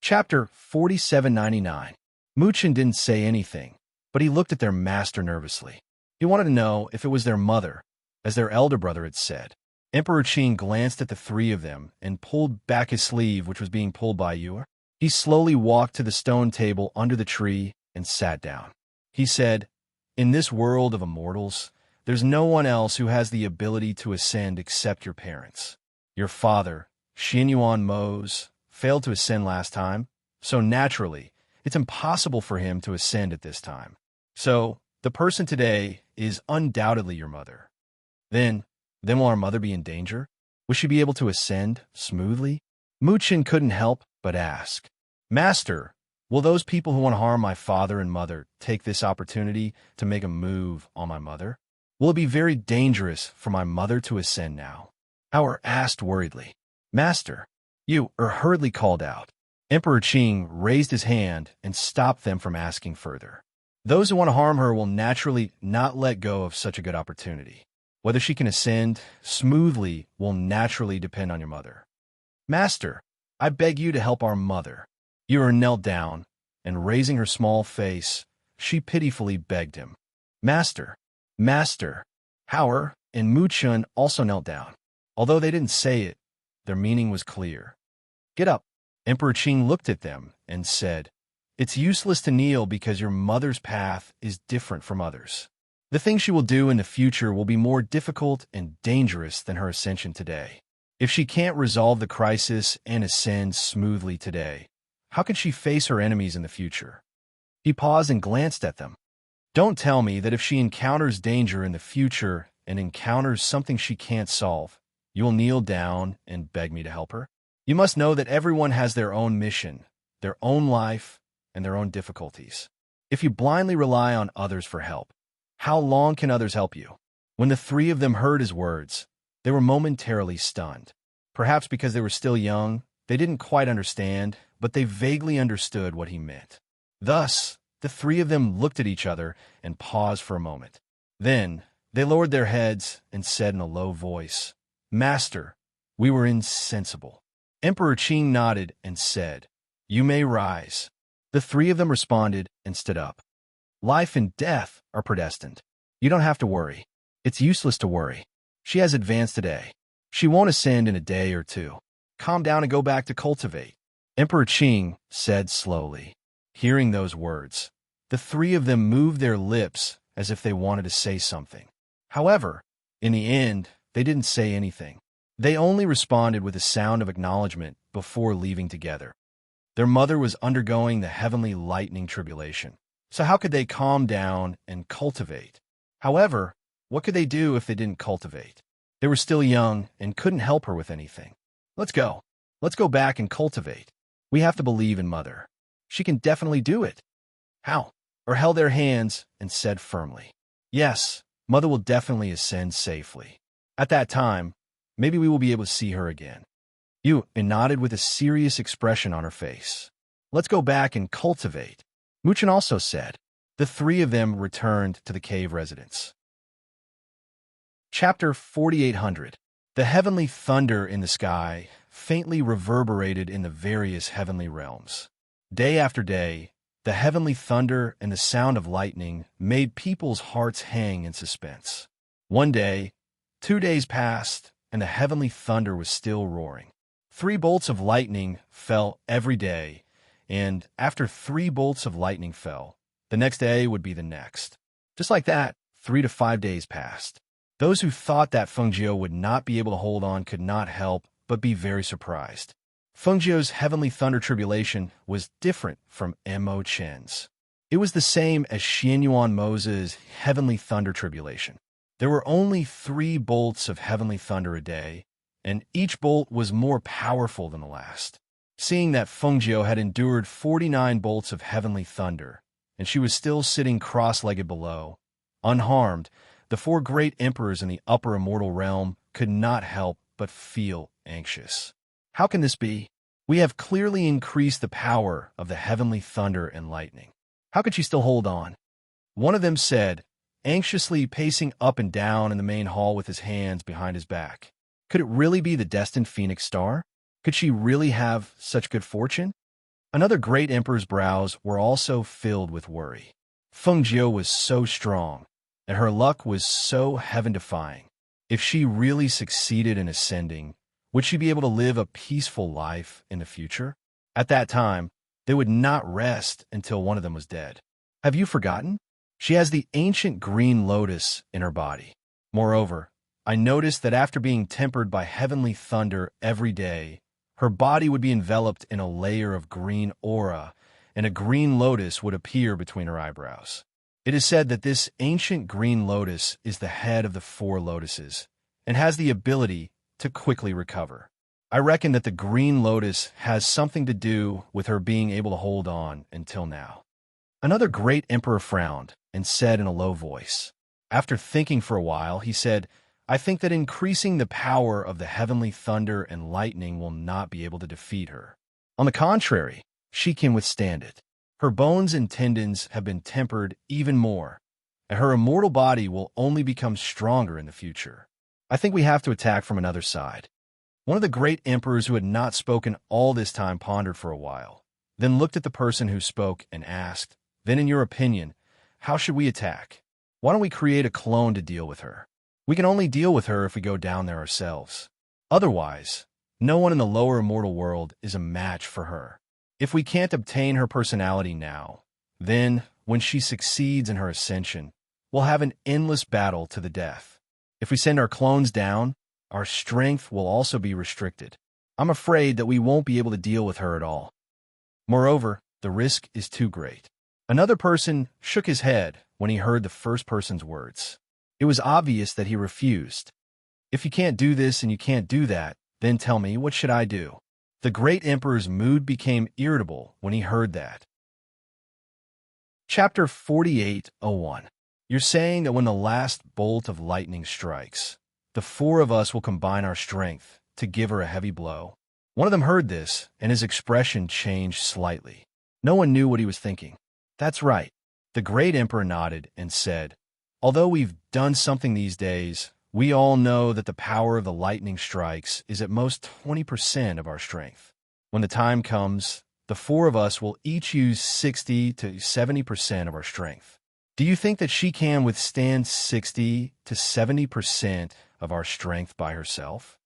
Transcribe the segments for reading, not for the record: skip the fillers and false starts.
Chapter 4799. Muchin didn't say anything, but he looked at their master nervously. He wanted to know if it was their mother, as their elder brother had said. Emperor Qing glanced at the three of them and pulled back his sleeve, which was being pulled by Yuer. He slowly walked to the stone table under the tree and sat down. He said, "In this world of immortals, there's no one else who has the ability to ascend except your parents. Your father, Xianyuan Mose, failed to ascend last time, so naturally, it's impossible for him to ascend at this time. So, the person today is undoubtedly your mother. Then will our mother be in danger? Will she be able to ascend smoothly?" Muchin couldn't help but ask. "Master, will those people who want to harm my father and mother take this opportunity to make a move on my mother? Will it be very dangerous for my mother to ascend now?" Howard asked worriedly. "Master," you hurriedly called out. Emperor Qing raised his hand and stopped them from asking further. "Those who want to harm her will naturally not let go of such a good opportunity. Whether she can ascend smoothly will naturally depend on your mother. Master, I beg you to help our mother." Yuer knelt down, and raising her small face, she pitifully begged him. "Master, Master." Howard and Muchin also knelt down. Although they didn't say it, their meaning was clear. "Get up." Emperor Qing looked at them and said, "It's useless to kneel because your mother's path is different from others. The things she will do in the future will be more difficult and dangerous than her ascension today. If she can't resolve the crisis and ascend smoothly today, how can she face her enemies in the future?" He paused and glanced at them. "Don't tell me that if she encounters danger in the future and encounters something she can't solve, you will kneel down and beg me to help her? You must know that everyone has their own mission, their own life, and their own difficulties. If you blindly rely on others for help, how long can others help you?" When the three of them heard his words, they were momentarily stunned. Perhaps because they were still young, they didn't quite understand, but they vaguely understood what he meant. Thus, the three of them looked at each other and paused for a moment. Then, they lowered their heads and said in a low voice, "Master, we were insensible." Emperor Qing nodded and said, "You may rise." The three of them responded and stood up. "Life and death are predestined. You don't have to worry. It's useless to worry. She has advanced today. She won't ascend in a day or two. Calm down and go back to cultivate," Emperor Qing said slowly. Hearing those words, the three of them moved their lips as if they wanted to say something. However, in the end, they didn't say anything. They only responded with a sound of acknowledgement before leaving together. Their mother was undergoing the heavenly lightning tribulation, so how could they calm down and cultivate? However, what could they do if they didn't cultivate? They were still young and couldn't help her with anything. Let's go. Let's go back and cultivate. We have to believe in Mother. She can definitely do it." How? Or held their hands and said firmly, "Yes, Mother will definitely ascend safely. At that time, maybe we will be able to see her again." Yu nodded with a serious expression on her face. "Let's go back and cultivate," Muchin also said. The three of them returned to the cave residence. Chapter 4800. The heavenly thunder in the sky faintly reverberated in the various heavenly realms. Day after day, the heavenly thunder and the sound of lightning made people's hearts hang in suspense. One day, 2 days passed, and the heavenly thunder was still roaring. 3 bolts of lightning fell every day, and after 3 bolts of lightning fell, the next day would be the next. Just like that, 3 to 5 days passed. Those who thought that Fengjiu would not be able to hold on could not help but be very surprised. Fengjiu's heavenly thunder tribulation was different from Mo Chen's. It was the same as Xianyuan Mose's heavenly thunder tribulation. There were only 3 bolts of heavenly thunder a day, and each bolt was more powerful than the last. Seeing that Fengjiu had endured 49 bolts of heavenly thunder, and she was still sitting cross-legged below, unharmed, the 4 great emperors in the upper immortal realm could not help but feel anxious. How can this be? We have clearly increased the power of the heavenly thunder and lightning. How could she still hold on? One of them said, anxiously pacing up and down in the main hall with his hands behind his back. Could it really be the destined phoenix star? Could she really have such good fortune? Another great emperor's brows were also filled with worry. Feng Jiu was so strong, and her luck was so heaven-defying. If she really succeeded in ascending, would she be able to live a peaceful life in the future? At that time, they would not rest until one of them was dead. Have you forgotten? She has the ancient green lotus in her body. Moreover, I noticed that after being tempered by heavenly thunder every day, her body would be enveloped in a layer of green aura, and a green lotus would appear between her eyebrows. It is said that this ancient green lotus is the head of the four lotuses, and has the ability to quickly recover. I reckon that the green lotus has something to do with her being able to hold on until now. Another great emperor frowned and said in a low voice. After thinking for a while, he said, I think that increasing the power of the heavenly thunder and lightning will not be able to defeat her. On the contrary, she can withstand it. Her bones and tendons have been tempered even more, and her immortal body will only become stronger in the future. I think we have to attack from another side. One of the great emperors who had not spoken all this time pondered for a while, then looked at the person who spoke and asked, Then in your opinion, how should we attack? Why don't we create a clone to deal with her? We can only deal with her if we go down there ourselves. Otherwise, no one in the lower immortal world is a match for her. If we can't obtain her personality now, then, when she succeeds in her ascension, we'll have an endless battle to the death. If we send our clones down, our strength will also be restricted. I'm afraid that we won't be able to deal with her at all. Moreover, the risk is too great. Another person shook his head when he heard the first person's words. It was obvious that he refused. If you can't do this and you can't do that, then tell me, what should I do? The great emperor's mood became irritable when he heard that. Chapter 48:01. You're saying that when the last bolt of lightning strikes, the four of us will combine our strength to give her a heavy blow? One of them heard this, and his expression changed slightly. No one knew what he was thinking. That's right. The great emperor nodded and said, Although we've done something these days, we all know that the power of the lightning strikes is at most 20% of our strength. When the time comes, the four of us will each use 60 to 70% of our strength. Do you think that she can withstand 60 to 70% of our strength by herself?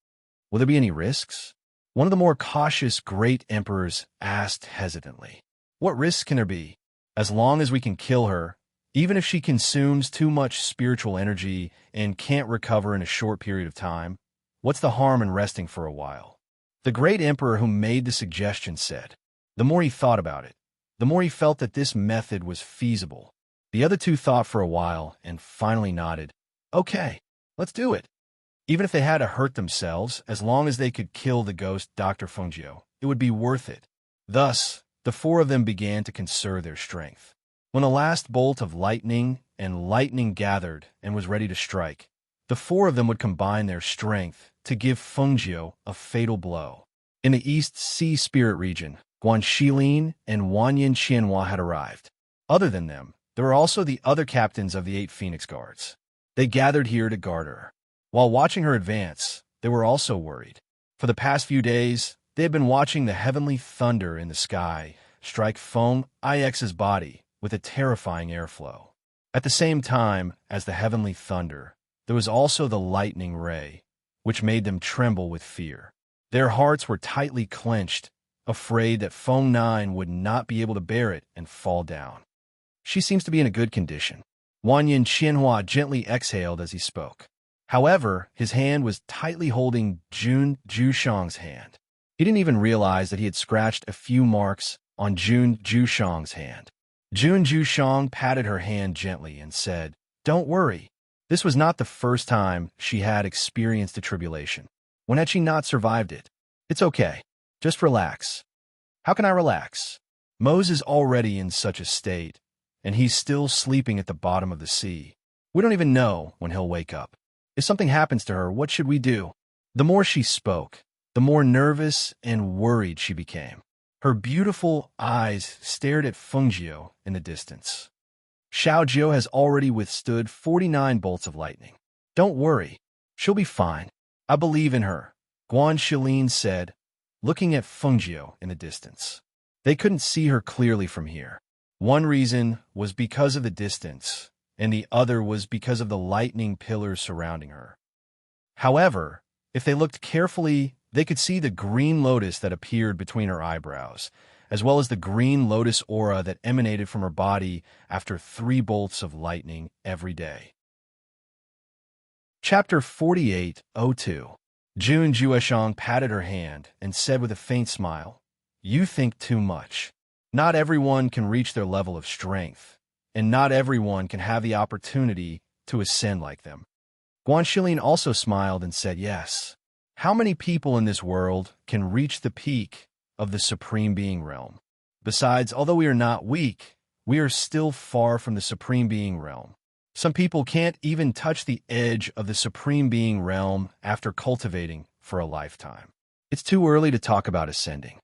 Will there be any risks? One of the more cautious great emperors asked hesitantly. What risks can there be? As long as we can kill her, even if she consumes too much spiritual energy and can't recover in a short period of time, what's the harm in resting for a while? The great emperor who made the suggestion said. The more he thought about it, the more he felt that this method was feasible. The other two thought for a while and finally nodded. Okay, let's do it. Even if they had to hurt themselves, as long as they could kill the ghost Dr. Fengjiu, it would be worth it. Thus, the four of them began to conserve their strength. When the last bolt of lightning gathered and was ready to strike, the four of them would combine their strength to give Fengjiu a fatal blow. In the East Sea Spirit region, Guan Shilin and Wanyan Qianhua had arrived. Other than them, there were also the other captains of the 8 Phoenix Guards. They gathered here to guard her. While watching her advance, they were also worried. For the past few days, they had been watching the heavenly thunder in the sky strike Feng Ix's body with a terrifying airflow. At the same time as the heavenly thunder, there was also the lightning ray, which made them tremble with fear. Their hearts were tightly clenched, afraid that Feng Nine would not be able to bear it and fall down. She seems to be in a good condition. Wanyan Qianhua gently exhaled as he spoke. However, his hand was tightly holding Jun Jushang's hand. He didn't even realize that he had scratched a few marks on Jun Jushang's hand. Jun Jushang patted her hand gently and said, Don't worry. This was not the first time she had experienced a tribulation. When had she not survived it? It's okay. Just relax. How can I relax? Mose is already in such a state, and he's still sleeping at the bottom of the sea. We don't even know when he'll wake up. If something happens to her, what should we do? The more she spoke, the more nervous and worried she became. Her beautiful eyes stared at Fengjiu in the distance. Xiaojiu has already withstood 49 bolts of lightning. Don't worry. She'll be fine. I believe in her, Guan Shilin said, looking at Fengjiu in the distance. They couldn't see her clearly from here. One reason was because of the distance, and the other was because of the lightning pillars surrounding her. However, if they looked carefully, they could see the green lotus that appeared between her eyebrows, as well as the green lotus aura that emanated from her body after 3 bolts of lightning every day. Chapter 48:02. Jun Jueshang patted her hand and said with a faint smile, "You think too much. Not everyone can reach their level of strength, and not everyone can have the opportunity to ascend like them." Guan Shilin also smiled and said, "Yes. How many people in this world can reach the peak of the Supreme Being realm? Besides, although we are not weak, we are still far from the Supreme Being realm. Some people can't even touch the edge of the Supreme Being realm after cultivating for a lifetime. It's too early to talk about ascending."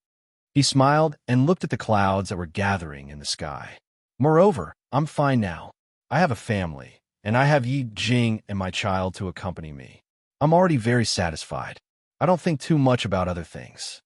He smiled and looked at the clouds that were gathering in the sky. "Moreover, I'm fine now. I have a family, and I have Yi Jing and my child to accompany me. I'm already very satisfied. I don't think too much about other things."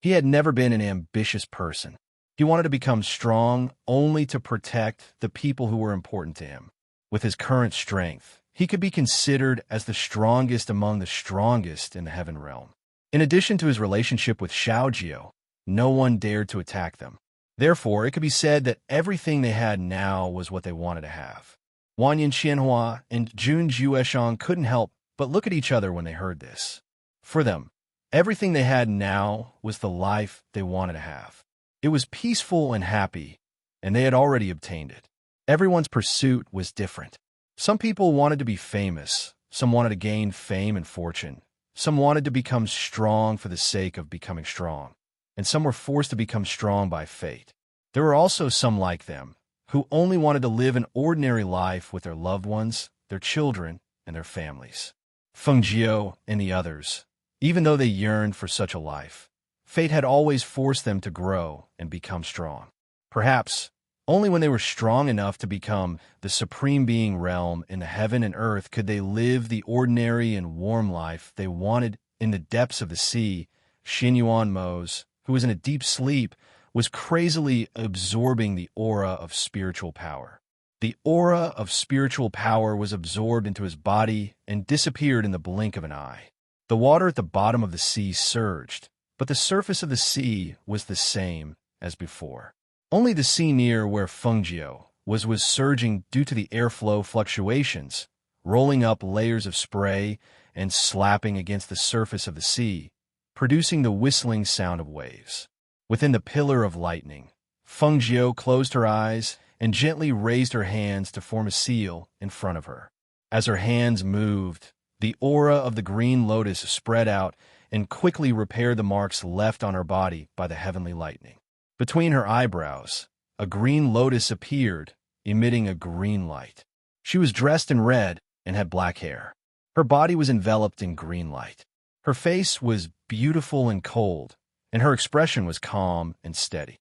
He had never been an ambitious person. He wanted to become strong only to protect the people who were important to him. With his current strength, he could be considered as the strongest among the strongest in the heaven realm. In addition to his relationship with Xiaojiu, no one dared to attack them. Therefore, it could be said that everything they had now was what they wanted to have. Wang Xianhua and Jun Jueshang couldn't help but look at each other when they heard this. For them, everything they had now was the life they wanted to have. It was peaceful and happy, and they had already obtained it. Everyone's pursuit was different. Some people wanted to be famous, some wanted to gain fame and fortune, some wanted to become strong for the sake of becoming strong, and some were forced to become strong by fate. There were also some like them, who only wanted to live an ordinary life with their loved ones, their children, and their families. Feng Jiu and the others, even though they yearned for such a life, fate had always forced them to grow and become strong. Perhaps only when they were strong enough to become the Supreme Being realm in the heaven and earth could they live the ordinary and warm life they wanted. In the depths of the sea, Xin Yuan Mose, who was in a deep sleep, was crazily absorbing the aura of spiritual power. The aura of spiritual power was absorbed into his body and disappeared in the blink of an eye. The water at the bottom of the sea surged, but the surface of the sea was the same as before. Only the sea near where Fengjiu was surging due to the airflow fluctuations, rolling up layers of spray and slapping against the surface of the sea, producing the whistling sound of waves. Within the pillar of lightning, Fengjiu closed her eyes and gently raised her hands to form a seal in front of her. As her hands moved, the aura of the green lotus spread out and quickly repaired the marks left on her body by the heavenly lightning. Between her eyebrows, a green lotus appeared, emitting a green light. She was dressed in red and had black hair. Her body was enveloped in green light. Her face was beautiful and cold, and her expression was calm and steady.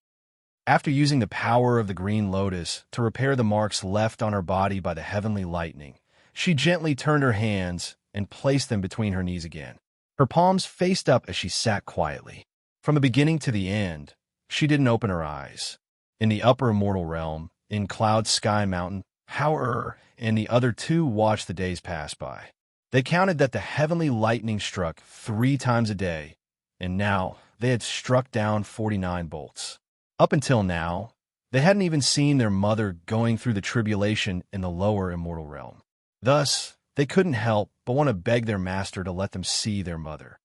After using the power of the green lotus to repair the marks left on her body by the heavenly lightning, she gently turned her hands and placed them between her knees again. Her palms faced up as she sat quietly. From the beginning to the end, she didn't open her eyes. In the upper immortal realm, in Cloud Sky Mountain, Howler and the other two watched the days pass by. They counted that the heavenly lightning struck 3 times a day, and now they had struck down 49 bolts. Up until now, they hadn't even seen their mother going through the tribulation in the lower immortal realm. Thus, they couldn't help but want to beg their master to let them see their mother.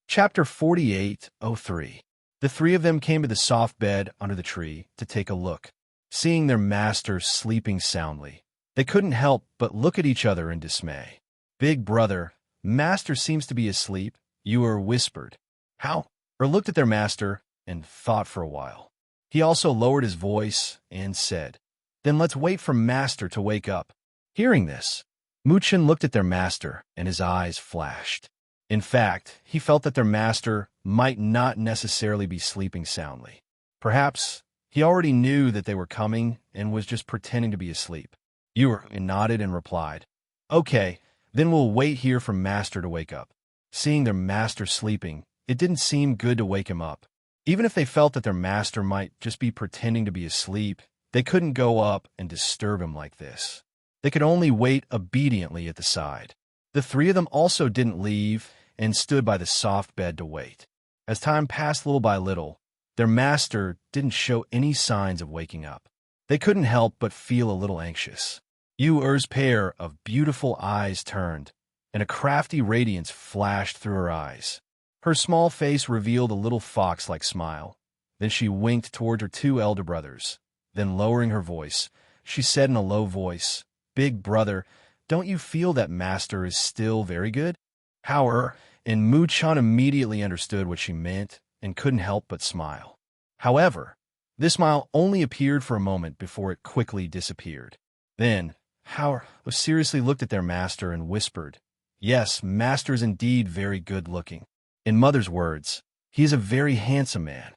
Chapter 48:03. The 3 of them came to the soft bed under the tree to take a look. Seeing their master sleeping soundly, they couldn't help but look at each other in dismay. "Big brother, master seems to be asleep," Yuer whispered. "How?" Or looked at their master and thought for a while. He also lowered his voice and said, "Then let's wait for master to wake up." Hearing this, Muchen looked at their master and his eyes flashed. In fact, he felt that their master might not necessarily be sleeping soundly. Perhaps he already knew that they were coming and was just pretending to be asleep. Yuer nodded and replied, "Okay, then we'll wait here for master to wake up." Seeing their master sleeping, it didn't seem good to wake him up. Even if they felt that their master might just be pretending to be asleep, they couldn't go up and disturb him like this. They could only wait obediently at the side. The three of them also didn't leave and stood by the soft bed to wait. As time passed little by little, their master didn't show any signs of waking up. They couldn't help but feel a little anxious. Yuer's pair of beautiful eyes turned, and a crafty radiance flashed through her eyes. Her small face revealed a little fox-like smile. Then she winked toward her two elder brothers. Then, lowering her voice, she said in a low voice, "Big brother, don't you feel that master is still very good?" However, and Mu-chan immediately understood what she meant and couldn't help but smile. However, this smile only appeared for a moment before it quickly disappeared. Then, Howard seriously looked at their master and whispered, "Yes, master is indeed very good-looking. In mother's words, he is a very handsome man.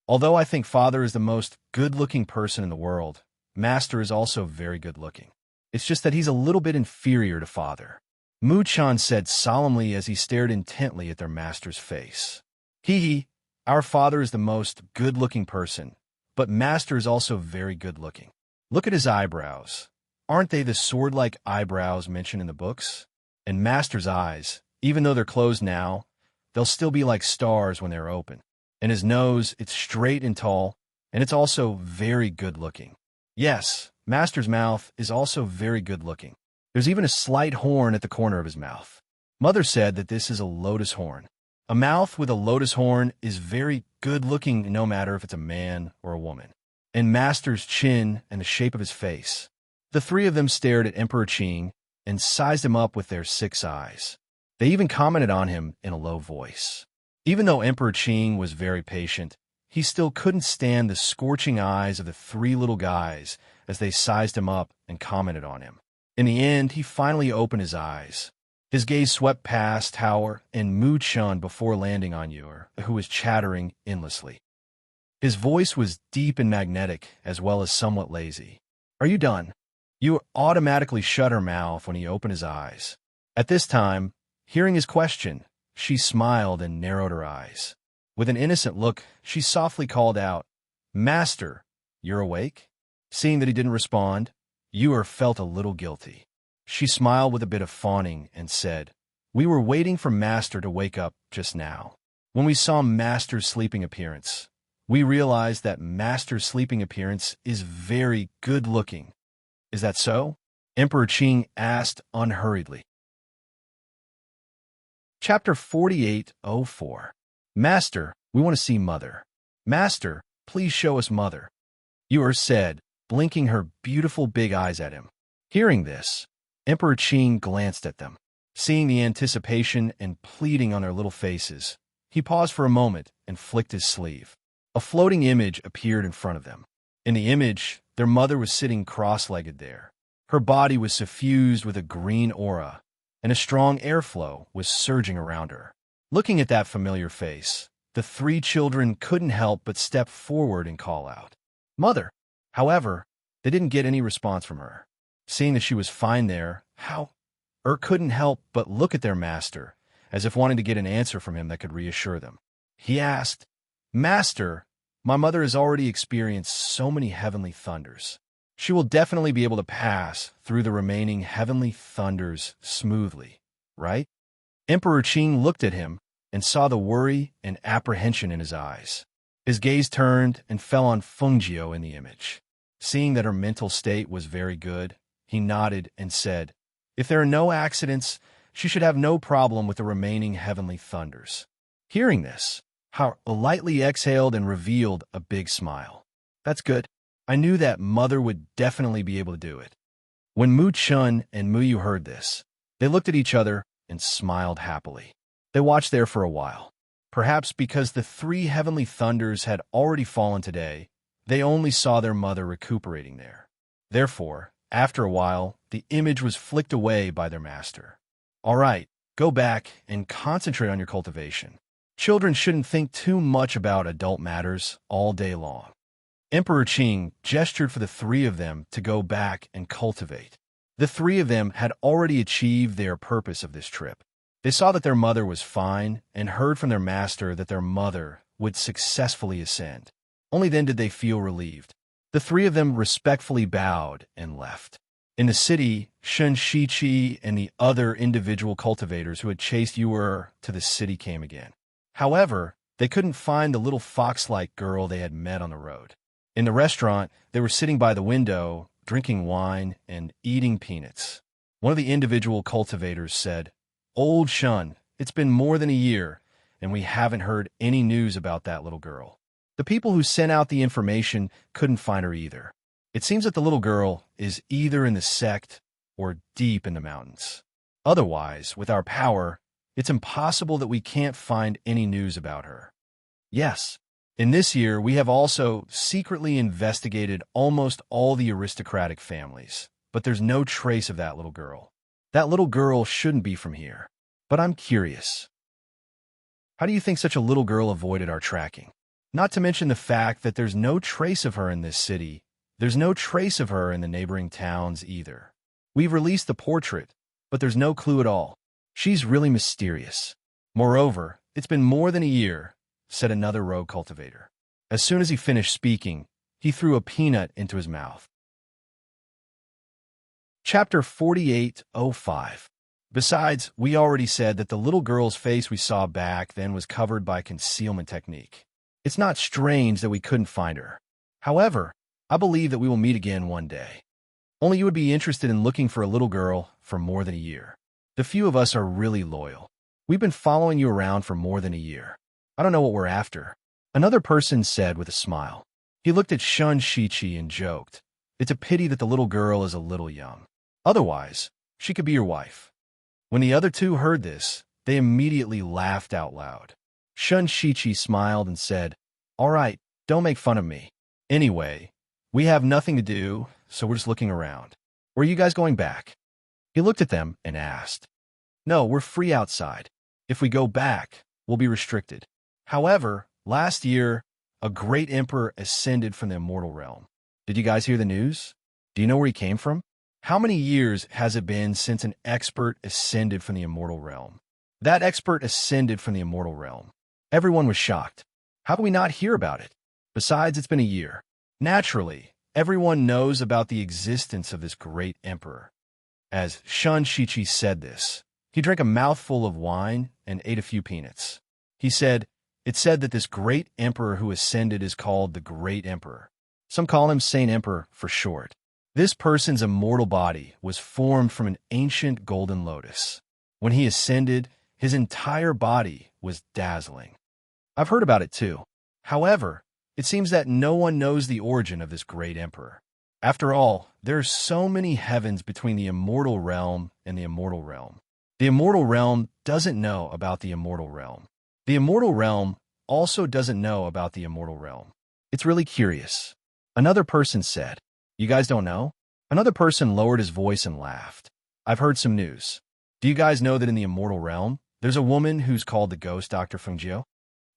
Although I think father is the most good-looking person in the world, master is also very good-looking. It's just that he's a little bit inferior to father," Mu-chan said solemnly as he stared intently at their master's face. "Hee, our father is the most good-looking person, but master is also very good-looking. Look at his eyebrows. Aren't they the sword-like eyebrows mentioned in the books? And master's eyes, even though they're closed now, they'll still be like stars when they're open. And his nose, it's straight and tall, and it's also very good-looking. Yes, master's mouth is also very good-looking. There's even a slight horn at the corner of his mouth. Mother said that this is a lotus horn. A mouth with a lotus horn is very good-looking no matter if it's a man or a woman. And master's chin and the shape of his face." The three of them stared at Emperor Qing and sized him up with their 6 eyes. They even commented on him in a low voice. Even though Emperor Qing was very patient, he still couldn't stand the scorching eyes of the 3 little guys as they sized him up and commented on him. In the end, he finally opened his eyes. His gaze swept past Howard and Mu-chan before landing on Yuer, who was chattering endlessly. His voice was deep and magnetic, as well as somewhat lazy. "Are you done?" Yuer automatically shut her mouth when he opened his eyes. At this time, hearing his question, she smiled and narrowed her eyes. With an innocent look, she softly called out, "Master, you're awake?" Seeing that he didn't respond, Yuer felt a little guilty. She smiled with a bit of fawning and said, "We were waiting for Master to wake up just now. When we saw Master's sleeping appearance, we realized that Master's sleeping appearance is very good-looking. Is that so?" Emperor Qing asked unhurriedly. Chapter 4804. "Master, we want to see Mother. Master, please show us Mother," Yuer said, blinking her beautiful big eyes at him. Hearing this, Emperor Qing glanced at them. Seeing the anticipation and pleading on their little faces, he paused for a moment and flicked his sleeve. A floating image appeared in front of them. In the image, their mother was sitting cross-legged there. Her body was suffused with a green aura, and a strong airflow was surging around her. Looking at that familiar face, the 3 children couldn't help but step forward and call out, "Mother!" However, they didn't get any response from her. Seeing that she was fine there, couldn't help but look at their master, as if wanting to get an answer from him that could reassure them. He asked, "Master, my mother has already experienced so many heavenly thunders. She will definitely be able to pass through the remaining heavenly thunders smoothly, right?" Emperor Qing looked at him and saw the worry and apprehension in his eyes. His gaze turned and fell on Fengjiu in the image. Seeing that her mental state was very good, he nodded and said, "If there are no accidents, she should have no problem with the remaining heavenly thunders." Hearing this, Howard lightly exhaled and revealed a big smile. "That's good. I knew that Mother would definitely be able to do it." When Mu-chan and Mu-yu heard this, they looked at each other and smiled happily. They watched there for a while. Perhaps because the 3 heavenly thunders had already fallen today, they only saw their mother recuperating there. Therefore, after a while, the image was flicked away by their master. "All right, go back and concentrate on your cultivation. Children shouldn't think too much about adult matters all day long." Emperor Qing gestured for the 3 of them to go back and cultivate. The 3 of them had already achieved their purpose of this trip. They saw that their mother was fine and heard from their master that their mother would successfully ascend. Only then did they feel relieved. The three of them respectfully bowed and left. In the city, Shun Shichi and the other individual cultivators who had chased Yuer to the city came again. However, they couldn't find the little fox-like girl they had met on the road. In the restaurant, they were sitting by the window, drinking wine and eating peanuts. One of the individual cultivators said, "Old Shun, it's been more than a year, and we haven't heard any news about that little girl." The people who sent out the information couldn't find her either. It seems that the little girl is either in the sect or deep in the mountains. Otherwise, with our power, it's impossible that we can't find any news about her. Yes, in this year, we have also secretly investigated almost all the aristocratic families, but there's no trace of that little girl. That little girl shouldn't be from here. But I'm curious. How do you think such a little girl avoided our tracking? Not to mention the fact that there's no trace of her in this city. There's no trace of her in the neighboring towns either. We've released the portrait, but there's no clue at all. She's really mysterious. Moreover, it's been more than a year, said another rogue cultivator. As soon as he finished speaking, he threw a peanut into his mouth. Chapter 48:05. Besides, we already said that the little girl's face we saw back then was covered by concealment technique. It's not strange that we couldn't find her. However, I believe that we will meet again one day. Only you would be interested in looking for a little girl for more than a year. The few of us are really loyal. We've been following you around for more than a year. I don't know what we're after. Another person said with a smile. He looked at Shun Shichi and joked, "It's a pity that the little girl is a little young. Otherwise, she could be your wife." When the other two heard this, they immediately laughed out loud. Shun Shichi smiled and said, "All right, don't make fun of me. Anyway, we have nothing to do, so we're just looking around. Where are you guys going back?" He looked at them and asked. "No, we're free outside. If we go back, we'll be restricted. However, last year, a great emperor ascended from the immortal realm. Did you guys hear the news? Do you know where he came from? How many years has it been since an expert ascended from the immortal realm? That expert ascended from the immortal realm. Everyone was shocked. How can we not hear about it? Besides, it's been a year. Naturally, everyone knows about the existence of this great emperor." As Shun Shichi said this, he drank a mouthful of wine and ate a few peanuts. He said, "It's said that this great emperor who ascended is called the Great Emperor. Some call him Saint Emperor for short. This person's immortal body was formed from an ancient golden lotus. When he ascended, his entire body was dazzling. I've heard about it too. However, it seems that no one knows the origin of this great emperor. After all, there are so many heavens between the immortal realm and the immortal realm. The immortal realm doesn't know about the immortal realm. The immortal realm also doesn't know about the immortal realm. It's really curious." Another person said, "You guys don't know?" Another person lowered his voice and laughed. "I've heard some news. Do you guys know that in the immortal realm, there's a woman who's called the Ghost Dr. Fengjiu?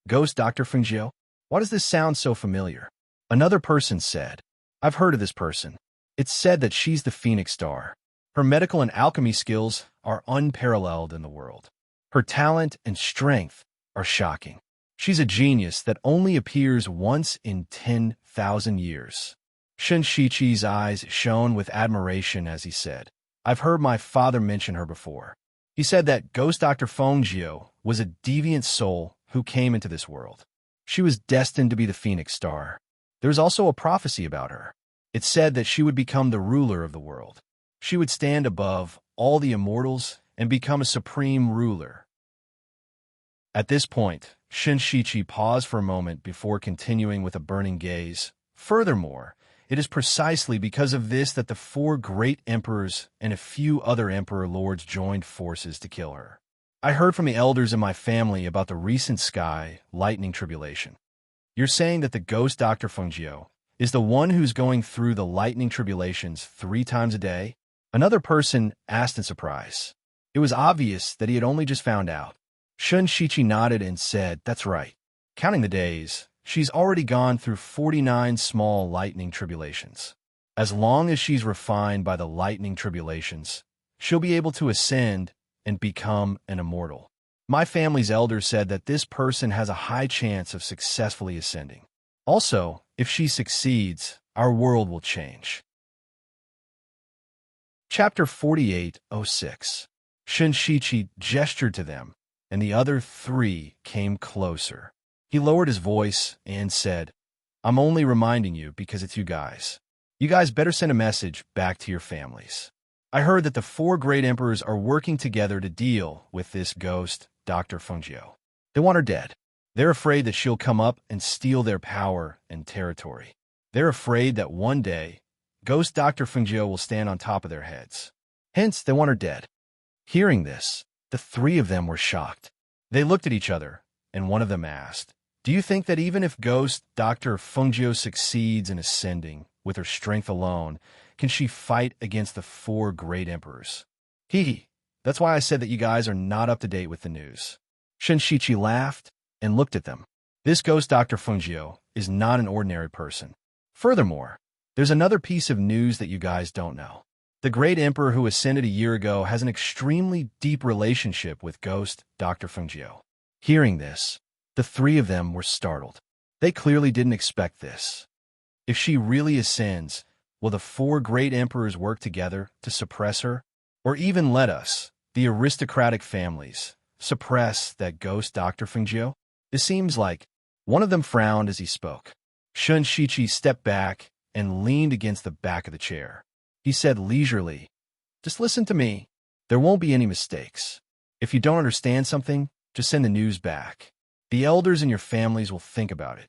Ghost Dr. Fengjiu? Why does this sound so familiar?" Another person said, "I've heard of this person. It's said that she's the Phoenix Star. Her medical and alchemy skills are unparalleled in the world. Her talent and strength are shocking. She's a genius that only appears once in 10,000 years." Shun Shichi's eyes shone with admiration as he said, "I've heard my father mention her before. He said that Ghost Dr. Fengjiu was a deviant soul who came into this world. She was destined to be the Phoenix Star. There's also a prophecy about her. It said that she would become the ruler of the world. She would stand above all the immortals and become a supreme ruler." At this point, Shun Shichi paused for a moment before continuing with a burning gaze. "Furthermore, it is precisely because of this that the 4 great emperors and a few other emperor lords joined forces to kill her. I heard from the elders in my family about the recent sky lightning tribulation. You're saying that the Ghost Dr. Fengjiu is the one who's going through the lightning tribulations 3 times a day?" Another person asked in surprise. It was obvious that he had only just found out. Shun Shichi nodded and said, "That's right. Counting the days, she's already gone through 49 small lightning tribulations. As long as she's refined by the lightning tribulations, she'll be able to ascend and become an immortal. My family's elders said that this person has a high chance of successfully ascending. Also, if she succeeds, our world will change. Chapter 48:06. Shinshichi gestured to them, and the other three came closer. He lowered his voice and said, I'm only reminding you because it's you guys. You guys better send a message back to your families. I heard that the four great emperors are working together to deal with this ghost, Dr. Fungio. They want her dead. They're afraid that she'll come up and steal their power and territory. They're afraid that one day, Ghost Dr. Fungio will stand on top of their heads. Hence, they want her dead. Hearing this, the three of them were shocked. They looked at each other, and one of them asked, Do you think that even if Ghost Dr. Fungio succeeds in ascending with her strength alone, can she fight against the four great emperors? That's why I said that you guys are not up to date with the news. Shinshichi laughed and looked at them. This Ghost Dr. Fungio is not an ordinary person. Furthermore, there's another piece of news that you guys don't know. The great emperor who ascended a year ago has an extremely deep relationship with Ghost Dr. Fungio. Hearing this, the three of them were startled. They clearly didn't expect this. If she really ascends, will the four great emperors work together to suppress her? Or even let us, the aristocratic families, suppress that Ghost Dr. Fungio? It seems like one of them frowned as he spoke. Shinshichi stepped back and leaned against the back of the chair. He said leisurely, Just listen to me. There won't be any mistakes. If you don't understand something, just send the news back. The elders in your families will think about it.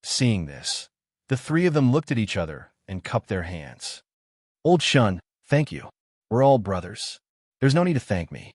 Seeing this, the three of them looked at each other and cupped their hands. Old Shun, thank you. We're all brothers. There's no need to thank me.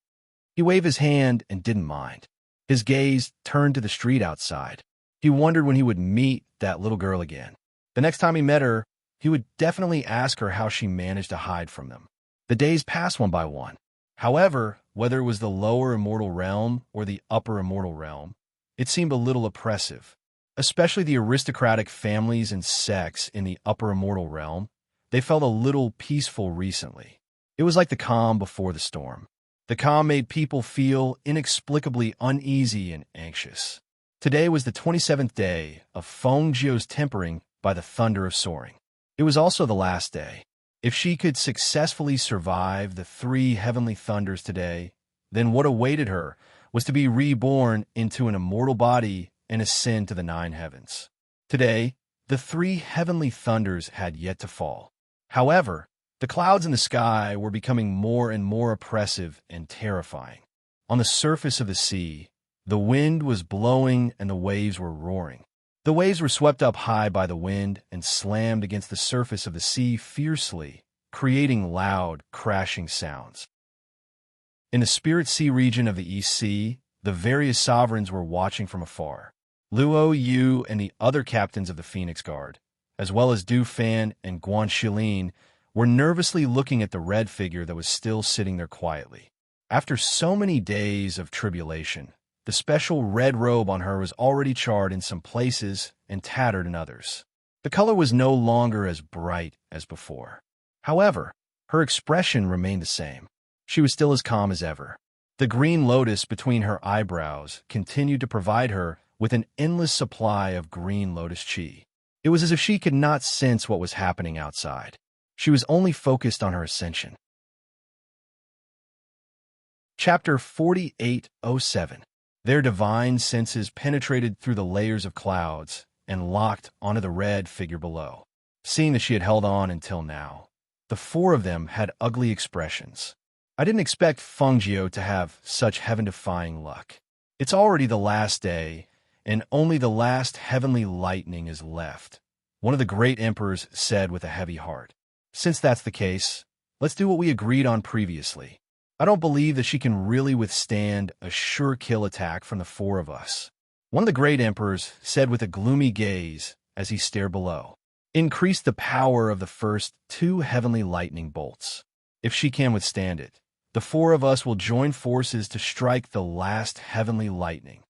He waved his hand and didn't mind. His gaze turned to the street outside. He wondered when he would meet that little girl again. The next time he met her, he would definitely ask her how she managed to hide from them. The days passed one by one. However, whether it was the lower immortal realm or the upper immortal realm, it seemed a little oppressive. Especially the aristocratic families and sects in the upper immortal realm, they felt a little peaceful recently. It was like the calm before the storm. The calm made people feel inexplicably uneasy and anxious. Today was the 27th day of Fengjiu's tempering by the thunder of soaring. It was also the last day. If she could successfully survive the three heavenly thunders today, then what awaited her was to be reborn into an immortal body and ascend to the 9 heavens. Today, the three heavenly thunders had yet to fall. However, the clouds in the sky were becoming more and more oppressive and terrifying. On the surface of the sea, the wind was blowing and the waves were roaring. The waves were swept up high by the wind and slammed against the surface of the sea fiercely, creating loud, crashing sounds. In the Spirit Sea region of the East Sea, the various sovereigns were watching from afar. Luo Yu and the other captains of the Phoenix Guard, as well as Du Fan and Guan Shilin, were nervously looking at the red figure that was still sitting there quietly. After so many days of tribulation, the special red robe on her was already charred in some places and tattered in others. The color was no longer as bright as before. However, her expression remained the same. She was still as calm as ever. The green lotus between her eyebrows continued to provide her with an endless supply of green lotus chi. It was as if she could not sense what was happening outside. She was only focused on her ascension. Chapter 48:07. Their divine senses penetrated through the layers of clouds and locked onto the red figure below. Seeing that she had held on until now, the four of them had ugly expressions. I didn't expect Fengjiu to have such heaven-defying luck. It's already the last day, and only the last heavenly lightning is left, one of the great emperors said with a heavy heart. Since that's the case, let's do what we agreed on previously. I don't believe that she can really withstand a sure kill attack from the four of us. One of the great emperors said with a gloomy gaze as he stared below. Increase the power of the first 2 heavenly lightning bolts. If she can withstand it, the four of us will join forces to strike the last heavenly lightning.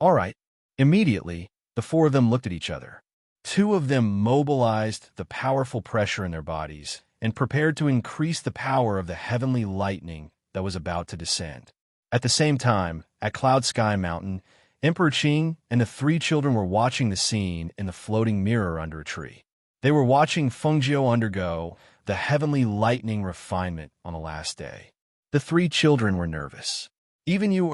All right. Immediately, the four of them looked at each other. 2 of them mobilized the powerful pressure in their bodies and prepared to increase the power of the heavenly lightning that was about to descend. At the same time, at Cloud Sky Mountain, Emperor Qing and the three children were watching the scene in the floating mirror under a tree. They were watching Fengjiu undergo the heavenly lightning refinement on the last day. The three children were nervous. Even Yu,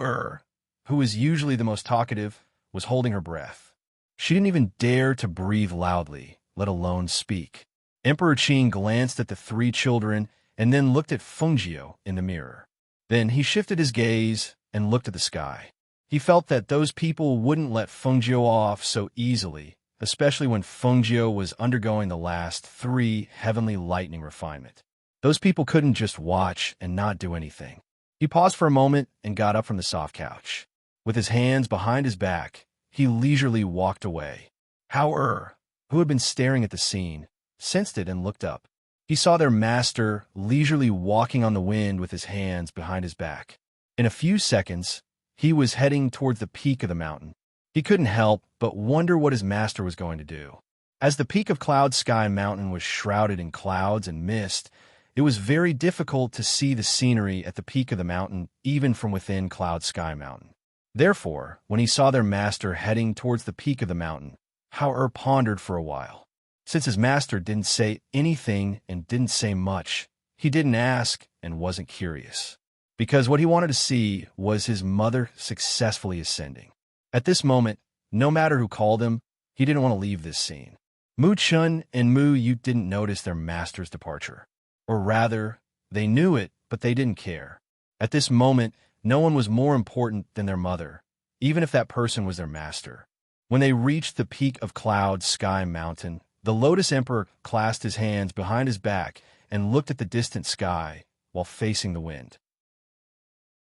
who is usually the most talkative, was holding her breath. She didn't even dare to breathe loudly, let alone speak. Emperor Qing glanced at the three children and then looked at Fengjiu in the mirror. Then he shifted his gaze and looked at the sky. He felt that those people wouldn't let Fengjiu off so easily, especially when Fengjiu was undergoing the last 3 heavenly lightning refinement. Those people couldn't just watch and not do anything. He paused for a moment and got up from the soft couch. With his hands behind his back, he leisurely walked away. Hao, who had been staring at the scene, sensed it and looked up. He saw their master leisurely walking on the wind with his hands behind his back. In a few seconds, he was heading towards the peak of the mountain. He couldn't help but wonder what his master was going to do. As the peak of Cloud Sky Mountain was shrouded in clouds and mist, it was very difficult to see the scenery at the peak of the mountain even from within Cloud Sky Mountain. Therefore, when he saw their master heading towards the peak of the mountain, Hao pondered for a while. Since his master didn't say anything and didn't say much, he didn't ask and wasn't curious. Because what he wanted to see was his mother successfully ascending. At this moment, no matter who called him, he didn't want to leave this scene. Mu Chun and Mu Yu didn't notice their master's departure. Or rather, they knew it, but they didn't care. At this moment, no one was more important than their mother, even if that person was their master. When they reached the peak of Cloud Sky Mountain, the Lotus Emperor clasped his hands behind his back and looked at the distant sky while facing the wind.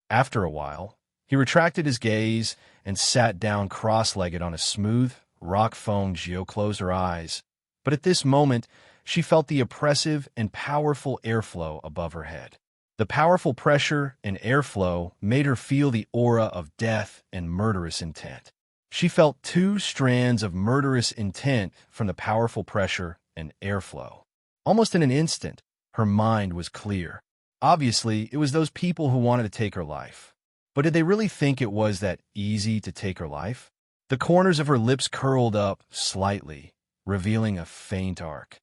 After a while, he retracted his gaze and sat down cross-legged on a smooth rock. Fengjiu closed her eyes, but at this moment, she felt the oppressive and powerful airflow above her head. The powerful pressure and airflow made her feel the aura of death and murderous intent. She felt 2 strands of murderous intent from the powerful pressure and airflow. Almost in an instant, her mind was clear. Obviously, it was those people who wanted to take her life. But did they really think it was that easy to take her life? The corners of her lips curled up slightly, revealing a faint arc.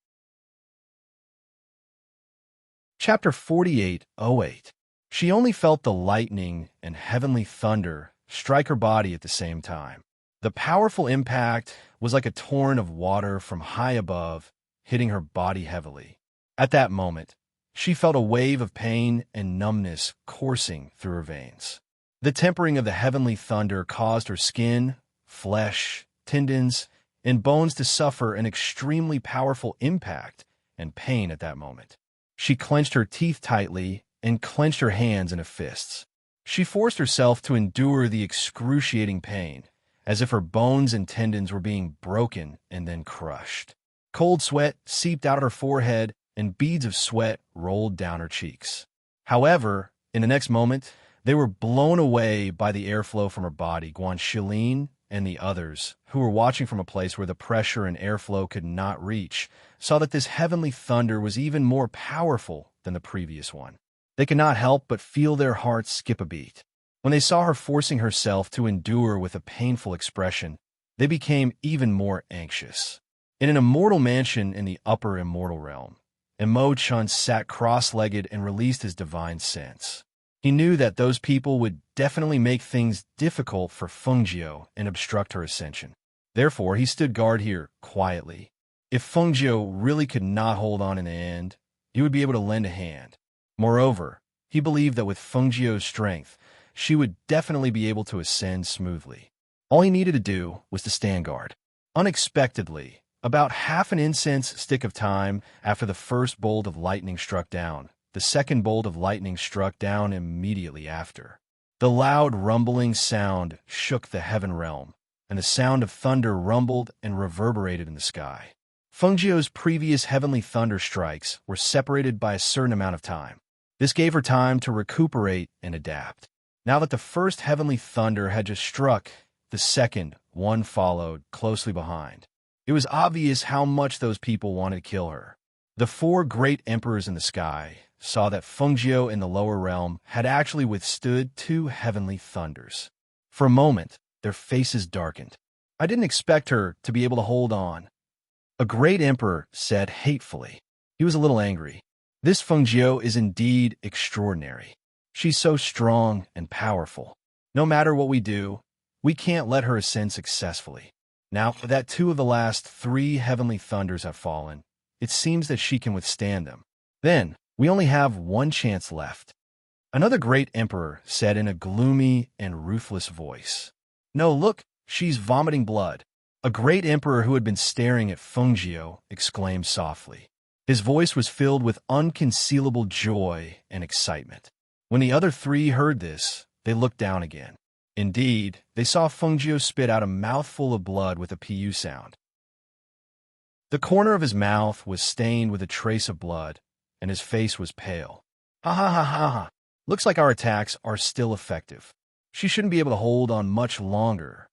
Chapter 48:08. She only felt the lightning and heavenly thunder strike her body at the same time. The powerful impact was like a torrent of water from high above, hitting her body heavily. At that moment, she felt a wave of pain and numbness coursing through her veins. The tempering of the heavenly thunder caused her skin, flesh, tendons, and bones to suffer an extremely powerful impact and pain at that moment. She clenched her teeth tightly and clenched her hands into fists. She forced herself to endure the excruciating pain, as if her bones and tendons were being broken and then crushed. Cold sweat seeped out of her forehead, and beads of sweat rolled down her cheeks. However, in the next moment, they were blown away by the airflow from her body. Guanxilin and the others, who were watching from a place where the pressure and airflow could not reach, saw that this heavenly thunder was even more powerful than the previous one. They could not help but feel their hearts skip a beat. When they saw her forcing herself to endure with a painful expression, they became even more anxious. In an immortal mansion in the upper immortal realm, Mo Chun sat cross-legged and released his divine sense. He knew that those people would definitely make things difficult for Fengjiu and obstruct her ascension. Therefore, he stood guard here quietly. If Fengjiu really could not hold on in the end, he would be able to lend a hand. Moreover, he believed that with Fengjiu's strength, she would definitely be able to ascend smoothly. All he needed to do was to stand guard. Unexpectedly, about half an incense stick of time after the first bolt of lightning struck down, the second bolt of lightning struck down immediately after. The loud rumbling sound shook the heaven realm, and the sound of thunder rumbled and reverberated in the sky. Fengjiu's previous heavenly thunder strikes were separated by a certain amount of time. This gave her time to recuperate and adapt. Now that the first heavenly thunder had just struck, the second one followed closely behind. It was obvious how much those people wanted to kill her. The 4 great emperors in the sky, saw that Fengjiu in the lower realm had actually withstood 2 heavenly thunders. For a moment, their faces darkened. I didn't expect her to be able to hold on. A great emperor said hatefully. He was a little angry. This Fengjiu is indeed extraordinary. She's so strong and powerful. No matter what we do, we can't let her ascend successfully. Now that 2 of the last 3 heavenly thunders have fallen, it seems that she can withstand them. Then, we only have 1 chance left. Another great emperor said in a gloomy and ruthless voice. No, look, she's vomiting blood. A great emperor who had been staring at Fengjiu exclaimed softly. His voice was filled with unconcealable joy and excitement. When the other 3 heard this, they looked down again. Indeed, they saw Fengjiu spit out a mouthful of blood with a pu sound. The corner of his mouth was stained with a trace of blood, and his face was pale. Ha ha ha ha ha. Looks like our attacks are still effective. She shouldn't be able to hold on much longer.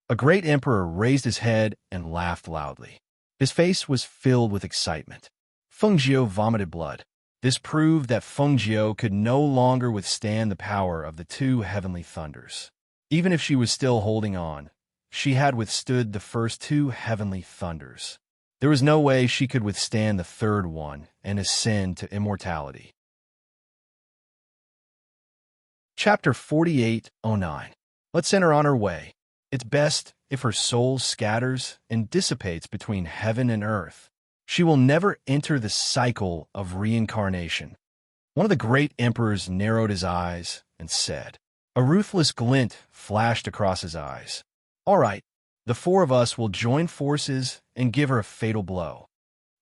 A great emperor raised his head and laughed loudly. His face was filled with excitement. Fengjiu vomited blood. This proved that Fengjiu could no longer withstand the power of the 2 heavenly thunders. Even if she was still holding on, she had withstood the first 2 heavenly thunders. There was no way she could withstand the 3rd one and ascend to immortality. Chapter 48:09. Let's send her on her way. It's best if her soul scatters and dissipates between heaven and earth. She will never enter the cycle of reincarnation. One of the great emperors narrowed his eyes and said. A ruthless glint flashed across his eyes. All right, the 4 of us will join forces and give her a fatal blow.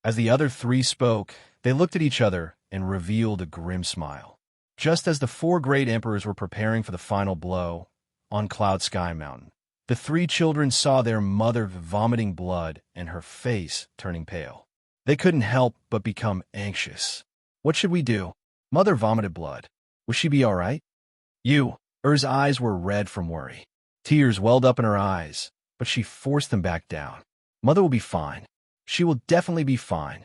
As the other 3 spoke, they looked at each other and revealed a grim smile. Just as the 4 great emperors were preparing for the final blow, on Cloud Sky Mountain, the 3 children saw their mother vomiting blood and her face turning pale. They couldn't help but become anxious. What should we do? Mother vomited blood. Will she be all right? Er's eyes were red from worry. Tears welled up in her eyes, but she forced them back down. Mother will be fine. She will definitely be fine,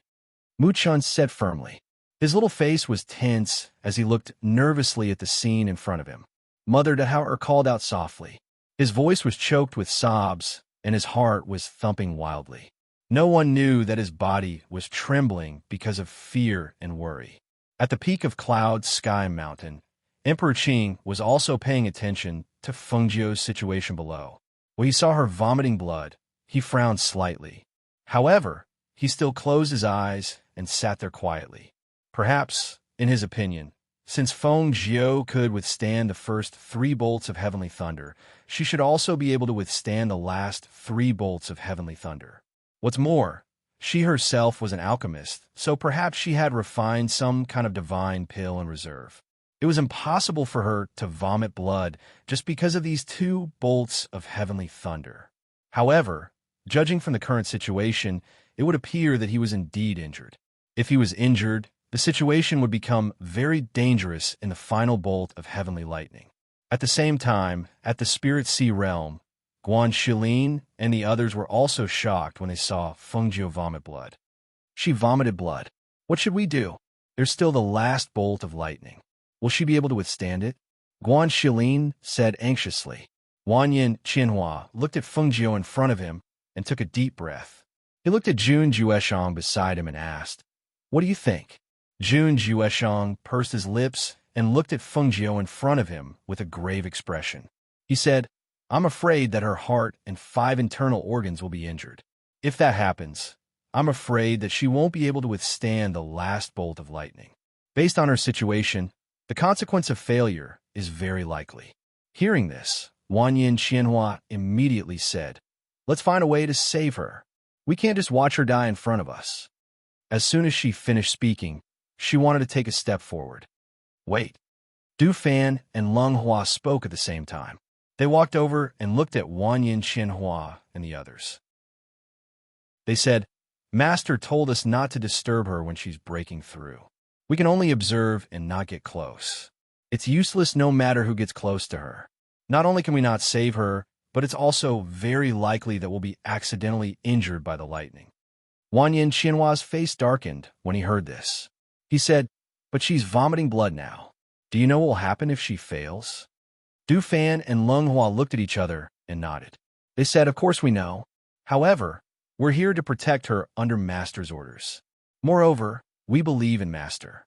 Muchun said firmly. His little face was tense as he looked nervously at the scene in front of him. Mother Dahauer called out softly. His voice was choked with sobs, and his heart was thumping wildly. No one knew that his body was trembling because of fear and worry. At the peak of Cloud Sky Mountain, Emperor Qing was also paying attention to Fengjiu's situation below. When he saw her vomiting blood, he frowned slightly. However, he still closed his eyes and sat there quietly. Perhaps, in his opinion, since Fengjiu could withstand the first 3 bolts of heavenly thunder, she should also be able to withstand the last 3 bolts of heavenly thunder. What's more, she herself was an alchemist, so perhaps she had refined some kind of divine pill in reserve. It was impossible for her to vomit blood just because of these 2 bolts of heavenly thunder. However, judging from the current situation, it would appear that he was indeed injured. If he was injured, the situation would become very dangerous in the final bolt of heavenly lightning. At the same time, at the Spirit Sea realm, Guan Shilin and the others were also shocked when they saw Fengjiu vomit blood. She vomited blood. What should we do? There's still the last bolt of lightning. Will she be able to withstand it? Guan Shilin said anxiously. Wanyan Qinhua looked at Fengjiu in front of him and took a deep breath. He looked at Jun Jueshang beside him and asked, "What do you think?" Jun Jueshang pursed his lips and looked at Fengjiu in front of him with a grave expression. He said, "I'm afraid that her heart and 5 internal organs will be injured. If that happens, I'm afraid that she won't be able to withstand the last bolt of lightning. Based on her situation, the consequence of failure is very likely." Hearing this, Wanyan Qianhua immediately said, "Let's find a way to save her. We can't just watch her die in front of us." As soon as she finished speaking, she wanted to take a step forward. Wait. Du Fan and Lung Hua spoke at the same time. They walked over and looked at Wanyan Qianhua and the others. They said, "Master told us not to disturb her when she's breaking through. We can only observe and not get close. It's useless no matter who gets close to her. Not only can we not save her, but it's also very likely that we'll be accidentally injured by the lightning." Wanyan Qianhua's face darkened when he heard this. He said, but she's vomiting blood now. Do you know what will happen if she fails? Du Fan and Lung Hua looked at each other and nodded. They said, of course we know. However, we're here to protect her under Master's orders. Moreover, we believe in Master.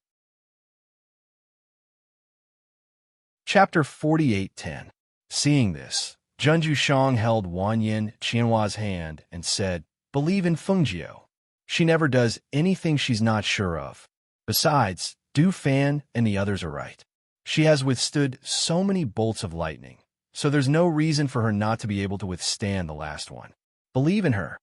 Chapter 48:10. Seeing this, Junju Shang held Wanyin Qianhua's hand and said, believe in Fengjiu. She never does anything she's not sure of. Besides, Du Fan and the others are right. She has withstood so many bolts of lightning, so there's no reason for her not to be able to withstand the last one. Believe in her.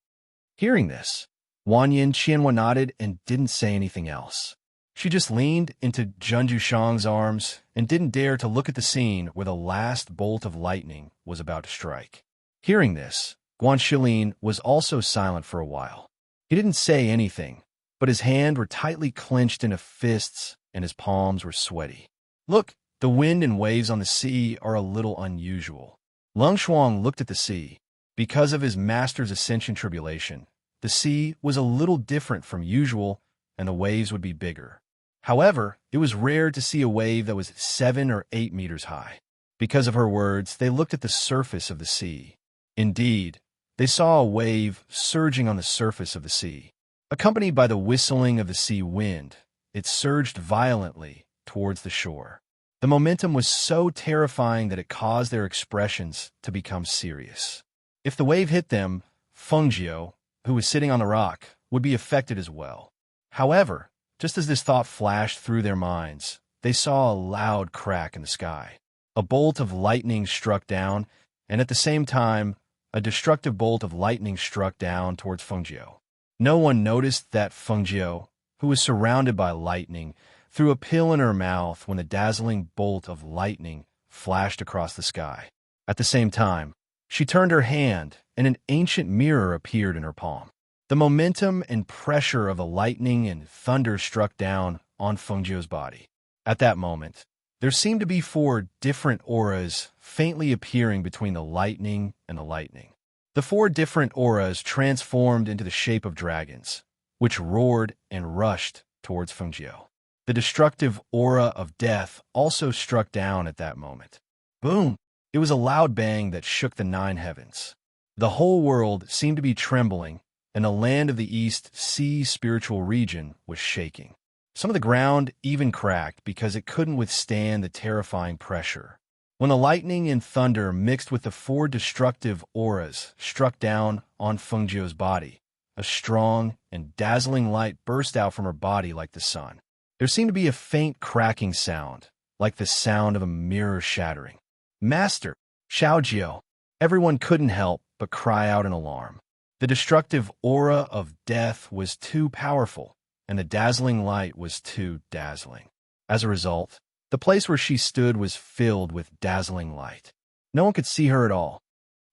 Hearing this, Wanyin Qianhua nodded and didn't say anything else. She just leaned into Junju Shang's arms and didn't dare to look at the scene where the last bolt of lightning was about to strike. Hearing this, Guan Shilin was also silent for a while. He didn't say anything, but his hands were tightly clenched into fists and his palms were sweaty. Look, the wind and waves on the sea are a little unusual. Lung Shuang looked at the sea. Because of his master's ascension tribulation, the sea was a little different from usual and the waves would be bigger. However, it was rare to see a wave that was 7 or 8 meters high. Because of her words, they looked at the surface of the sea. Indeed, they saw a wave surging on the surface of the sea. Accompanied by the whistling of the sea wind, it surged violently towards the shore. The momentum was so terrifying that it caused their expressions to become serious. If the wave hit them, Fengjiu, who was sitting on the rock, would be affected as well. However, just as this thought flashed through their minds, they saw a loud crack in the sky. A bolt of lightning struck down, and at the same time, a destructive bolt of lightning struck down towards Fengjiu. No one noticed that Fengjiu, who was surrounded by lightning, threw a pill in her mouth when the dazzling bolt of lightning flashed across the sky. At the same time, she turned her hand, and an ancient mirror appeared in her palm. The momentum and pressure of the lightning and thunder struck down on Fengjiu's body. At that moment, there seemed to be 4 different auras faintly appearing between the lightning and the lightning. The 4 different auras transformed into the shape of dragons, which roared and rushed towards Fengjiu. The destructive aura of death also struck down at that moment. Boom! It was a loud bang that shook the 9 heavens. The whole world seemed to be trembling, and the land of the East Sea spiritual region was shaking. Some of the ground even cracked because it couldn't withstand the terrifying pressure. When the lightning and thunder mixed with the 4 destructive auras struck down on Fengjiu's body, a strong and dazzling light burst out from her body like the sun. There seemed to be a faint cracking sound, like the sound of a mirror shattering. Master, Xiaojiu! Everyone couldn't help but cry out in alarm. The destructive aura of death was too powerful, and the dazzling light was too dazzling. As a result, the place where she stood was filled with dazzling light. No one could see her at all.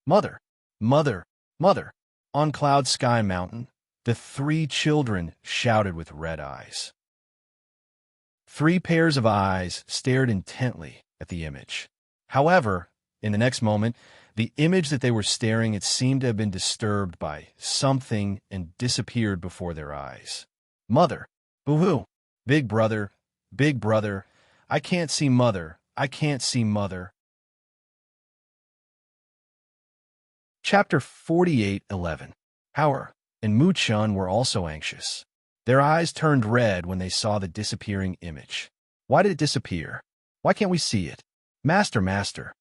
Mother! Mother! Mother! On Cloud Sky Mountain, the 3 children shouted with red eyes. 3 pairs of eyes stared intently at the image. However, in the next moment, the image that they were staring at seemed to have been disturbed by something and disappeared before their eyes. Mother! Boo-hoo! Big brother! Big brother! I can't see mother! I can't see mother! Chapter 48:11. Howard and Mu Chun were also anxious. Their eyes turned red when they saw the disappearing image. Why did it disappear? Why can't we see it? Master, master!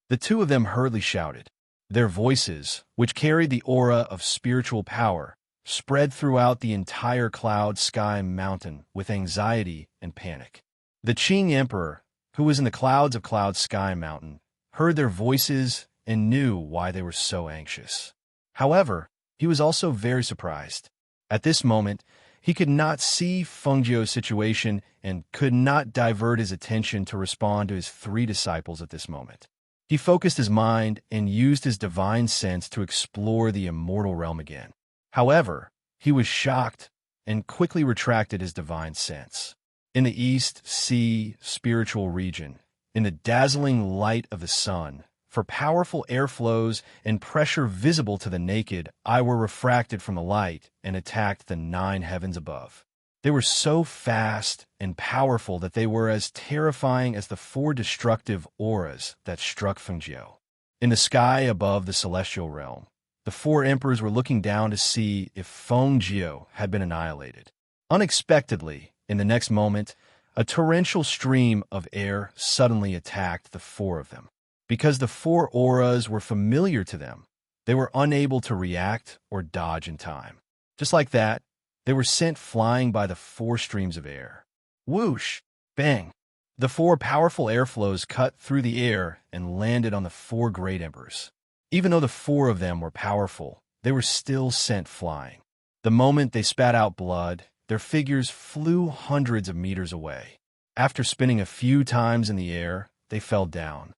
The 2 of them hurriedly shouted. Their voices, which carried the aura of spiritual power, spread throughout the entire Cloud Sky Mountain with anxiety and panic. The Qing Emperor, who was in the clouds of Cloud Sky Mountain, heard their voices and knew why they were so anxious. However, he was also very surprised. At this moment, he could not see Fengjiu's situation and could not divert his attention to respond to his 3 disciples at this moment. He focused his mind and used his divine sense to explore the immortal realm again. However, he was shocked and quickly retracted his divine sense. In the East Sea spiritual region, in the dazzling light of the sun, for powerful airflows and pressure visible to the naked eye were refracted from the light and attacked the 9 heavens above. They were so fast and powerful that they were as terrifying as the four destructive auras that struck Fengjiu. In the sky above the celestial realm, the four emperors were looking down to see if Fengjiu had been annihilated. Unexpectedly, in the next moment, a torrential stream of air suddenly attacked the four of them. Because the four auras were familiar to them, they were unable to react or dodge in time. Just like that, they were sent flying by the four streams of air. Whoosh! Bang! The four powerful airflows cut through the air and landed on the four great emperors. Even though the four of them were powerful, they were still sent flying. The moment they spat out blood, their figures flew hundreds of meters away. After spinning a few times in the air, they fell down.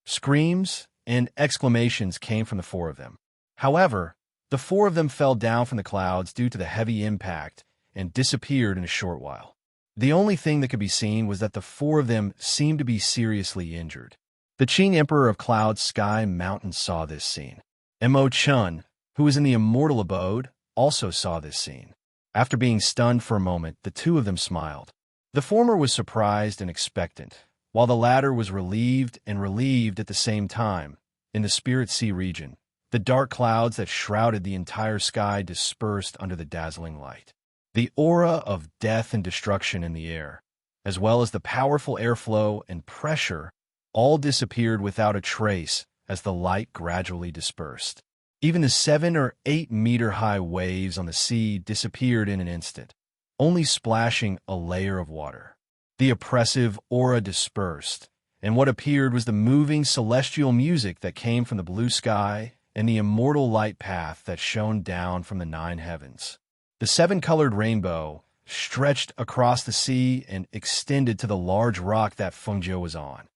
Screams and exclamations came from the four of them. However, the four of them fell down from the clouds due to the heavy impact and disappeared in a short while. The only thing that could be seen was that the four of them seemed to be seriously injured. The Qing Emperor of Cloud Sky Mountain saw this scene. Mo Chun, who was in the immortal abode, also saw this scene. After being stunned for a moment, the two of them smiled. The former was surprised and expectant, while the latter was relieved at the same time. In the Spirit Sea region, the dark clouds that shrouded the entire sky dispersed under the dazzling light. The aura of death and destruction in the air, as well as the powerful airflow and pressure, all disappeared without a trace as the light gradually dispersed. Even the 7 or 8 meter high waves on the sea disappeared in an instant, only splashing a layer of water. The oppressive aura dispersed, and what appeared was the moving celestial music that came from the blue sky and the immortal light path that shone down from the 9 heavens. The 7-colored rainbow stretched across the sea and extended to the large rock that Fengjiu was on.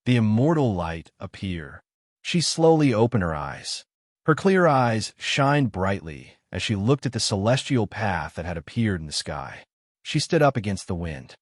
The immortal light appeared. She slowly opened her eyes. Her clear eyes shined brightly as she looked at the celestial path that had appeared in the sky. She stood up against the wind.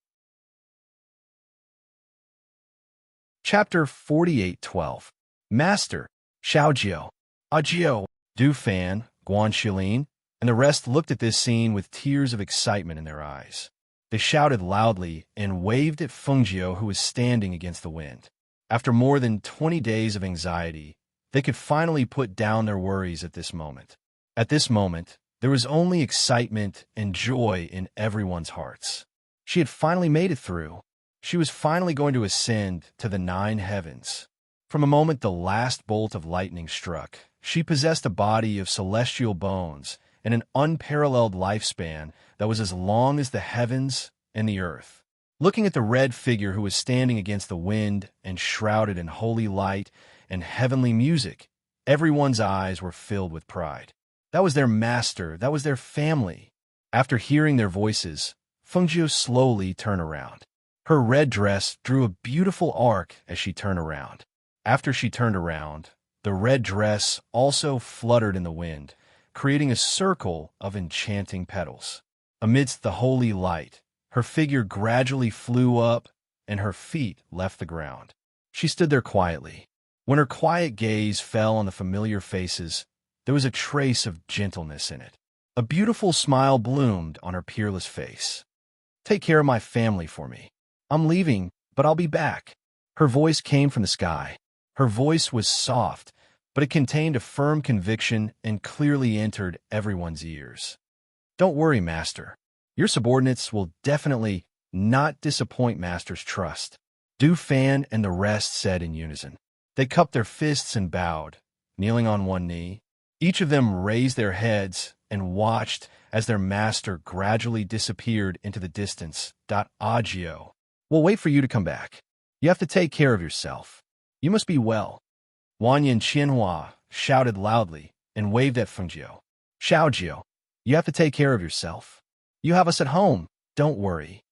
Chapter 48:12. Master, Xiaojiu, Ajiu, Du Fan, Guan Shilin, and the rest looked at this scene with tears of excitement in their eyes. They shouted loudly and waved at Fengjiu, who was standing against the wind. After more than 20 days of anxiety, they could finally put down their worries at this moment. At this moment, there was only excitement and joy in everyone's hearts. She had finally made it through. She was finally going to ascend to the 9 heavens. From the moment the last bolt of lightning struck, she possessed a body of celestial bones and an unparalleled lifespan that was as long as the heavens and the earth. Looking at the red figure who was standing against the wind and shrouded in holy light and heavenly music, everyone's eyes were filled with pride. That was their master. That was their family. After hearing their voices, Fengjiu slowly turned around. Her red dress drew a beautiful arc as she turned around. After she turned around, the red dress also fluttered in the wind, creating a circle of enchanting petals. Amidst the holy light, her figure gradually flew up, and her feet left the ground. She stood there quietly. When her quiet gaze fell on the familiar faces, there was a trace of gentleness in it. A beautiful smile bloomed on her peerless face. "Take care of my family for me. I'm leaving, but I'll be back." Her voice came from the sky. Her voice was soft, but it contained a firm conviction and clearly entered everyone's ears. "Don't worry, Master. Your subordinates will definitely not disappoint Master's trust," Du Fan and the rest said in unison. They cupped their fists and bowed, kneeling on one knee. Each of them raised their heads and watched as their master gradually disappeared into the distance. Agio, we'll wait for you to come back. You have to take care of yourself. You must be well. Wanyan Qianhua shouted loudly and waved at Fengjiu. Xiaojiu, you have to take care of yourself. You have us at home. Don't worry.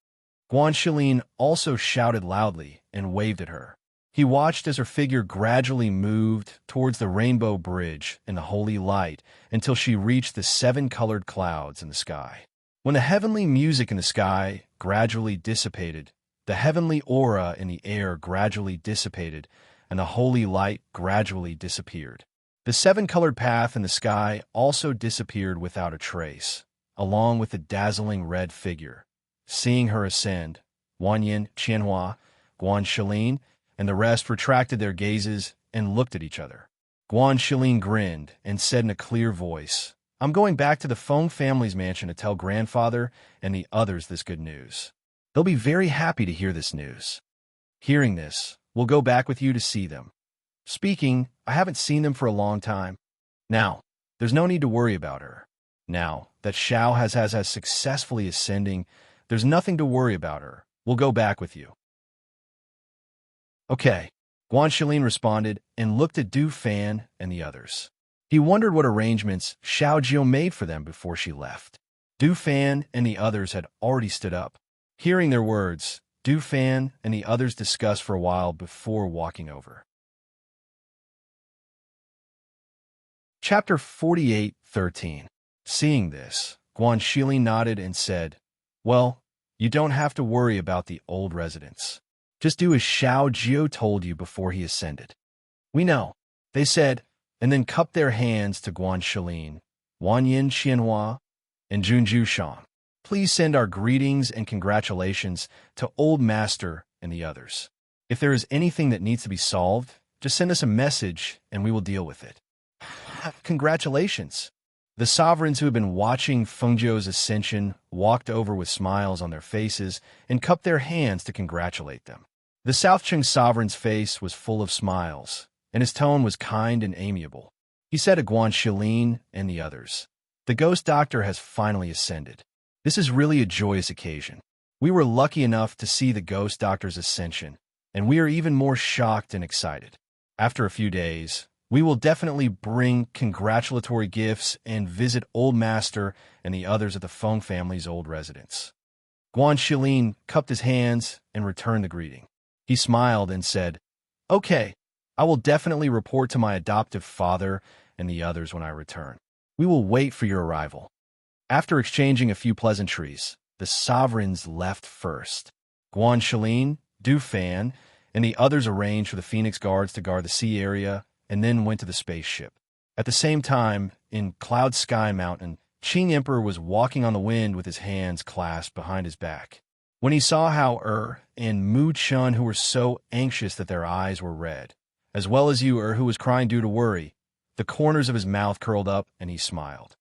Guan Shilin also shouted loudly and waved at her. He watched as her figure gradually moved towards the rainbow bridge in the holy light until she reached the 7-colored clouds in the sky. When the heavenly music in the sky gradually dissipated, the heavenly aura in the air gradually dissipated, and the holy light gradually disappeared. The 7-colored path in the sky also disappeared without a trace. along with the dazzling red figure. Seeing her ascend, Wanyin, Qianhua, Guan Shilin, and the rest retracted their gazes and looked at each other. Guan Shilin grinned and said in a clear voice, "I'm going back to the Feng family's mansion to tell grandfather and the others this good news. They'll be very happy to hear this news. Hearing this, we'll go back with you to see them. Speaking, I haven't seen them for a long time. Now, there's no need to worry about her. Now that Xiao has successfully ascending, there's nothing to worry about her. We'll go back with you." Okay, Guan Shilin responded and looked at Du Fan and the others. He wondered what arrangements Xiao Jiu made for them before she left. Du Fan and the others had already stood up. Hearing their words, Du Fan and the others discussed for a while before walking over. Chapter 48:13. Seeing this, Guan Shilin nodded and said, "Well, you don't have to worry about the old residents. Just do as Xiao Jiu told you before he ascended." "We know," they said, and then cupped their hands to Guan Shilin, Wanyin Qianhua, and Junju Shang. "Please send our greetings and congratulations to Old Master and the others. If there is anything that needs to be solved, just send us a message and we will deal with it." "Congratulations." The sovereigns who had been watching Fengjiu's ascension walked over with smiles on their faces and cupped their hands to congratulate them. The Southcheng sovereign's face was full of smiles, and his tone was kind and amiable. He said to Guan Shilin and the others, "The ghost doctor has finally ascended. This is really a joyous occasion. We were lucky enough to see the ghost doctor's ascension, and we are even more shocked and excited. After a few days, we will definitely bring congratulatory gifts and visit Old Master and the others at the Feng family's old residence." Guan Shilin cupped his hands and returned the greeting. He smiled and said, "Okay, I will definitely report to my adoptive father and the others when I return. We will wait for your arrival." After exchanging a few pleasantries, the sovereigns left first. Guan Shilin, Du Fan, and the others arranged for the Phoenix Guards to guard the sea area and then went to the spaceship. At the same time, in Cloud Sky Mountain, Qing Emperor was walking on the wind with his hands clasped behind his back. When he saw how and Mu Chun, who were so anxious that their eyes were red, as well as Yu who was crying due to worry, the corners of his mouth curled up and he smiled.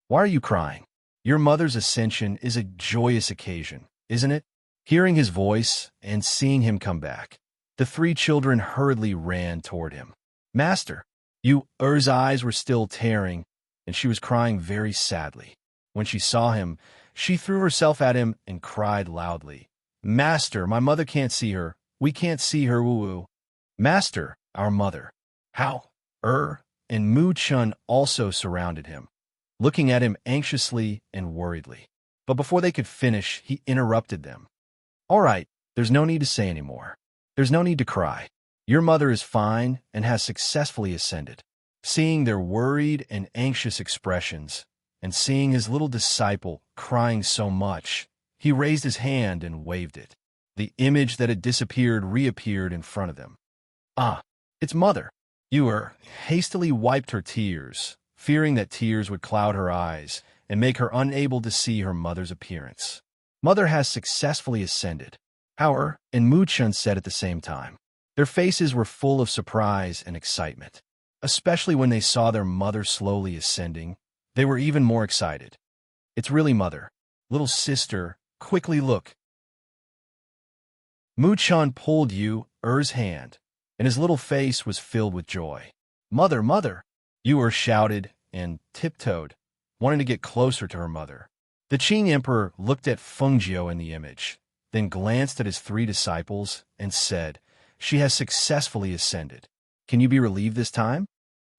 "Why are you crying? Your mother's ascension is a joyous occasion, isn't it?" Hearing his voice and seeing him come back, the three children hurriedly ran toward him. "Master!" Yu's eyes were still tearing, and she was crying very sadly. When she saw him, she threw herself at him and cried loudly, "Master, my mother can't see her. We can't see her, woo-woo." "Master, our mother." "How?" And Mu Chun also surrounded him, looking at him anxiously and worriedly. But before they could finish, he interrupted them. "All right, there's no need to say any more. There's no need to cry. Your mother is fine and has successfully ascended." Seeing their worried and anxious expressions, and seeing his little disciple crying so much, he raised his hand and waved it. The image that had disappeared reappeared in front of them. "Ah, it's Mother." Yu hastily wiped her tears, fearing that tears would cloud her eyes and make her unable to see her mother's appearance. "Mother has successfully ascended." Hauer and Mu Chun said at the same time. Their faces were full of surprise and excitement. Especially when they saw their mother slowly ascending, they were even more excited. "It's really Mother. Little sister, quickly look." Mu Chun pulled Yu's hand, and his little face was filled with joy. "Mother, Mother!" Yu shouted and tiptoed, wanting to get closer to her mother. The Qing Emperor looked at Fengjiu in the image, then glanced at his three disciples and said, "She has successfully ascended. Can you be relieved this time?"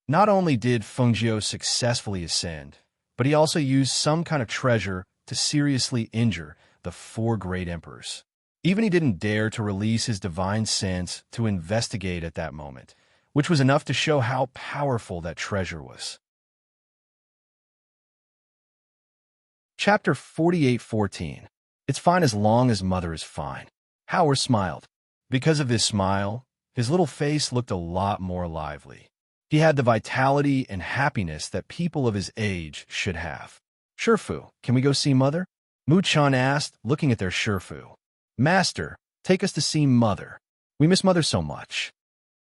Not only did Fengjiu successfully ascend, but he also used some kind of treasure to seriously injure the four great emperors. Even he didn't dare to release his divine sense to investigate at that moment, which was enough to show how powerful that treasure was. Chapter 48:14. It's fine as long as Mother is fine. Howard smiled. Because of this smile, his little face looked a lot more lively. He had the vitality and happiness that people of his age should have. Shifu, can we go see Mother? Mu-chan asked, looking at their Shifu. Master, take us to see Mother. We miss Mother so much.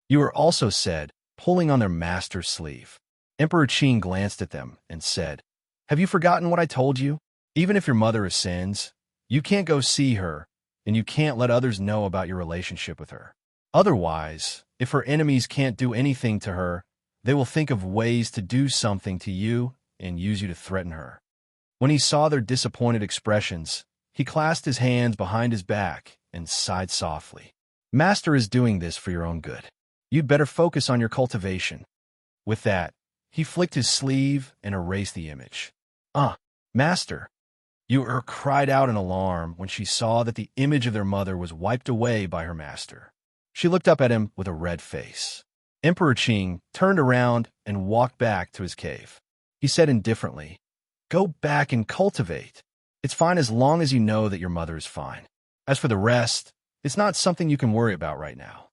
You also said, pulling on their master's sleeve. Emperor Qin glanced at them and said, have you forgotten what I told you? Even if your mother ascends, you can't go see her, and you can't let others know about your relationship with her. Otherwise, if her enemies can't do anything to her, they will think of ways to do something to you and use you to threaten her. When he saw their disappointed expressions, he clasped his hands behind his back and sighed softly. Master is doing this for your own good. You'd better focus on your cultivation. With that, he flicked his sleeve and erased the image. Master! You cried out in alarm when she saw that the image of their mother was wiped away by her master. She looked up at him with a red face. Emperor Qing turned around and walked back to his cave. He said indifferently, go back and cultivate. It's fine as long as you know that your mother is fine. As for the rest, it's not something you can worry about right now.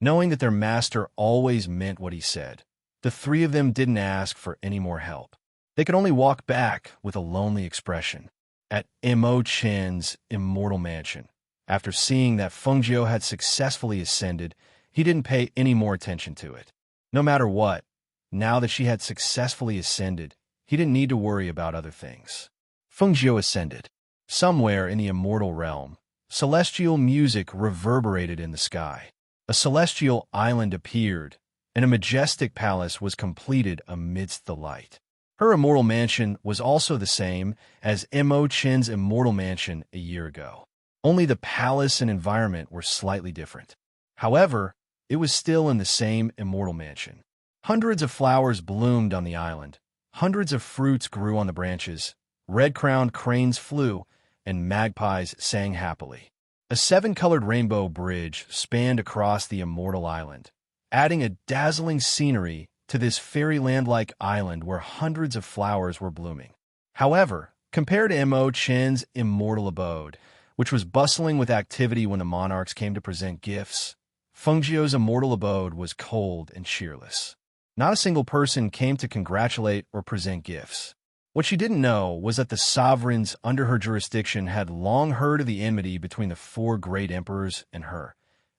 Knowing that their master always meant what he said, the three of them didn't ask for any more help. They could only walk back with a lonely expression at Mo Chen's immortal mansion. After seeing that Fengjiu had successfully ascended, he didn't pay any more attention to it. No matter what, now that she had successfully ascended, he didn't need to worry about other things. Fengjiu ascended. Somewhere in the immortal realm, celestial music reverberated in the sky. A celestial island appeared, and a majestic palace was completed amidst the light. Her immortal mansion was also the same as Mo Chen's immortal mansion a year ago. Only the palace and environment were slightly different. However, it was still in the same immortal mansion. Hundreds of flowers bloomed on the island. Hundreds of fruits grew on the branches. Red-crowned cranes flew, and magpies sang happily. A 7-colored rainbow bridge spanned across the immortal island, adding a dazzling scenery to this fairyland-like island where hundreds of flowers were blooming. However, compared to Mo Chen's immortal abode, which was bustling with activity when the monarchs came to present gifts, Fengjiu's immortal abode was cold and cheerless. Not a single person came to congratulate or present gifts. What she didn't know was that the sovereigns under her jurisdiction had long heard of the enmity between the 4 great emperors and her,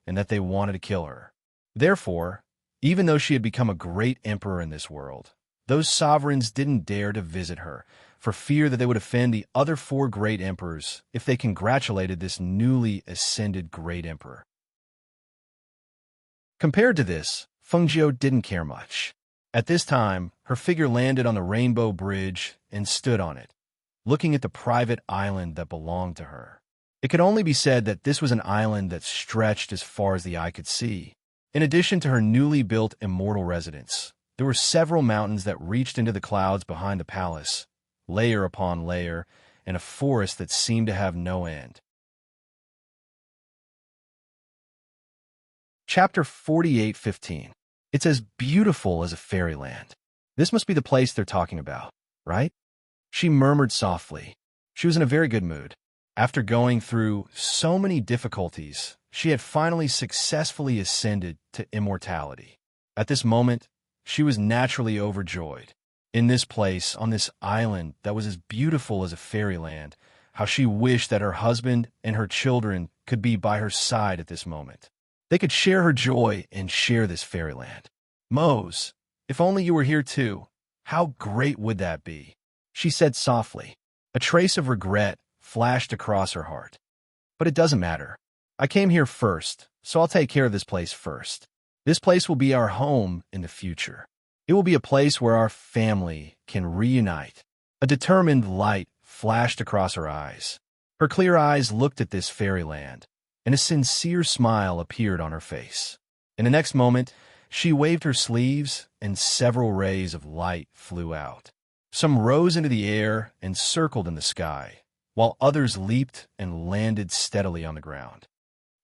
and that they wanted to kill her. Therefore, even though she had become a great emperor in this world, those sovereigns didn't dare to visit her, for fear that they would offend the other 4 great emperors if they congratulated this newly ascended great emperor. Compared to this, Fengjiu didn't care much. At this time, her figure landed on the rainbow bridge and stood on it, looking at the private island that belonged to her. It could only be said that this was an island that stretched as far as the eye could see. In addition to her newly built immortal residence, there were several mountains that reached into the clouds behind the palace, layer upon layer, and a forest that seemed to have no end. Chapter 48:15. It's as beautiful as a fairyland. This must be the place they're talking about, right? She murmured softly. She was in a very good mood. After going through so many difficulties, she had finally successfully ascended to immortality. At this moment, she was naturally overjoyed. In this place, on this island that was as beautiful as a fairyland, how she wished that her husband and her children could be by her side at this moment. They could share her joy and share this fairyland. Mose, if only you were here too, how great would that be? She said softly. A trace of regret flashed across her heart. But it doesn't matter. I came here first, so I'll take care of this place first. This place will be our home in the future. It will be a place where our family can reunite. A determined light flashed across her eyes. Her clear eyes looked at this fairyland, and a sincere smile appeared on her face. In the next moment, she waved her sleeves, and several rays of light flew out. Some rose into the air and circled in the sky, while others leaped and landed steadily on the ground.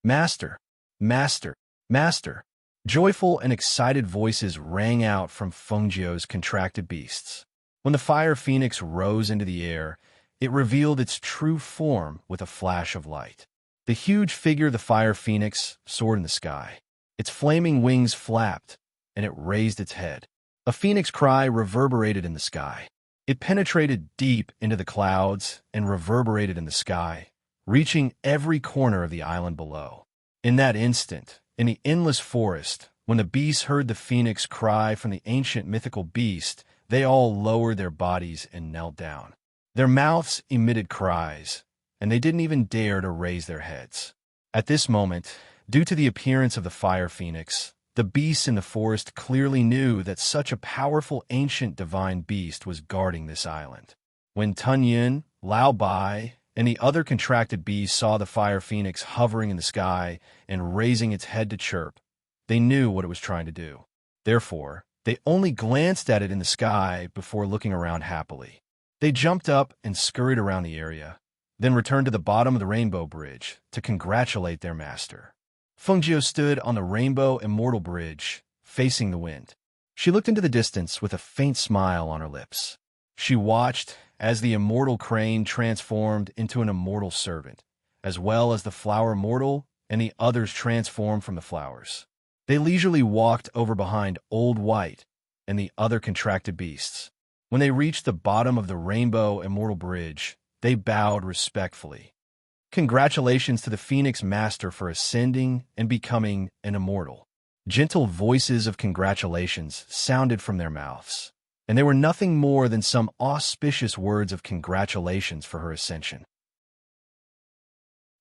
Master! Master! Master! Joyful and excited voices rang out from Fengjiu's contracted beasts. When the fire phoenix rose into the air, it revealed its true form with a flash of light. The huge figure of the fire phoenix soared in the sky. Its flaming wings flapped, and it raised its head. A phoenix cry reverberated in the sky. It penetrated deep into the clouds and reverberated in the sky, reaching every corner of the island below. In that instant, in the endless forest, when the beasts heard the phoenix cry from the ancient mythical beast, they all lowered their bodies and knelt down. Their mouths emitted cries, and they didn't even dare to raise their heads. At this moment, due to the appearance of the fire phoenix, the beasts in the forest clearly knew that such a powerful ancient divine beast was guarding this island. When Tunyin, Lao Bai, and the other contracted beasts saw the fire phoenix hovering in the sky and raising its head to chirp, they knew what it was trying to do. Therefore, they only glanced at it in the sky before looking around happily. They jumped up and scurried around the area, then returned to the bottom of the rainbow bridge to congratulate their master. Fengjiu stood on the rainbow immortal bridge, facing the wind. She looked into the distance with a faint smile on her lips. She watched as the immortal crane transformed into an immortal servant, as well as the flower mortal and the others transformed from the flowers. They leisurely walked over behind Old White and the other contracted beasts. When they reached the bottom of the rainbow immortal bridge, they bowed respectfully. Congratulations to the Phoenix Master for ascending and becoming an immortal. Gentle voices of congratulations sounded from their mouths, and they were nothing more than some auspicious words of congratulations for her ascension.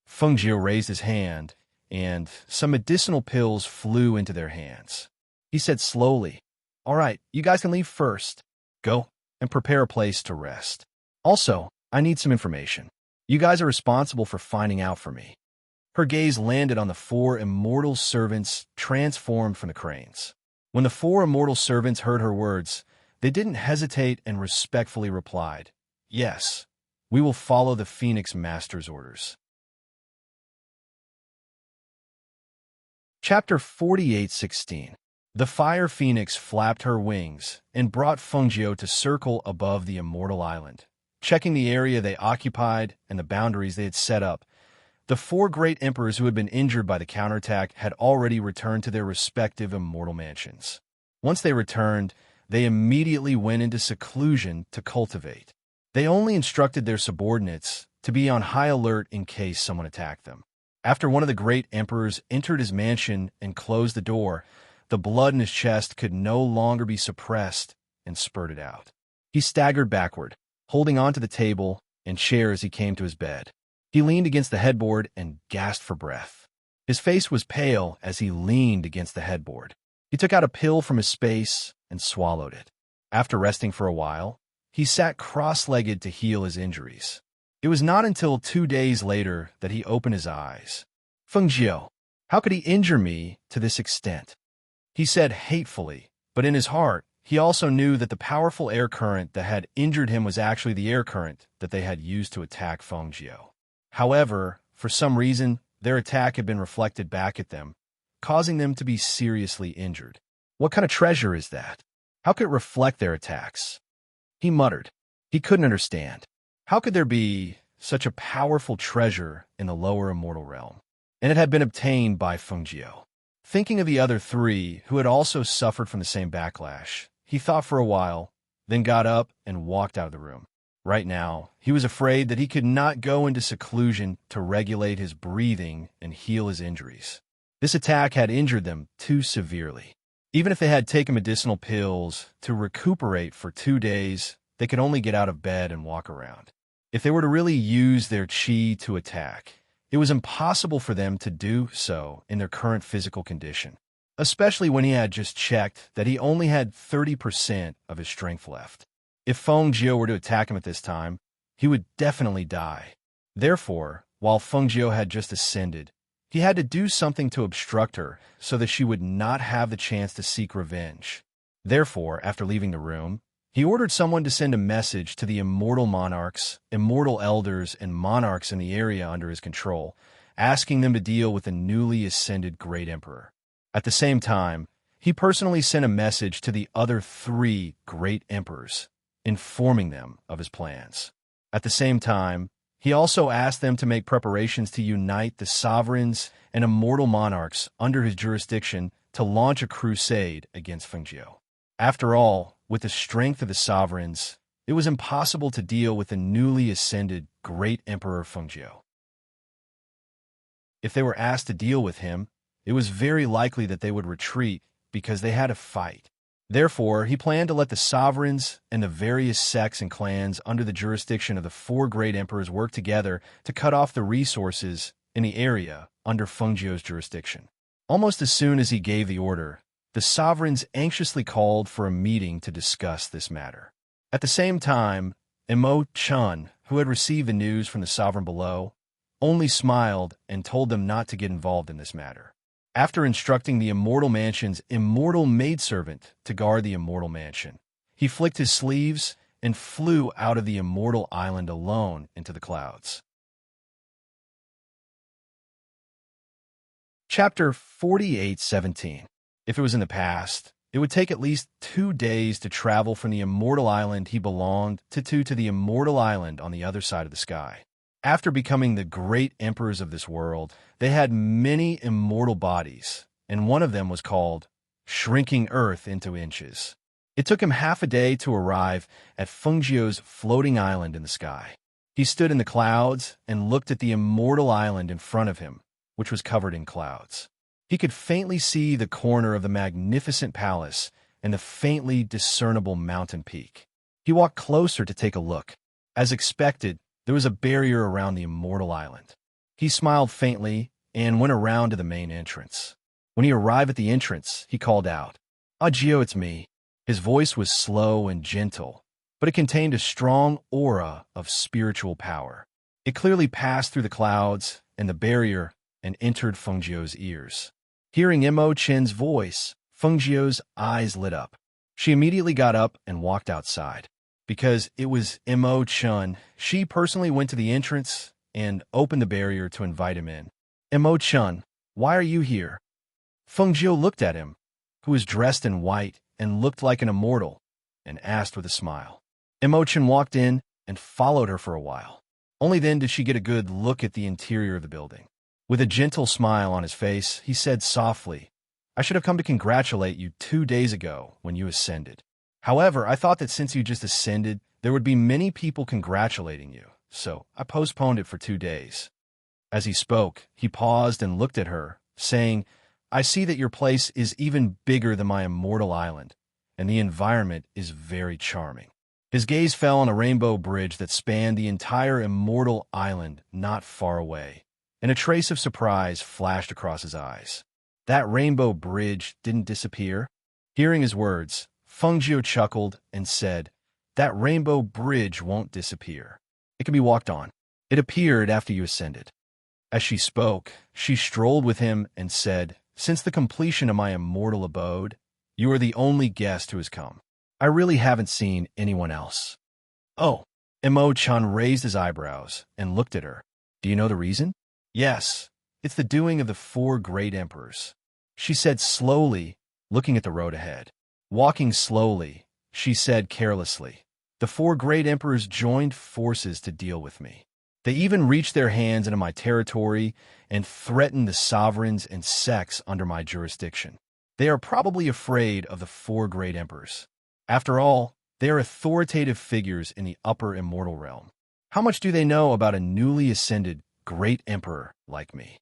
Fengjiu raised his hand, and some medicinal pills flew into their hands. He said slowly, "All right, you guys can leave first. Go and prepare a place to rest. Also, I need some information. You guys are responsible for finding out for me." Her gaze landed on the 4 immortal servants transformed from the cranes. When the 4 immortal servants heard her words, they didn't hesitate and respectfully replied, "Yes, we will follow the Phoenix Master's orders." Chapter 48:16. The fire phoenix flapped her wings and brought Fengjiu to circle above the immortal island. Checking the area they occupied and the boundaries they had set up, the 4 great emperors who had been injured by the counterattack had already returned to their respective immortal mansions. Once they returned, they immediately went into seclusion to cultivate. They only instructed their subordinates to be on high alert in case someone attacked them. After one of the great emperors entered his mansion and closed the door, the blood in his chest could no longer be suppressed and spurted out. He staggered backward, holding onto the table and chair as he came to his bed. He leaned against the headboard and gasped for breath. His face was pale as he leaned against the headboard. He took out a pill from his space and swallowed it. After resting for a while, he sat cross-legged to heal his injuries. It was not until 2 days later that he opened his eyes. "Fengjiu, how could he injure me to this extent?" he said hatefully, but in his heart, he also knew that the powerful air current that had injured him was actually the air current that they had used to attack Fengjiu. However, for some reason, their attack had been reflected back at them, causing them to be seriously injured. What kind of treasure is that? How could it reflect their attacks? He muttered. He couldn't understand. How could there be such a powerful treasure in the lower immortal realm? And it had been obtained by Fengjiu. Thinking of the other 3 who had also suffered from the same backlash, he thought for a while, then got up and walked out of the room. Right now, he was afraid that he could not go into seclusion to regulate his breathing and heal his injuries. This attack had injured them too severely. Even if they had taken medicinal pills to recuperate for 2 days, they could only get out of bed and walk around. If they were to really use their chi to attack, it was impossible for them to do so in their current physical condition, especially when he had just checked that he only had 30% of his strength left. If Fengjiu were to attack him at this time, he would definitely die. Therefore, while Fengjiu had just ascended, he had to do something to obstruct her so that she would not have the chance to seek revenge. Therefore, after leaving the room, he ordered someone to send a message to the immortal monarchs, immortal elders, and monarchs in the area under his control, asking them to deal with the newly ascended great emperor. At the same time, he personally sent a message to the other 3 great emperors, informing them of his plans. At the same time, he also asked them to make preparations to unite the sovereigns and immortal monarchs under his jurisdiction to launch a crusade against Fengjiu. After all, with the strength of the sovereigns, it was impossible to deal with the newly ascended Great Emperor Fengjiu. If they were asked to deal with him, it was very likely that they would retreat because they had to fight. Therefore, he planned to let the sovereigns and the various sects and clans under the jurisdiction of the four great emperors work together to cut off the resources in the area under Fengjiu's jurisdiction. Almost as soon as he gave the order, the sovereigns anxiously called for a meeting to discuss this matter. At the same time, Imo Chun, who had received the news from the sovereign below, only smiled and told them not to get involved in this matter. After instructing the Immortal Mansion's immortal maidservant to guard the Immortal Mansion, he flicked his sleeves and flew out of the Immortal Island alone into the clouds. Chapter 48:17. If it was in the past, it would take at least 2 days to travel from the Immortal Island he belonged to the Immortal Island on the other side of the sky. After becoming the great emperors of this world, they had many immortal bodies, and one of them was called Shrinking Earth into Inches. It took him half a day to arrive at Fengjiu's floating island in the sky. He stood in the clouds and looked at the immortal island in front of him, which was covered in clouds. He could faintly see the corner of the magnificent palace and the faintly discernible mountain peak. He walked closer to take a look. As expected, there was a barrier around the immortal island. He smiled faintly and went around to the main entrance. When he arrived at the entrance, he called out, "Agio, it's me." His voice was slow and gentle, but it contained a strong aura of spiritual power. It clearly passed through the clouds and the barrier and entered Fengjiu's ears. Hearing Imo Chen's voice, Fengjiu's eyes lit up. She immediately got up and walked outside. Because it was Imo Chen, she personally went to the entrance and opened the barrier to invite him in. "Imo Chen, why are you here?" Fengjiu looked at him, who was dressed in white and looked like an immortal, and asked with a smile. Imo Chen walked in and followed her for a while. Only then did she get a good look at the interior of the building. With a gentle smile on his face, he said softly, "I should have come to congratulate you 2 days ago when you ascended. However, I thought that since you just ascended, there would be many people congratulating you, so I postponed it for 2 days." As he spoke, he paused and looked at her, saying, "I see that your place is even bigger than my immortal island, and the environment is very charming." His gaze fell on a rainbow bridge that spanned the entire immortal island not far away, and a trace of surprise flashed across his eyes. That rainbow bridge didn't disappear. Hearing his words, Fengjiu chuckled and said, "That rainbow bridge won't disappear. It can be walked on. It appeared after you ascended." As she spoke, she strolled with him and said, "Since the completion of my immortal abode, you are the only guest who has come. I really haven't seen anyone else." "Oh." Imo Chan raised his eyebrows and looked at her. "Do you know the reason?" "Yes, it's the doing of the four great emperors," she said slowly, looking at the road ahead. Walking slowly, she said carelessly, "The four great emperors joined forces to deal with me. They even reached their hands into my territory and threatened the sovereigns and sects under my jurisdiction. They are probably afraid of the four great emperors. After all, they are authoritative figures in the upper immortal realm. How much do they know about a newly ascended great emperor like me?"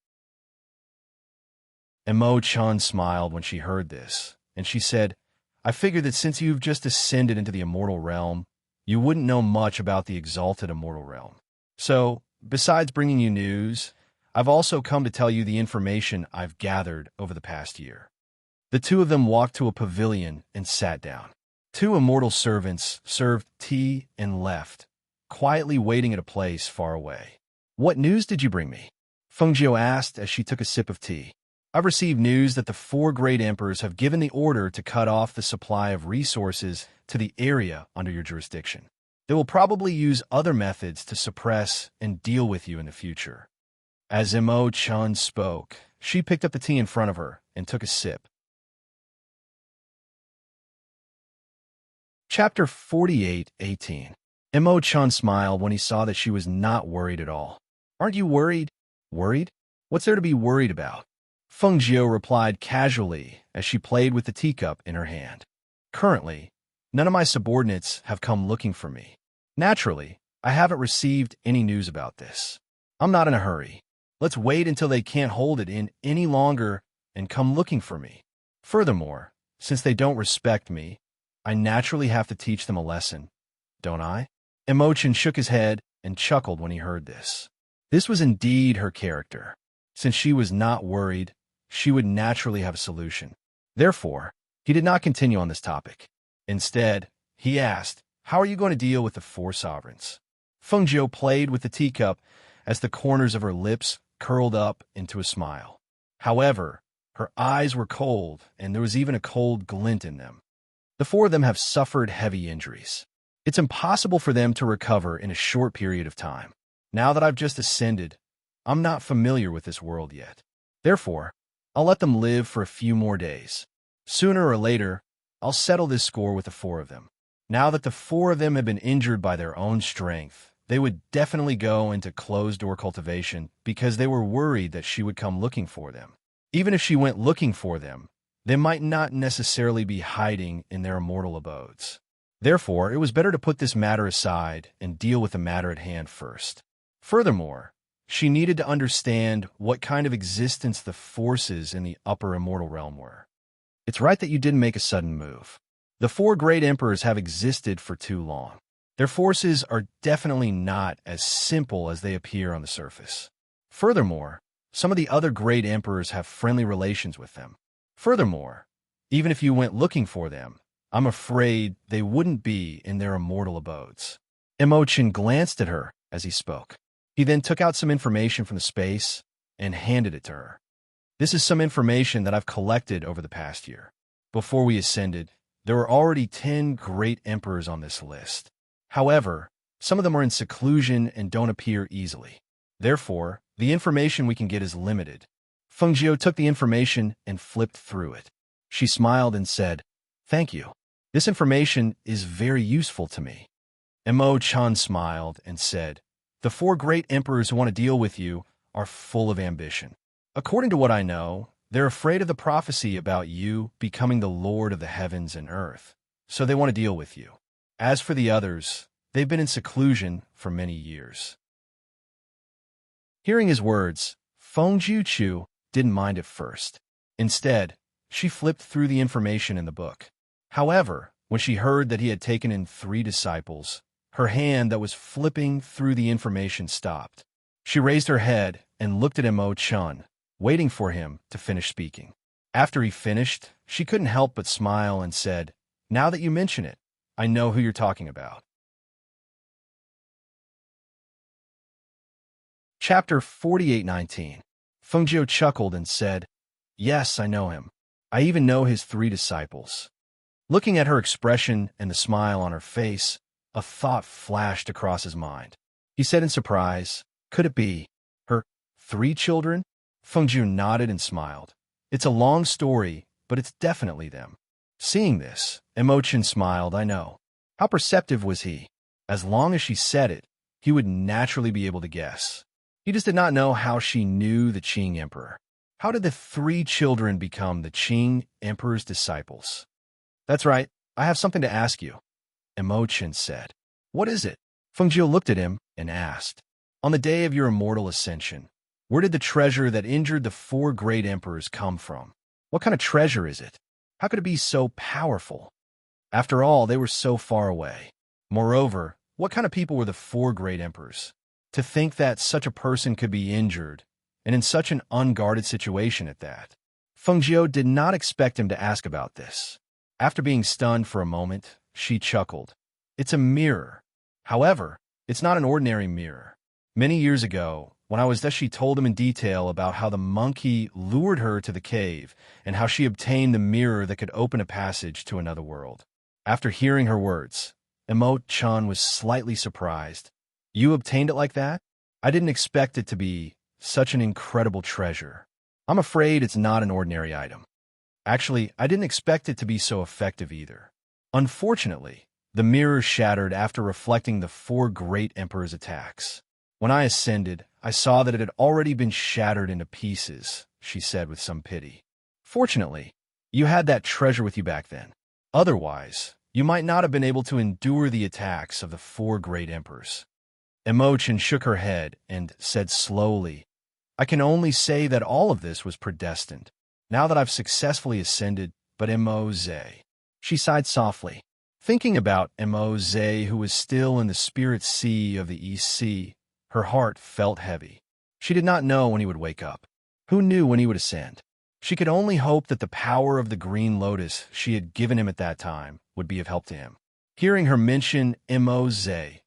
Imo Chan smiled when she heard this, and she said, "I figured that since you've just ascended into the immortal realm, you wouldn't know much about the exalted immortal realm. So, besides bringing you news, I've also come to tell you the information I've gathered over the past year." The two of them walked to a pavilion and sat down. 2 immortal servants served tea and left, quietly waiting at a place far away. "What news did you bring me?" Fengjiu asked as she took a sip of tea. "I've received news that the four great emperors have given the order to cut off the supply of resources to the area under your jurisdiction. They will probably use other methods to suppress and deal with you in the future." As Imo Chun spoke, she picked up the tea in front of her and took a sip. Chapter 48:18. Imo Chun smiled when he saw that she was not worried at all. "Aren't you worried?" "Worried? What's there to be worried about?" Fengjiu replied casually as she played with the teacup in her hand. Currently, None of my subordinates have come looking for me. Naturally, I haven't received any news about this. I'm not in a hurry. Let's wait until they can't hold it in any longer and come looking for me. Furthermore, since they don't respect me, I naturally have to teach them a lesson, don't I? Imogen shook his head and chuckled when he heard this. This was indeed her character. Since she was not worried, she would naturally have a solution. Therefore, he did not continue on this topic. Instead, he asked, "How are you going to deal with the four sovereigns?" Fengjiu played with the teacup as the corners of her lips curled up into a smile. However, her eyes were cold, and there was even a cold glint in them. The four of them have suffered heavy injuries. It's impossible for them to recover in a short period of time. Now that I've just ascended, I'm not familiar with this world yet. Therefore, I'll let them live for a few more days. Sooner or later, I'll settle this score with the four of them. Now that the four of them have been injured by their own strength, they would definitely go into closed-door cultivation because they were worried that she would come looking for them. Even if she went looking for them, they might not necessarily be hiding in their immortal abodes. Therefore, it was better to put this matter aside and deal with the matter at hand first. Furthermore, she needed to understand what kind of existence the forces in the upper immortal realm were. It's right that you didn't make a sudden move. The four great emperors have existed for too long. Their forces are definitely not as simple as they appear on the surface. Furthermore, some of the other great emperors have friendly relations with them. Furthermore, even if you went looking for them, I'm afraid they wouldn't be in their immortal abodes. Imogen glanced at her as he spoke. He then took out some information from the space and handed it to her. This is some information that I've collected over the past year. Before we ascended, there were already 10 great emperors on this list. However, some of them are in seclusion and don't appear easily. Therefore, the information we can get is limited. Fengjiu took the information and flipped through it. She smiled and said, "Thank you. This information is very useful to me." Imo-chan smiled and said, "The four great emperors who want to deal with you are full of ambition. According to what I know, they're afraid of the prophecy about you becoming the Lord of the heavens and earth, so they want to deal with you. As for the others, they've been in seclusion for many years." Hearing his words, Fengjiu didn't mind at first. Instead, she flipped through the information in the book. However, when she heard that he had taken in 3 disciples, her hand that was flipping through the information stopped. She raised her head and looked at Imo-chan, waiting for him to finish speaking. After he finished, she couldn't help but smile and said, "Now that you mention it, I know who you're talking about." Chapter 48:19. Fengjiu chuckled and said, "Yes, I know him. I even know his 3 disciples." Looking at her expression and the smile on her face, a thought flashed across his mind. He said in surprise, "Could it be her 3 children?" Fengjiu nodded and smiled. "It's a long story, but it's definitely them." Seeing this, Imogen smiled. "I know." How perceptive was he? As long as she said it, he would naturally be able to guess. He just did not know how she knew the Qing Emperor. How did the 3 children become the Qing Emperor's disciples? "That's right, I have something to ask you," Imogen said. "What is it?" Fengjiu looked at him and asked, "On the day of your immortal ascension, where did the treasure that injured the 4 great emperors come from? What kind of treasure is it? How could it be so powerful? After all, they were so far away. Moreover, what kind of people were the 4 great emperors? To think that such a person could be injured, and in such an unguarded situation at that." Fengjiu did not expect him to ask about this. After being stunned for a moment, she chuckled. "It's a mirror. However, it's not an ordinary mirror. Many years ago, when I was there, she told him in detail about how the monkey lured her to the cave and how she obtained the mirror that could open a passage to another world." After hearing her words, Imo-chan was slightly surprised. "You obtained it like that? I didn't expect it to be such an incredible treasure. I'm afraid it's not an ordinary item. Actually, I didn't expect it to be so effective either." Unfortunately, the mirror shattered after reflecting the 4 great emperors' attacks. "When I ascended, I saw that it had already been shattered into pieces," she said with some pity. "Fortunately, you had that treasure with you back then. Otherwise, you might not have been able to endure the attacks of the four great emperors. Imogen shook her head and said slowly, I can only say that all of this was predestined, now that I've successfully ascended, but Immerse. She sighed softly. Thinking about Immerse, who was still in the spirit sea of the East Sea, her heart felt heavy. She did not know when he would wake up. Who knew when he would ascend? She could only hope that the power of the green lotus she had given him at that time would be of help to him. Hearing her mention Immerse,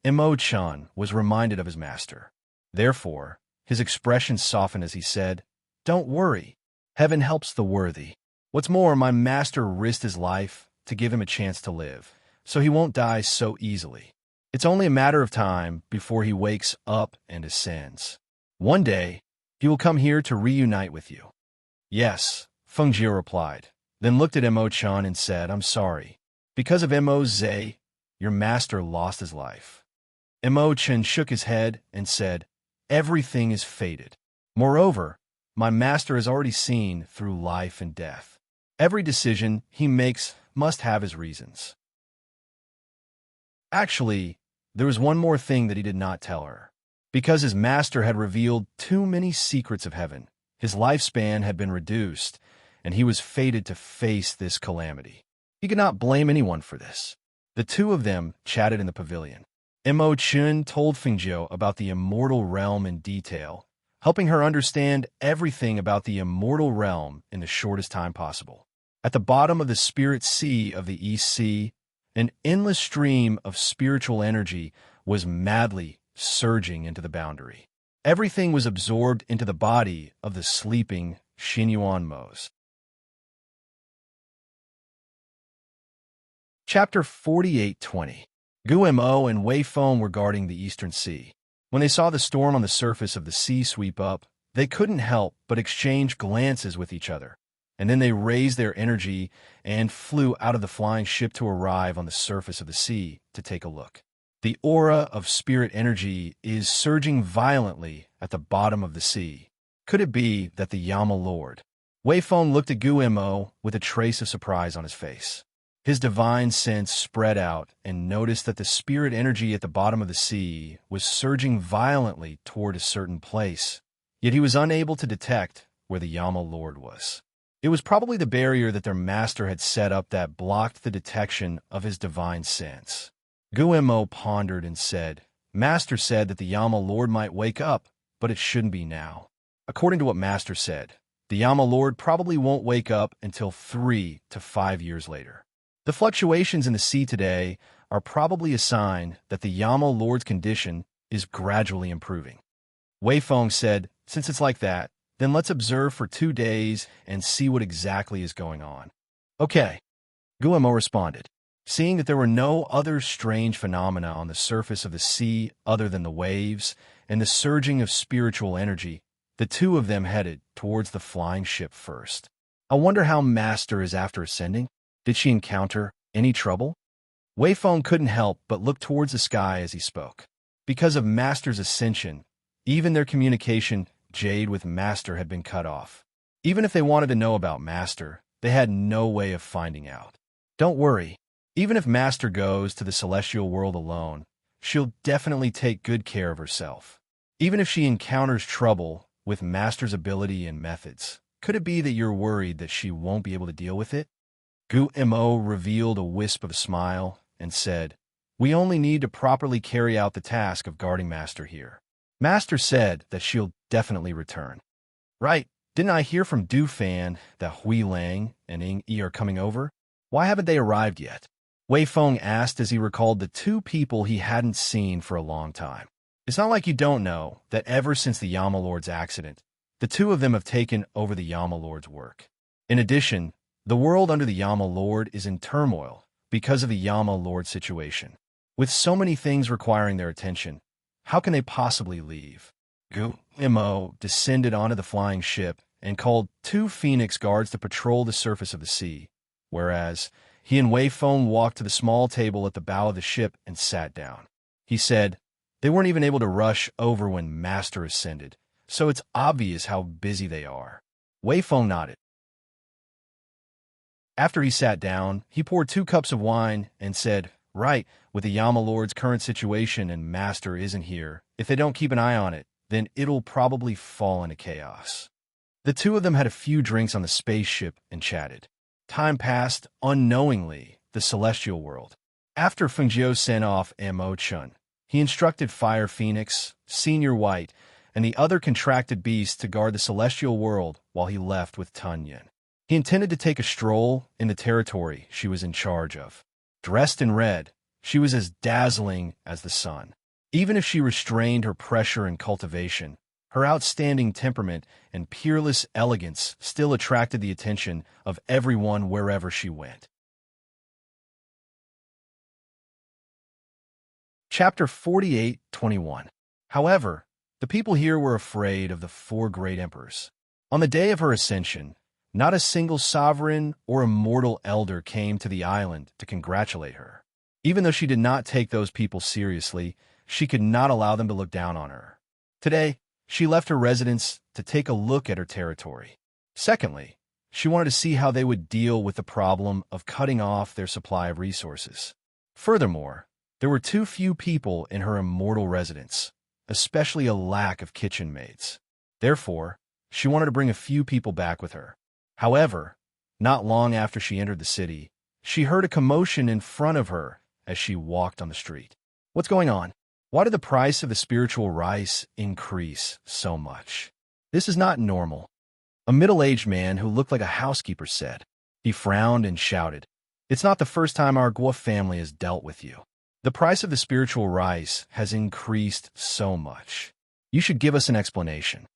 Imo-chan was reminded of his master. Therefore, his expression softened as he said, Don't worry. Heaven helps the worthy. What's more, my master risked his life to give him a chance to live, so he won't die so easily. It's only a matter of time before he wakes up and ascends. One day, he will come here to reunite with you. Yes, Fengjie replied, then looked at Imo-chan and said, I'm sorry. Because of Immerse, your master lost his life. Imo-chan shook his head and said, Everything is fated. Moreover, my master has already seen through life and death. Every decision he makes must have his reasons. Actually, there was one more thing that he did not tell her. Because his master had revealed too many secrets of heaven, his lifespan had been reduced, and he was fated to face this calamity. He could not blame anyone for this. The two of them chatted in the pavilion. Imo-chan told Fengjie about the immortal realm in detail, helping her understand everything about the immortal realm in the shortest time possible. At the bottom of the spirit sea of the East Sea, an endless stream of spiritual energy was madly surging into the boundary. Everything was absorbed into the body of the sleeping Xinyuan Mose. Chapter 48:20. Guo and Wei Feng were guarding the eastern sea. When they saw the storm on the surface of the sea sweep up, they couldn't help but exchange glances with each other, and then they raised their energy and flew out of the flying ship to arrive on the surface of the sea to take a look. The aura of spirit energy is surging violently at the bottom of the sea. Could it be that the Yama Lord? Wei Feng looked at Guo with a trace of surprise on his face. His divine sense spread out and noticed that the spirit energy at the bottom of the sea was surging violently toward a certain place, yet he was unable to detect where the Yama Lord was. It was probably the barrier that their master had set up that blocked the detection of his divine sense. Guo pondered and said, Master said that the Yama Lord might wake up, but it shouldn't be now. According to what Master said, the Yama Lord probably won't wake up until 3 to 5 years later. The fluctuations in the sea today are probably a sign that the Yama Lord's condition is gradually improving. Wei Feng said, Since it's like that, then let's observe for 2 days and see what exactly is going on. Okay, Guo responded. Seeing that there were no other strange phenomena on the surface of the sea other than the waves and the surging of spiritual energy, the two of them headed towards the flying ship first. I wonder how Master is after ascending. Did she encounter any trouble? Wei Feng couldn't help but look towards the sky as he spoke. Because of Master's ascension, even their communication Jade with Master had been cut off. Even if they wanted to know about Master, they had no way of finding out. Don't worry. Even if Master goes to the celestial world alone, she'll definitely take good care of herself. Even if she encounters trouble with Master's ability and methods, could it be that you're worried that she won't be able to deal with it? Guo revealed a wisp of a smile and said, We only need to properly carry out the task of guarding Master here. Master said that she'll definitely return. Right, didn't I hear from Du Fan that Hui Lang and Ing Yi are coming over? Why haven't they arrived yet? Wei Feng asked as he recalled the two people he hadn't seen for a long time. It's not like you don't know that ever since the Yama Lord's accident, the two of them have taken over the Yama Lord's work. In addition, the world under the Yama Lord is in turmoil because of the Yama Lord situation. With so many things requiring their attention, how can they possibly leave? Guo descended onto the flying ship and called 2 Phoenix guards to patrol the surface of the sea, whereas he and Wei Feng walked to the small table at the bow of the ship and sat down. He said, They weren't even able to rush over when Master ascended, so it's obvious how busy they are. Wei Feng nodded. After he sat down, he poured 2 cups of wine and said, "Right, with the Yama Lord's current situation and master isn't here, if they don't keep an eye on it, then it'll probably fall into chaos." The two of them had a few drinks on the spaceship and chatted. Time passed unknowingly, the celestial world. After Fengjiu sent off Mo-chun, he instructed Fire Phoenix, Senior White, and the other contracted beasts to guard the celestial world while he left with Tunyan. He intended to take a stroll in the territory she was in charge of. Dressed in red, she was as dazzling as the sun. Even if she restrained her pressure and cultivation, her outstanding temperament and peerless elegance still attracted the attention of everyone wherever she went. Chapter 48:21. However, the people here were afraid of the 4 great emperors. On the day of her ascension, not a single sovereign or immortal elder came to the island to congratulate her. Even though she did not take those people seriously, she could not allow them to look down on her. Today, she left her residence to take a look at her territory. Secondly, she wanted to see how they would deal with the problem of cutting off their supply of resources. Furthermore, there were too few people in her immortal residence, especially a lack of kitchen maids. Therefore, she wanted to bring a few people back with her. However, not long after she entered the city, she heard a commotion in front of her as she walked on the street. What's going on? Why did the price of the spiritual rice increase so much? This is not normal. A middle-aged man who looked like a housekeeper said. He frowned and shouted, "It's not the first time our Guo family has dealt with you. The price of the spiritual rice has increased so much. You should give us an explanation."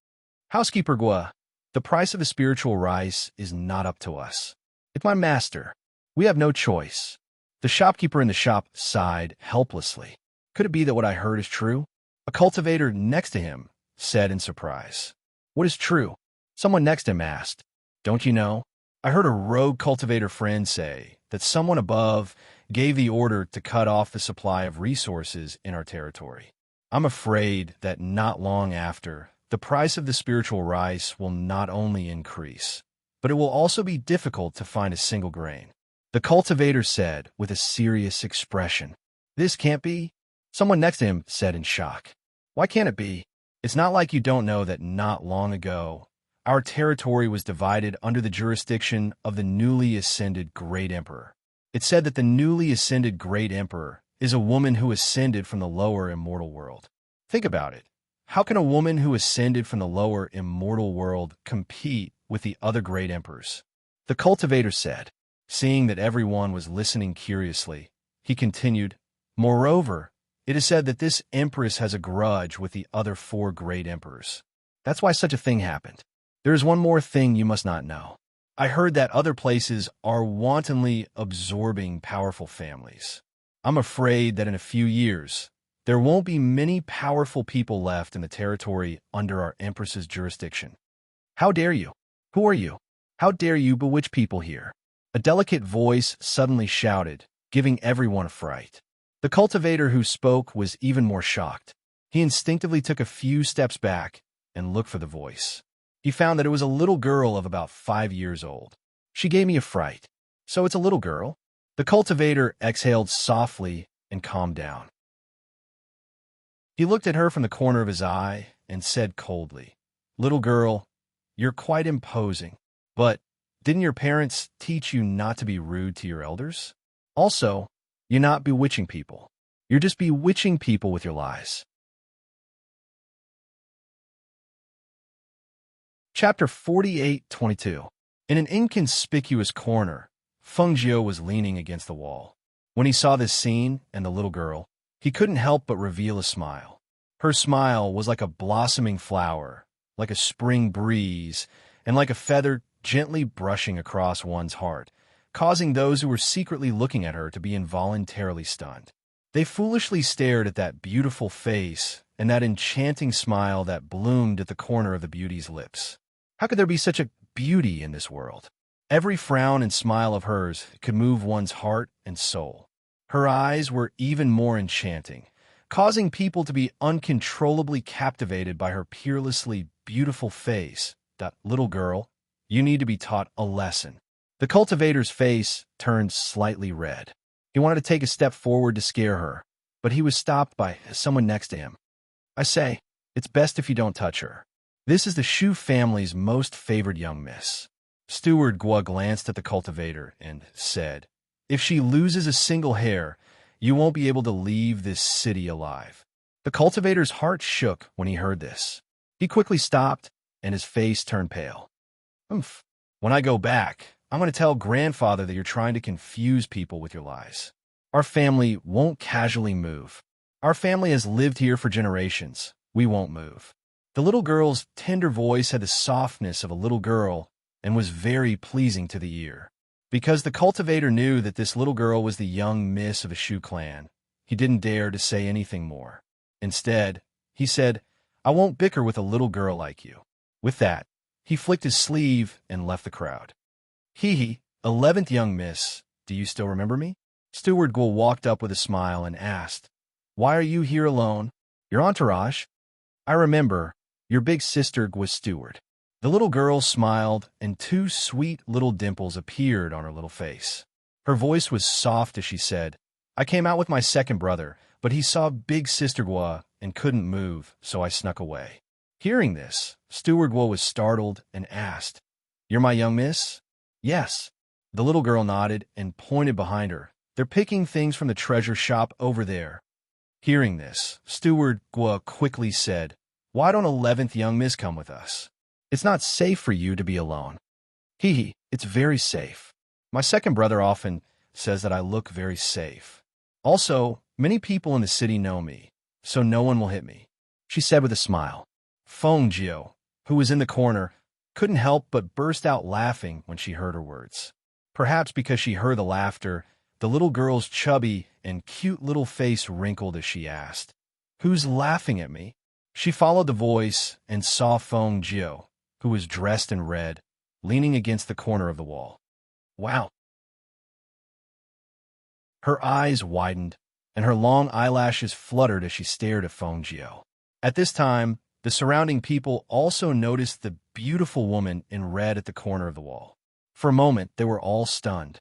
"Housekeeper Guo, the price of the spiritual rice is not up to us. It's my master. We have no choice." The shopkeeper in the shop sighed helplessly. Could it be that what I heard is true? A cultivator next to him said in surprise. "What is true?" Someone next to him asked. "Don't you know? I heard a rogue cultivator friend say that someone above gave the order to cut off the supply of resources in our territory. I'm afraid that not long after, the price of the spiritual rice will not only increase, but it will also be difficult to find a single grain." The cultivator said with a serious expression. "This can't be." Someone next to him said in shock. "Why can't it be? It's not like you don't know that not long ago, our territory was divided under the jurisdiction of the newly ascended Great Emperor. It's said that the newly ascended Great Emperor is a woman who ascended from the lower immortal world. Think about it. How can a woman who ascended from the lower immortal world compete with the other great emperors?" The cultivator said. Seeing that everyone was listening curiously, he continued, "Moreover, it is said that this empress has a grudge with the other 4 great emperors. That's why such a thing happened. There is one more thing you must not know. I heard that other places are wantonly absorbing powerful families. I'm afraid that in a few years, there won't be many powerful people left in the territory under our empress's jurisdiction." "How dare you? Who are you? How dare you bewitch people here?" A delicate voice suddenly shouted, giving everyone a fright. The cultivator who spoke was even more shocked. He instinctively took a few steps back and looked for the voice. He found that it was a little girl of about 5 years old. "She gave me a fright." "So it's a little girl?" The cultivator exhaled softly and calmed down. He looked at her from the corner of his eye and said coldly, "Little girl, you're quite imposing, but didn't your parents teach you not to be rude to your elders? Also, you're not bewitching people. You're just bewitching people with your lies." Chapter 48:22. In an inconspicuous corner, Fengjiu was leaning against the wall. When he saw this scene and the little girl, he couldn't help but reveal a smile. Her smile was like a blossoming flower, like a spring breeze, and like a feather gently brushing across one's heart, causing those who were secretly looking at her to be involuntarily stunned. They foolishly stared at that beautiful face and that enchanting smile that bloomed at the corner of the beauty's lips. How could there be such a beauty in this world? Every frown and smile of hers could move one's heart and soul. Her eyes were even more enchanting, causing people to be uncontrollably captivated by her peerlessly beautiful face. That little girl, you need to be taught a lesson. The cultivator's face turned slightly red. He wanted to take a step forward to scare her, but he was stopped by someone next to him. I say, it's best if you don't touch her. This is the Shu family's most favored young miss. Steward Gua glanced at the cultivator and said, if she loses a single hair, you won't be able to leave this city alive. The cultivator's heart shook when he heard this. He quickly stopped, and his face turned pale. Oomph. When I go back, I'm going to tell grandfather that you're trying to confuse people with your lies. Our family won't casually move. Our family has lived here for generations. We won't move. The little girl's tender voice had the softness of a little girl and was very pleasing to the ear. Because the cultivator knew that this little girl was the young miss of a Shu clan, he didn't dare to say anything more. Instead, he said, I won't bicker with a little girl like you. With that, he flicked his sleeve and left the crowd. Hee, 11th young miss, do you still remember me? Steward Gul walked up with a smile and asked, why are you here alone? Your entourage? I remember, your big sister was steward. The little girl smiled, and 2 sweet little dimples appeared on her little face. Her voice was soft as she said, I came out with my second brother, but he saw big sister Gua and couldn't move, so I snuck away. Hearing this, Steward Gua was startled and asked, you're my young miss? Yes. The little girl nodded and pointed behind her. They're picking things from the treasure shop over there. Hearing this, Steward Gua quickly said, why don't 11th young miss come with us? It's not safe for you to be alone. It's very safe. My second brother often says that I look very safe. Also, many people in the city know me, so no one will hit me, she said with a smile. Feng Jiu, who was in the corner, couldn't help but burst out laughing when she heard her words. Perhaps because she heard the laughter, the little girl's chubby and cute little face wrinkled as she asked, who's laughing at me? She followed the voice and saw Feng Jiu, who was dressed in red, leaning against the corner of the wall. Wow. Her eyes widened, and her long eyelashes fluttered as she stared at Feng Jiu. At this time, the surrounding people also noticed the beautiful woman in red at the corner of the wall. For a moment, they were all stunned.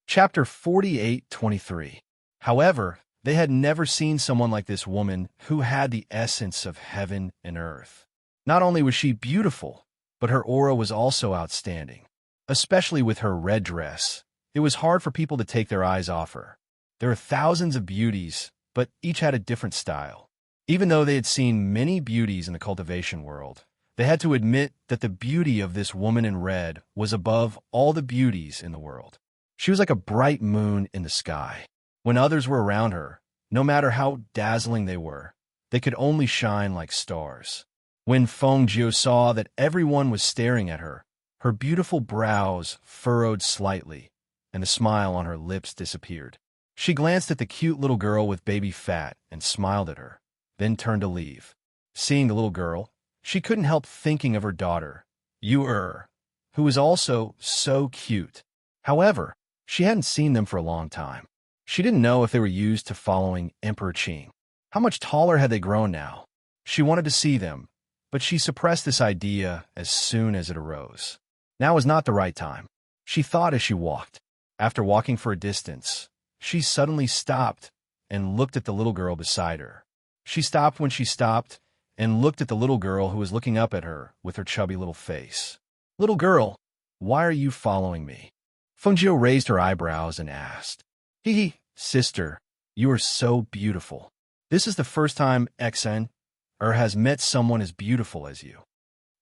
Chapter 48:23. However, they had never seen someone like this woman who had the essence of heaven and earth. Not only was she beautiful, but her aura was also outstanding. Especially with her red dress, it was hard for people to take their eyes off her. There are thousands of beauties, but each had a different style. Even though they had seen many beauties in the cultivation world, they had to admit that the beauty of this woman in red was above all the beauties in the world. She was like a bright moon in the sky. When others were around her, no matter how dazzling they could only shine like stars. When Feng Jiu saw that everyone was staring at her, her beautiful brows furrowed slightly, and the smile on her lips disappeared. She glanced at the cute little girl with baby fat and smiled at her, then turned to leave. Seeing the little girl, she couldn't help thinking of her daughter, Yu-Er, who was also so cute. However, she hadn't seen them for a long time. She didn't know if they were used to following Emperor Qing. How much taller had they grown now? She wanted to see them, but she suppressed this idea as soon as it arose. Now was not the right time, she thought as she walked. After walking for a distance, she suddenly stopped and looked at the little girl beside her. She stopped when she stopped and looked at the little girl who was looking up at her with her chubby little face. Little girl, why are you following me? Feng Jiu raised her eyebrows and asked. Sister, you are so beautiful. This is the first time Xen has met someone as beautiful as you.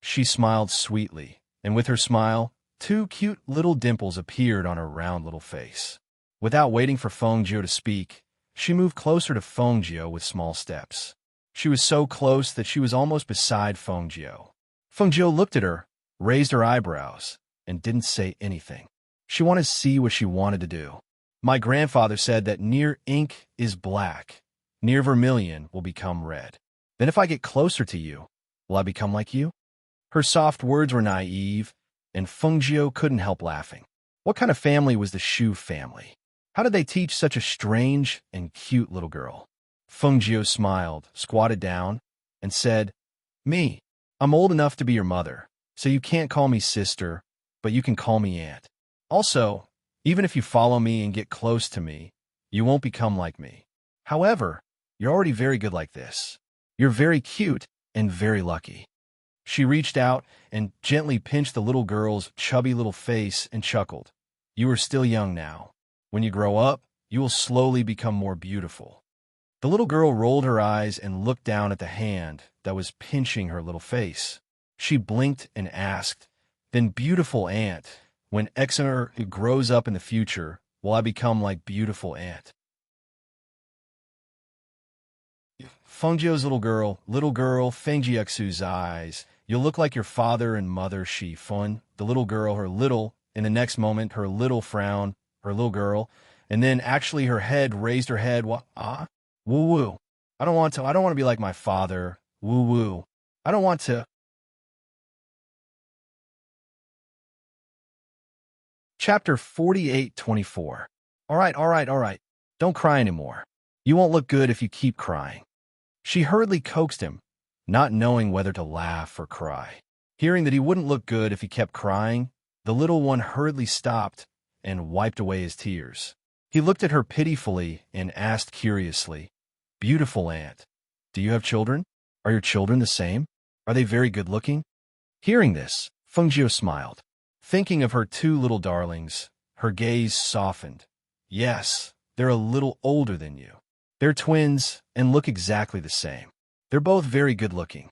She smiled sweetly, and with her smile, 2 cute little dimples appeared on her round little face. Without waiting for Feng Jiu to speak, she moved closer to Feng Jiu with small steps. She was so close that she was almost beside Feng Jiu. Feng Jiu looked at her, raised her eyebrows, and didn't say anything. She wanted to see what she wanted to do. My grandfather said that near ink is black, near vermilion will become red. Then if I get closer to you, will I become like you? Her soft words were naive, and Feng Jiu couldn't help laughing. What kind of family was the Shu family? How did they teach such a strange and cute little girl? Feng Jiu smiled, squatted down, and said, Me, I'm old enough to be your mother. So you can't call me sister, but you can call me aunt. Also, even if you follow me and get close to me, you won't become like me. However, you're already very good like this. You're very cute and very lucky." She reached out and gently pinched the little girl's chubby little face and chuckled. "You are still young now. When you grow up, you will slowly become more beautiful." The little girl rolled her eyes and looked down at the hand that was pinching her little face. She blinked and asked, "Then, beautiful aunt, when Exeter grows up in the future, will I become like beautiful aunt?" Fengjiu's little girl, Fengjiuxu's eyes. "You'll look like your father and mother," she fun. The little girl, her little, in the next moment, her little frown, her little girl, and then actually her head raised her head. Woo woo. I don't want to be like my father. Woo woo. I don't want to. Chapter 48:24. All right. Don't cry anymore. You won't look good if you keep crying. She hurriedly coaxed him, not knowing whether to laugh or cry. Hearing that he wouldn't look good if he kept crying, the little one hurriedly stopped and wiped away his tears. He looked at her pitifully and asked curiously, "Beautiful aunt, do you have children? Are your children the same? Are they very good-looking?" Hearing this, Fengjiu smiled. Thinking of her two little darlings, her gaze softened. "Yes, they're a little older than you. They're twins and look exactly the same. They're both very good-looking."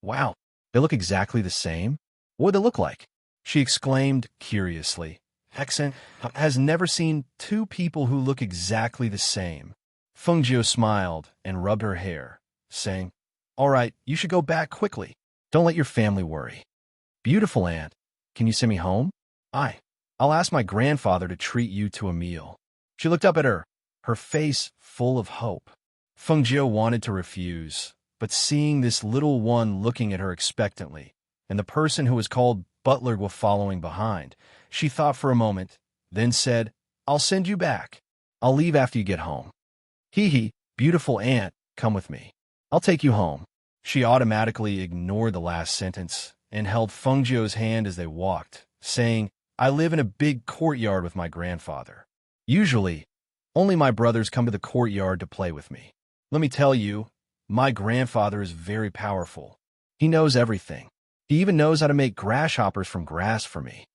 "Wow, they look exactly the same? What do they look like?" she exclaimed curiously. "Hexen has never seen two people who look exactly the same." Fengjiu smiled and rubbed her hair, saying, "All right, you should go back quickly. Don't let your family worry." "Beautiful aunt, can you send me home? I'll ask my grandfather to treat you to a meal." She looked up at her face full of hope. Fengjiu wanted to refuse, but seeing this little one looking at her expectantly, and the person who was called butler was following behind, she thought for a moment, then said, "I'll send you back. I'll leave after you get home." Beautiful aunt, come with me. I'll take you home." She automatically ignored the last sentence and held Fengjiu's hand as they walked, saying, "I live in a big courtyard with my grandfather. Usually, only my brothers come to the courtyard to play with me. Let me tell you, my grandfather is very powerful. He knows everything. He even knows how to make grasshoppers from grass for me."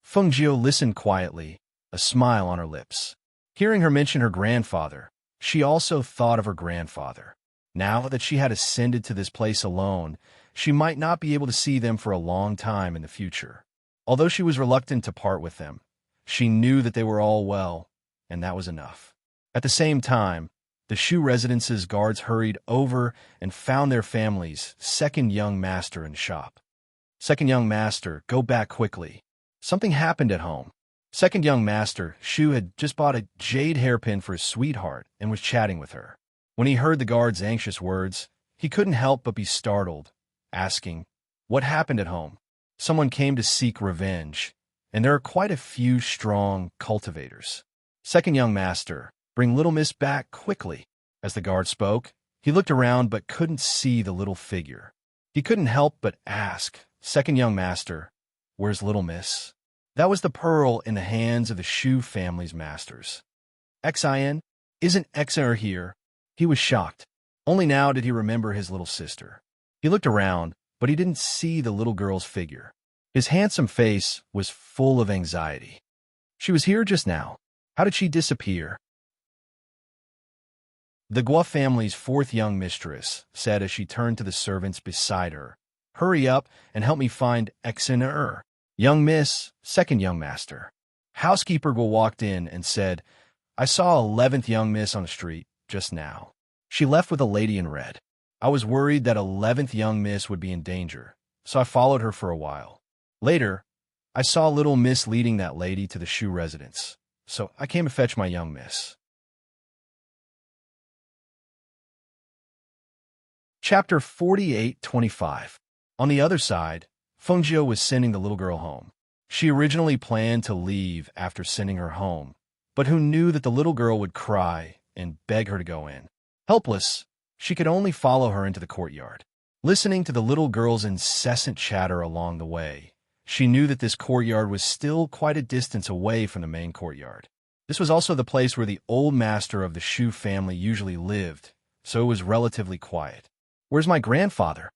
Fengjiu listened quietly, a smile on her lips. Hearing her mention her grandfather, she also thought of her grandfather. Now that she had ascended to this place alone, she might not be able to see them for a long time in the future. Although she was reluctant to part with them, she knew that they were all well, and that was enough. At the same time, the Shu residence's guards hurried over and found their family's second young master in shop. "Second young master, go back quickly. Something happened at home." Second young master, Shu had just bought a jade hairpin for his sweetheart and was chatting with her. When he heard the guard's anxious words, he couldn't help but be startled, asking, "What happened at home?" "Someone came to seek revenge, and there are quite a few strong cultivators." "Second young master, bring little miss back quickly." As the guard spoke, he looked around but couldn't see the little figure. He couldn't help but ask, "Second young master, where's little miss?" That was the pearl in the hands of the Shu family's masters. "Xin, isn't Xin here?" He was shocked. Only now did he remember his little sister. He looked around, but he didn't see the little girl's figure. His handsome face was full of anxiety. She was here just now. How did she disappear? The Guo family's fourth young mistress said as she turned to the servants beside her, "Hurry up and help me find Xin. Young miss, second young master." Housekeeper walked in and said, "I saw 11th young miss on the street just now. She left with a lady in red. I was worried that 11th young miss would be in danger, so I followed her for a while. Later, I saw little miss leading that lady to the Shu residence, so I came to fetch my young miss." Chapter 48:25. On the other side, Fengjiu was sending the little girl home. She originally planned to leave after sending her home, but who knew that the little girl would cry and beg her to go in. Helpless, she could only follow her into the courtyard. Listening to the little girl's incessant chatter along the way, she knew that this courtyard was still quite a distance away from the main courtyard. This was also the place where the old master of the Shu family usually lived, so it was relatively quiet. "Where's my grandfather?"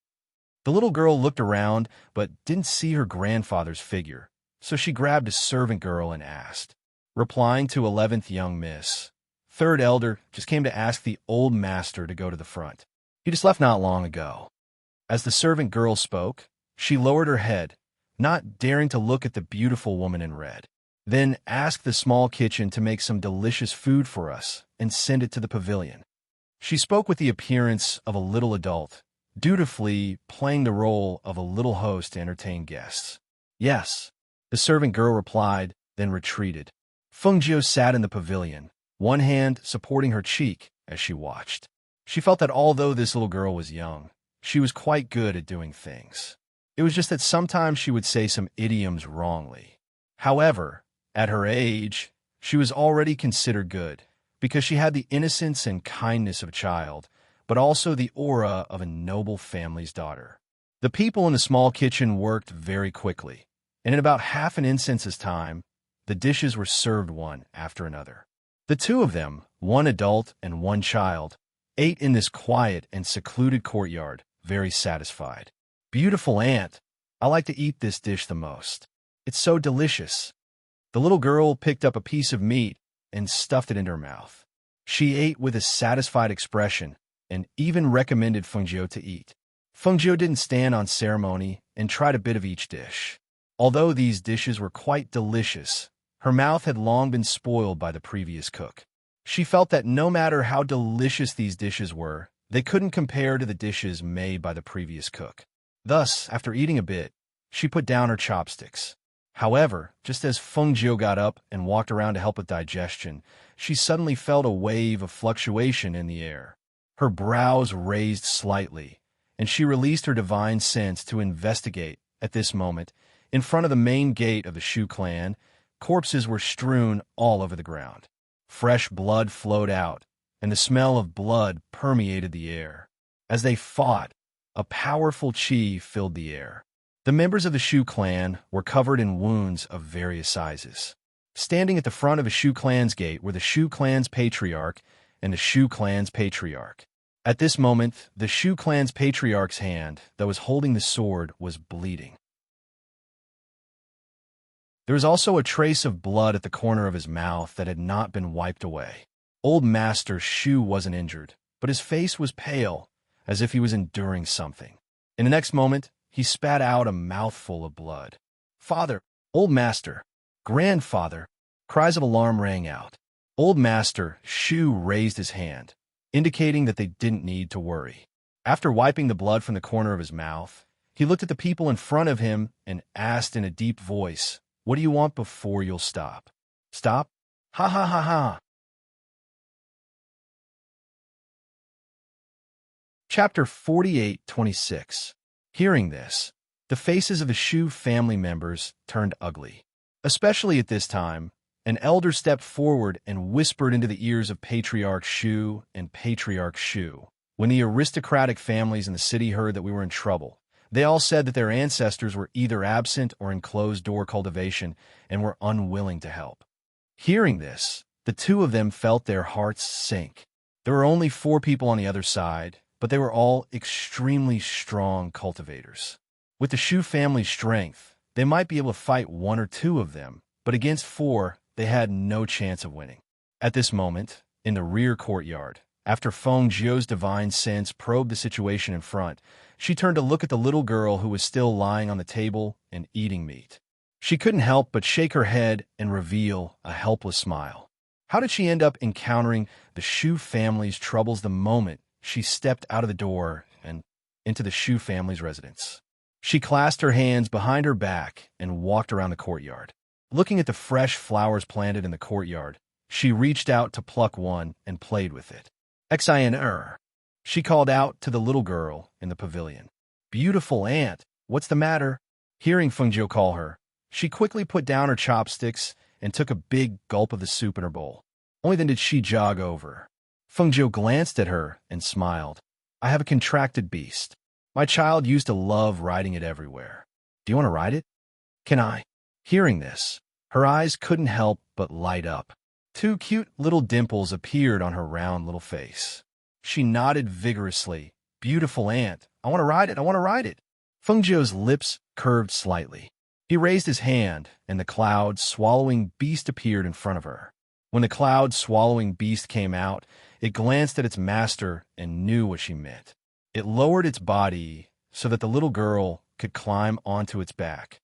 The little girl looked around, but didn't see her grandfather's figure, so she grabbed a servant girl and asked. Replying to 11th young miss, third elder just came to ask the old master to go to the front. He just left not long ago. As the servant girl spoke, she lowered her head, not daring to look at the beautiful woman in red. Then asked the small kitchen to make some delicious food for us and send it to the pavilion. She spoke with the appearance of a little adult, dutifully playing the role of a little host to entertain guests. "Yes," the servant girl replied, then retreated. Fengjiu sat in the pavilion, one hand supporting her cheek as she watched. She felt that although this little girl was young, she was quite good at doing things. It was just that sometimes she would say some idioms wrongly. However, at her age, she was already considered good, because she had the innocence and kindness of a child, but also the aura of a noble family's daughter. The people in the small kitchen worked very quickly, and in about half an instant's time, the dishes were served one after another. The two of them, one adult and one child, ate in this quiet and secluded courtyard, very satisfied. "Beautiful aunt, I like to eat this dish the most. It's so delicious." The little girl picked up a piece of meat and stuffed it into her mouth. She ate with a satisfied expression and even recommended Fengjiu to eat. Fengjiu didn't stand on ceremony and tried a bit of each dish. Although these dishes were quite delicious, her mouth had long been spoiled by the previous cook. She felt that no matter how delicious these dishes were, they couldn't compare to the dishes made by the previous cook. Thus, after eating a bit, she put down her chopsticks. However, just as Fengjiu got up and walked around to help with digestion, she suddenly felt a wave of fluctuation in the air. Her brows raised slightly, and she released her divine sense to investigate. At this moment, in front of the main gate of the Shu clan, corpses were strewn all over the ground. Fresh blood flowed out, and the smell of blood permeated the air. As they fought, a powerful qi filled the air. The members of the Shu clan were covered in wounds of various sizes. Standing at the front of the Shu clan's gate were the Shu clan's patriarch and the Shu clan's patriarch. At this moment, the Shu clan's patriarch's hand that was holding the sword was bleeding. There was also a trace of blood at the corner of his mouth that had not been wiped away. Old Master Shu wasn't injured, but his face was pale, as if he was enduring something. In the next moment, he spat out a mouthful of blood. "Father! Old Master! Grandfather!" Cries of alarm rang out. Old Master Shu raised his hand, indicating that they didn't need to worry. After wiping the blood from the corner of his mouth, he looked at the people in front of him and asked in a deep voice, "What do you want before you'll stop?" "Stop? Ha ha ha ha!" Chapter 48:26. Hearing this, the faces of the Shu family members turned ugly. Especially at this time, an elder stepped forward and whispered into the ears of Patriarch Shu and Patriarch Shu. When the aristocratic families in the city heard that we were in trouble, they all said that their ancestors were either absent or in closed-door cultivation and were unwilling to help. Hearing this, the two of them felt their hearts sink. There were only 4 people on the other side, but they were all extremely strong cultivators. With the Shu family's strength, they might be able to fight 1 or 2 of them, but against 4, they had no chance of winning. At this moment, in the rear courtyard, after Fengjiu's divine sense probed the situation in front, she turned to look at the little girl who was still lying on the table and eating meat. She couldn't help but shake her head and reveal a helpless smile. How did she end up encountering the Shu family's troubles the moment she stepped out of the door and into the Shu family's residence? She clasped her hands behind her back and walked around the courtyard. Looking at the fresh flowers planted in the courtyard, she reached out to pluck one and played with it. "Xin, she called out to the little girl in the pavilion. "Beautiful aunt, what's the matter?" Hearing Fengjiu call her, she quickly put down her chopsticks and took a big gulp of the soup in her bowl. Only then did she jog over. Fengjiu glanced at her and smiled. "I have a contracted beast. My child used to love riding it everywhere. Do you want to ride it? Can I? Hearing this, her eyes couldn't help but light up. Two cute little dimples appeared on her round little face. She nodded vigorously. Beautiful aunt, I want to ride it, I want to ride it. Fengjiu's lips curved slightly. He raised his hand, and the cloud-swallowing beast appeared in front of her. When the cloud-swallowing beast came out, it glanced at its master and knew what she meant. It lowered its body so that the little girl could climb onto its back.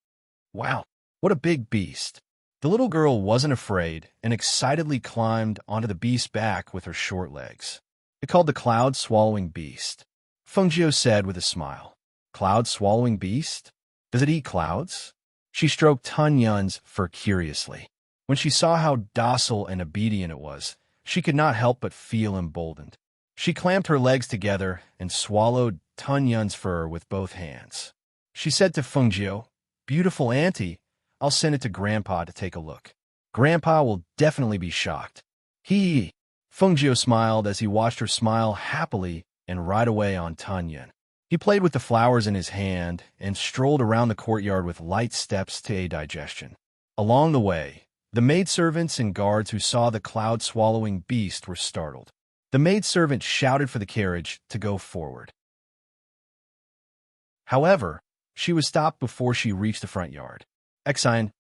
Wow, what a big beast! The little girl wasn't afraid and excitedly climbed onto the beast's back with her short legs. It called the cloud-swallowing beast. Fengjiu said with a smile. Cloud-swallowing beast? Does it eat clouds? She stroked Tun Yun's fur curiously. When she saw how docile and obedient it was, she could not help but feel emboldened. She clamped her legs together and swallowed Tun Yun's fur with both hands. She said to Fengjiu, Beautiful auntie, I'll send it to Grandpa to take a look. Grandpa will definitely be shocked. Hee. Fengjiu smiled as he watched her smile happily and ride away on Tun Yun. He played with the flowers in his hand and strolled around the courtyard with light steps to aid digestion. Along the way, the maidservants and guards who saw the cloud-swallowing beast were startled. The maidservant shouted for the carriage to go forward. However, she was stopped before she reached the front yard. Exine,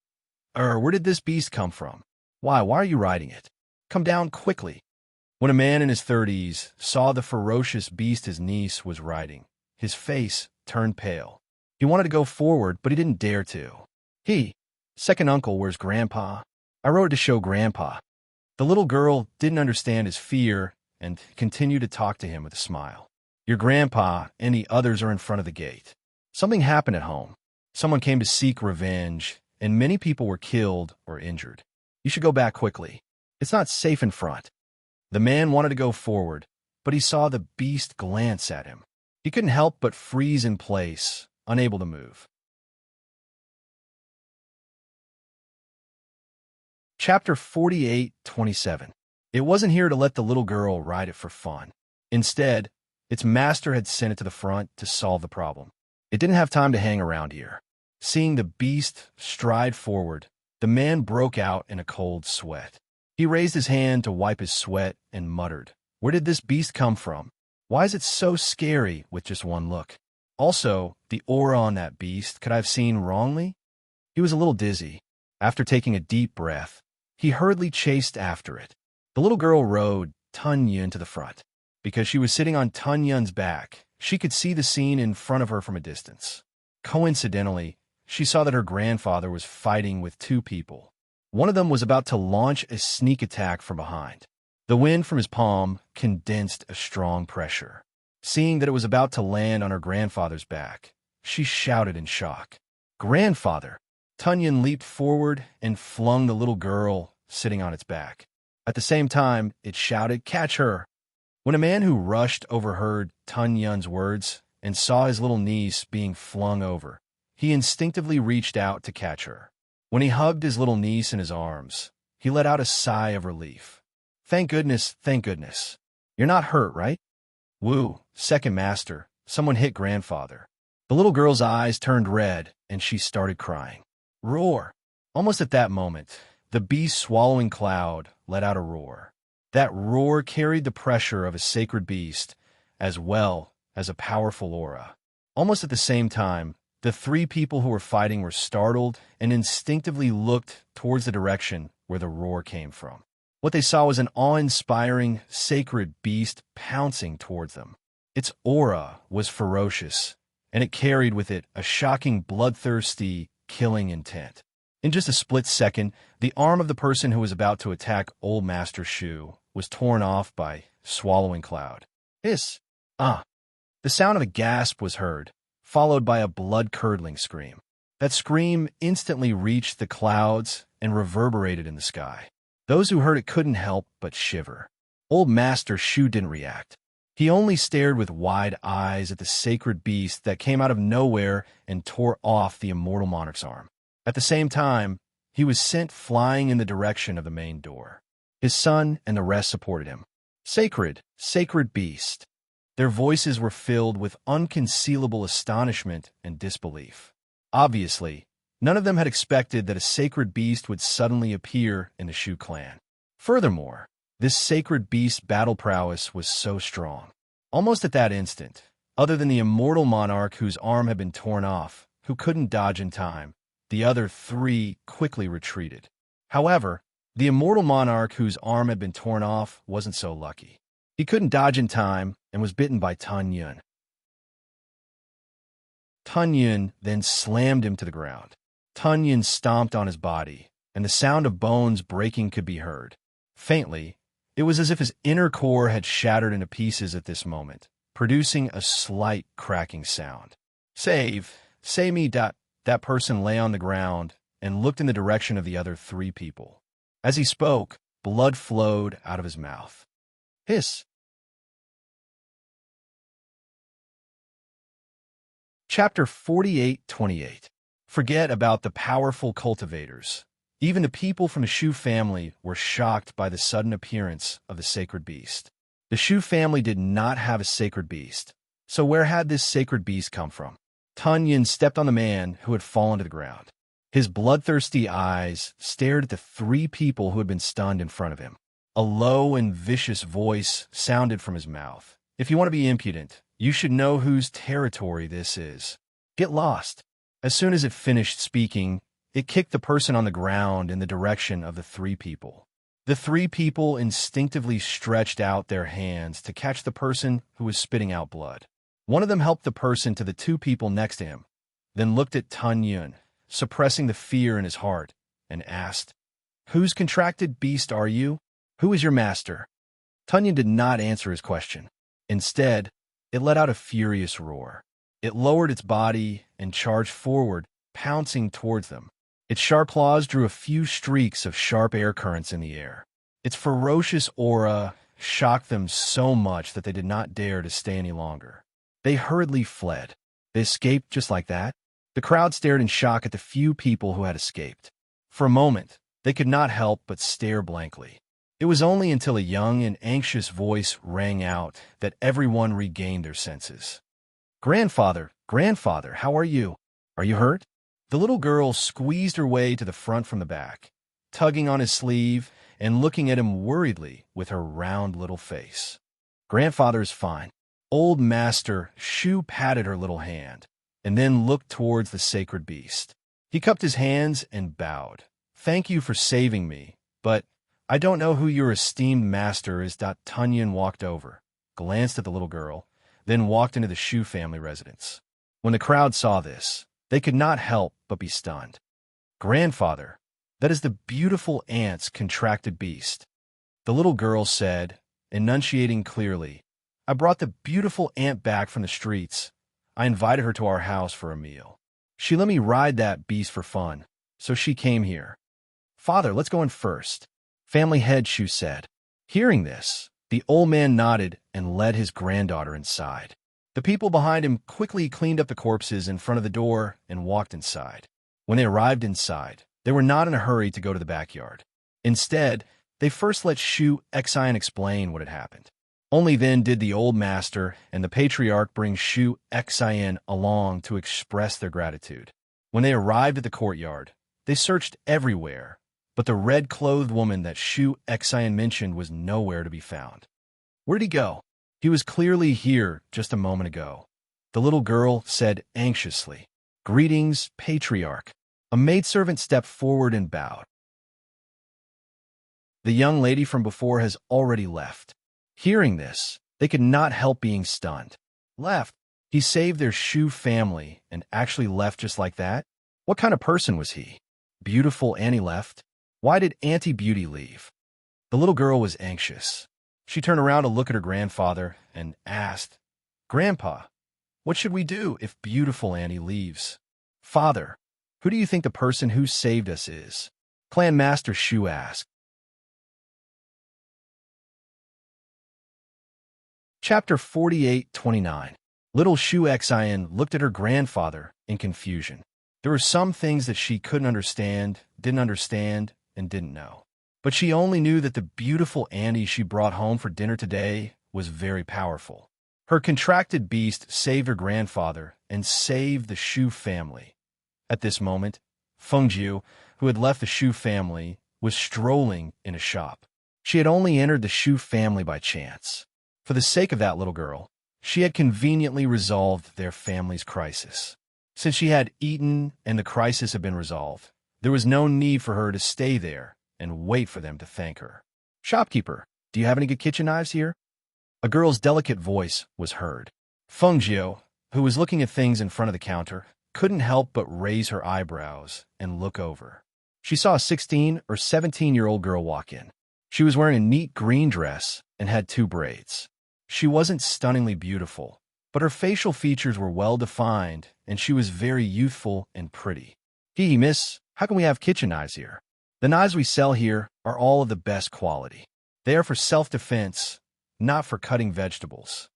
where did this beast come from? Why are you riding it? Come down quickly. When a man in his 30s saw the ferocious beast his niece was riding, his face turned pale. He wanted to go forward, but he didn't dare to. Second uncle, where's Grandpa? I rode it to show Grandpa. The little girl didn't understand his fear and continued to talk to him with a smile. Your grandpa and the others are in front of the gate. Something happened at home. Someone came to seek revenge, and many people were killed or injured. You should go back quickly. It's not safe in front. The man wanted to go forward, but he saw the beast glance at him. He couldn't help but freeze in place, unable to move. Chapter 48:27. It wasn't here to let the little girl ride it for fun. Instead, its master had sent it to the front to solve the problem. It didn't have time to hang around here. Seeing the beast stride forward, the man broke out in a cold sweat. He raised his hand to wipe his sweat and muttered, Where did this beast come from? Why is it so scary with just one look? Also, the aura on that beast could I have seen wrongly? He was a little dizzy. After taking a deep breath, he hurriedly chased after it. The little girl rode Tun Yun to the front. Because she was sitting on Tun Yun's back, she could see the scene in front of her from a distance. Coincidentally, she saw that her grandfather was fighting with two people. One of them was about to launch a sneak attack from behind. The wind from his palm condensed a strong pressure. Seeing that it was about to land on her grandfather's back, she shouted in shock. Grandfather! Tun Yun leaped forward and flung the little girl sitting on its back. At the same time, it shouted, Catch her! When a man who rushed overheard Tun Yun's words and saw his little niece being flung over, he instinctively reached out to catch her. When he hugged his little niece in his arms, he let out a sigh of relief. Thank goodness, thank goodness. You're not hurt, right? Woo, second master, someone hit grandfather. The little girl's eyes turned red, and she started crying. Roar! Almost at that moment, the beast-swallowing cloud let out a roar. That roar carried the pressure of a sacred beast, as well as a powerful aura. Almost at the same time, the three people who were fighting were startled and instinctively looked towards the direction where the roar came from. What they saw was an awe-inspiring, sacred beast pouncing towards them. Its aura was ferocious, and it carried with it a shocking, bloodthirsty, killing intent. In just a split second, the arm of the person who was about to attack Old Master Shu was torn off by swallowing cloud. Hiss! Ah! The sound of a gasp was heard, followed by a blood-curdling scream. That scream instantly reached the clouds and reverberated in the sky. Those who heard it couldn't help but shiver. Old Master Shu didn't react. He only stared with wide eyes at the sacred beast that came out of nowhere and tore off the immortal monarch's arm. At the same time, he was sent flying in the direction of the main door. His son and the rest supported him. Sacred, sacred beast. Their voices were filled with unconcealable astonishment and disbelief. Obviously, none of them had expected that a sacred beast would suddenly appear in the Shu clan. Furthermore, this sacred beast's battle prowess was so strong. Almost at that instant, other than the immortal monarch whose arm had been torn off, who couldn't dodge in time, the other three quickly retreated. However, the immortal monarch whose arm had been torn off wasn't so lucky. He couldn't dodge in time and was bitten by Tun Yun. Tun Yun then slammed him to the ground. Tun Yun stomped on his body, and the sound of bones breaking could be heard. Faintly, it was as if his inner core had shattered into pieces at this moment, producing a slight cracking sound. Save me. That person lay on the ground and looked in the direction of the other three people. As he spoke, blood flowed out of his mouth. Hiss. Chapter 48:28. Forget about the powerful cultivators. Even the people from the Shu family were shocked by the sudden appearance of the sacred beast. The Shu family did not have a sacred beast, so where had this sacred beast come from? Tun Yin stepped on the man who had fallen to the ground. His bloodthirsty eyes stared at the three people who had been stunned in front of him. A low and vicious voice sounded from his mouth. If you want to be impudent, you should know whose territory this is. Get lost. As soon as it finished speaking, it kicked the person on the ground in the direction of the three people. The three people instinctively stretched out their hands to catch the person who was spitting out blood. One of them helped the person to the two people next to him, then looked at Tun Yun, suppressing the fear in his heart, and asked, "Whose contracted beast are you? Who is your master?" Tun Yun did not answer his question. Instead, it let out a furious roar. It lowered its body and charged forward, pouncing towards them. Its sharp claws drew a few streaks of sharp air currents in the air. Its ferocious aura shocked them so much that they did not dare to stay any longer. They hurriedly fled. They escaped just like that. The crowd stared in shock at the few people who had escaped. For a moment, they could not help but stare blankly. It was only until a young and anxious voice rang out that everyone regained their senses. Grandfather, how are you? Are you hurt?" The little girl squeezed her way to the front from the back, tugging on his sleeve and looking at him worriedly with her round little face. "Grandfather is fine." Old Master Shu patted her little hand, and then looked towards the sacred beast. He cupped his hands and bowed. "Thank you for saving me, but I don't know who your esteemed master is." Tun Yin walked over, glanced at the little girl, then walked into the Shu family residence. When the crowd saw this, they could not help but be stunned. "Grandfather, that is the beautiful ant's contracted beast," the little girl said, enunciating clearly. "I brought the beautiful ant back from the streets. I invited her to our house for a meal. She let me ride that beast for fun, so she came here." "Father, let's go in first," family head Shu said. Hearing this, the old man nodded and led his granddaughter inside. The people behind him quickly cleaned up the corpses in front of the door and walked inside. When they arrived inside, they were not in a hurry to go to the backyard. Instead, they first let Shu Xian explain what had happened. Only then did the old master and the patriarch bring Shu Xian along to express their gratitude. When they arrived at the courtyard, they searched everywhere, but the red-clothed woman that Shu Xian mentioned was nowhere to be found. Where'd he go? He was clearly here just a moment ago, the little girl said anxiously. "Greetings, patriarch." A maidservant stepped forward and bowed. "The young lady from before has already left." Hearing this, they could not help being stunned. Left? He saved their Shu family and actually left just like that? What kind of person was he? Beautiful Annie left? Why did Auntie Beauty leave? The little girl was anxious. She turned around to look at her grandfather and asked, "Grandpa, what should we do if beautiful Annie leaves?" "Father, who do you think the person who saved us is?" Clan Master Shu asked. Chapter 48:29. Little Shu Xian looked at her grandfather in confusion. There were some things that she couldn't understand, and didn't know. But she only knew that the beautiful Annie she brought home for dinner today was very powerful. Her contracted beast saved her grandfather and saved the Shu family. At this moment, Fengjiu, who had left the Shu family, was strolling in a shop. She had only entered the Shu family by chance. For the sake of that little girl, she had conveniently resolved their family's crisis. Since she had eaten and the crisis had been resolved, there was no need for her to stay there and wait for them to thank her. "Shopkeeper, do you have any good kitchen knives here?" A girl's delicate voice was heard. Fengjiu, who was looking at things in front of the counter, couldn't help but raise her eyebrows and look over. She saw a 16 or 17-year-old girl walk in. She was wearing a neat green dress and had 2 braids. She wasn't stunningly beautiful, but her facial features were well-defined, and she was very youthful and pretty. "Hey, miss, how can we have kitchen knives here? The knives we sell here are all of the best quality. They are for self-defense, not for cutting vegetables,"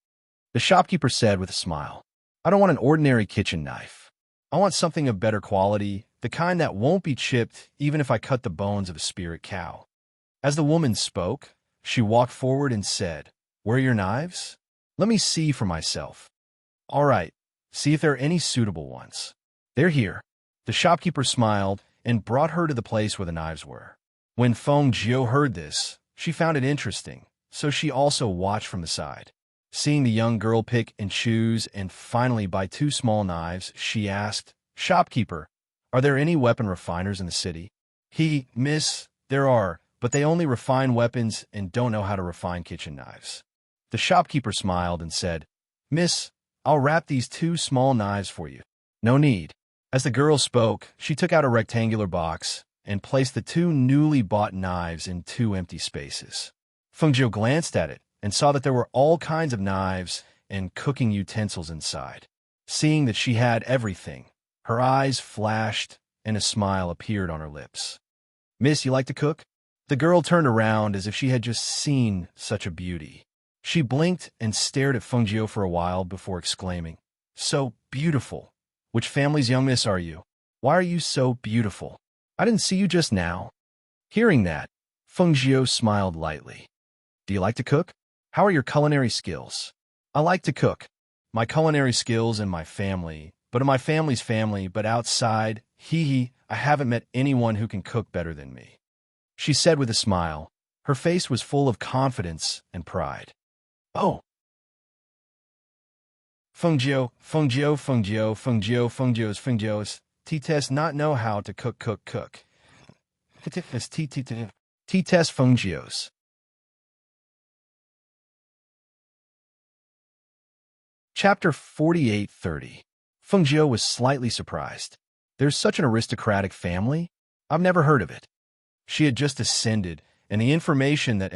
the shopkeeper said with a smile. "I don't want an ordinary kitchen knife. I want something of better quality, the kind that won't be chipped even if I cut the bones of a spirit cow." As the woman spoke, she walked forward and said, "Where are your knives? Let me see for myself." "All right, see if there are any suitable ones." "They're here." The shopkeeper smiled and brought her to the place where the knives were. When Fengjiu heard this, she found it interesting, so she also watched from the side. Seeing the young girl pick and choose and finally buy 2 small knives, she asked, "Shopkeeper, are there any weapon refiners in the city?" "Miss, there are, but they only refine weapons and don't know how to refine kitchen knives." The shopkeeper smiled and said, "Miss, I'll wrap these 2 small knives for you." "No need." As the girl spoke, she took out a rectangular box and placed the 2 newly bought knives in 2 empty spaces. Fengjiu glanced at it and saw that there were all kinds of knives and cooking utensils inside. Seeing that she had everything, her eyes flashed and a smile appeared on her lips. "Miss, you like to cook?" The girl turned around as if she had just seen such a beauty. She blinked and stared at Fengjiu for a while before exclaiming, "So beautiful! Which family's young miss are you? Why are you so beautiful? I didn't see you just now." Hearing that, Fengjiu smiled lightly. "Do you like to cook? How are your culinary skills?" "I like to cook. My culinary skills in my family, but in my family's family, but outside, I haven't met anyone who can cook better than me," she said with a smile. Her face was full of confidence and pride. "Oh." Fengjiu's T-test not know how to cook. T-test Fengjiu's. Chapter 48:30. Fengjiu was slightly surprised. "There's such an aristocratic family? I've never heard of it." She had just ascended, and the information that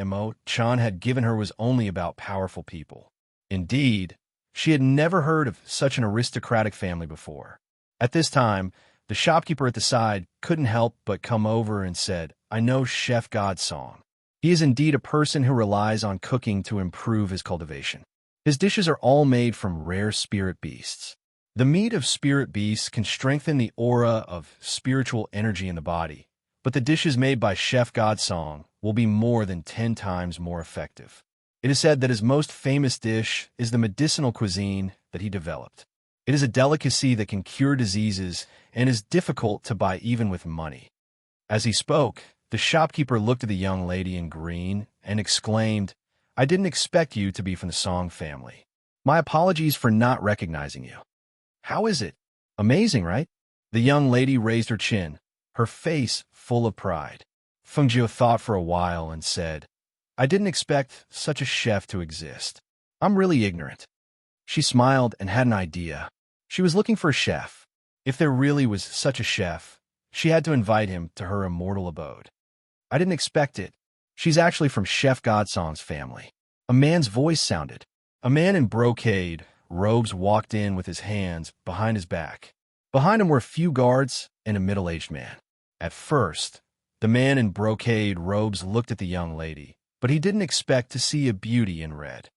Chan had given her was only about powerful people. Indeed, she had never heard of such an aristocratic family before. At this time, the shopkeeper at the side couldn't help but come over and said, "I know Chef Godsong. He is indeed a person who relies on cooking to improve his cultivation. His dishes are all made from rare spirit beasts. The meat of spirit beasts can strengthen the aura of spiritual energy in the body, but the dishes made by Chef Godsong will be more than 10 times more effective. It is said that his most famous dish is the medicinal cuisine that he developed. It is a delicacy that can cure diseases and is difficult to buy even with money." As he spoke, the shopkeeper looked at the young lady in green and exclaimed, "I didn't expect you to be from the Song family. My apologies for not recognizing you. How is it? Amazing, right?" The young lady raised her chin, her face full of pride. Fengjiu thought for a while and said, "I didn't expect such a chef to exist. I'm really ignorant." She smiled and had an idea. She was looking for a chef. If there really was such a chef, she had to invite him to her immortal abode. "I didn't expect it. She's actually from Chef Godsong's family." A man's voice sounded. A man in brocade robes walked in with his hands behind his back. Behind him were a few guards and a middle-aged man. At first, the man in brocade robes looked at the young lady, but he didn't expect to see a beauty in red.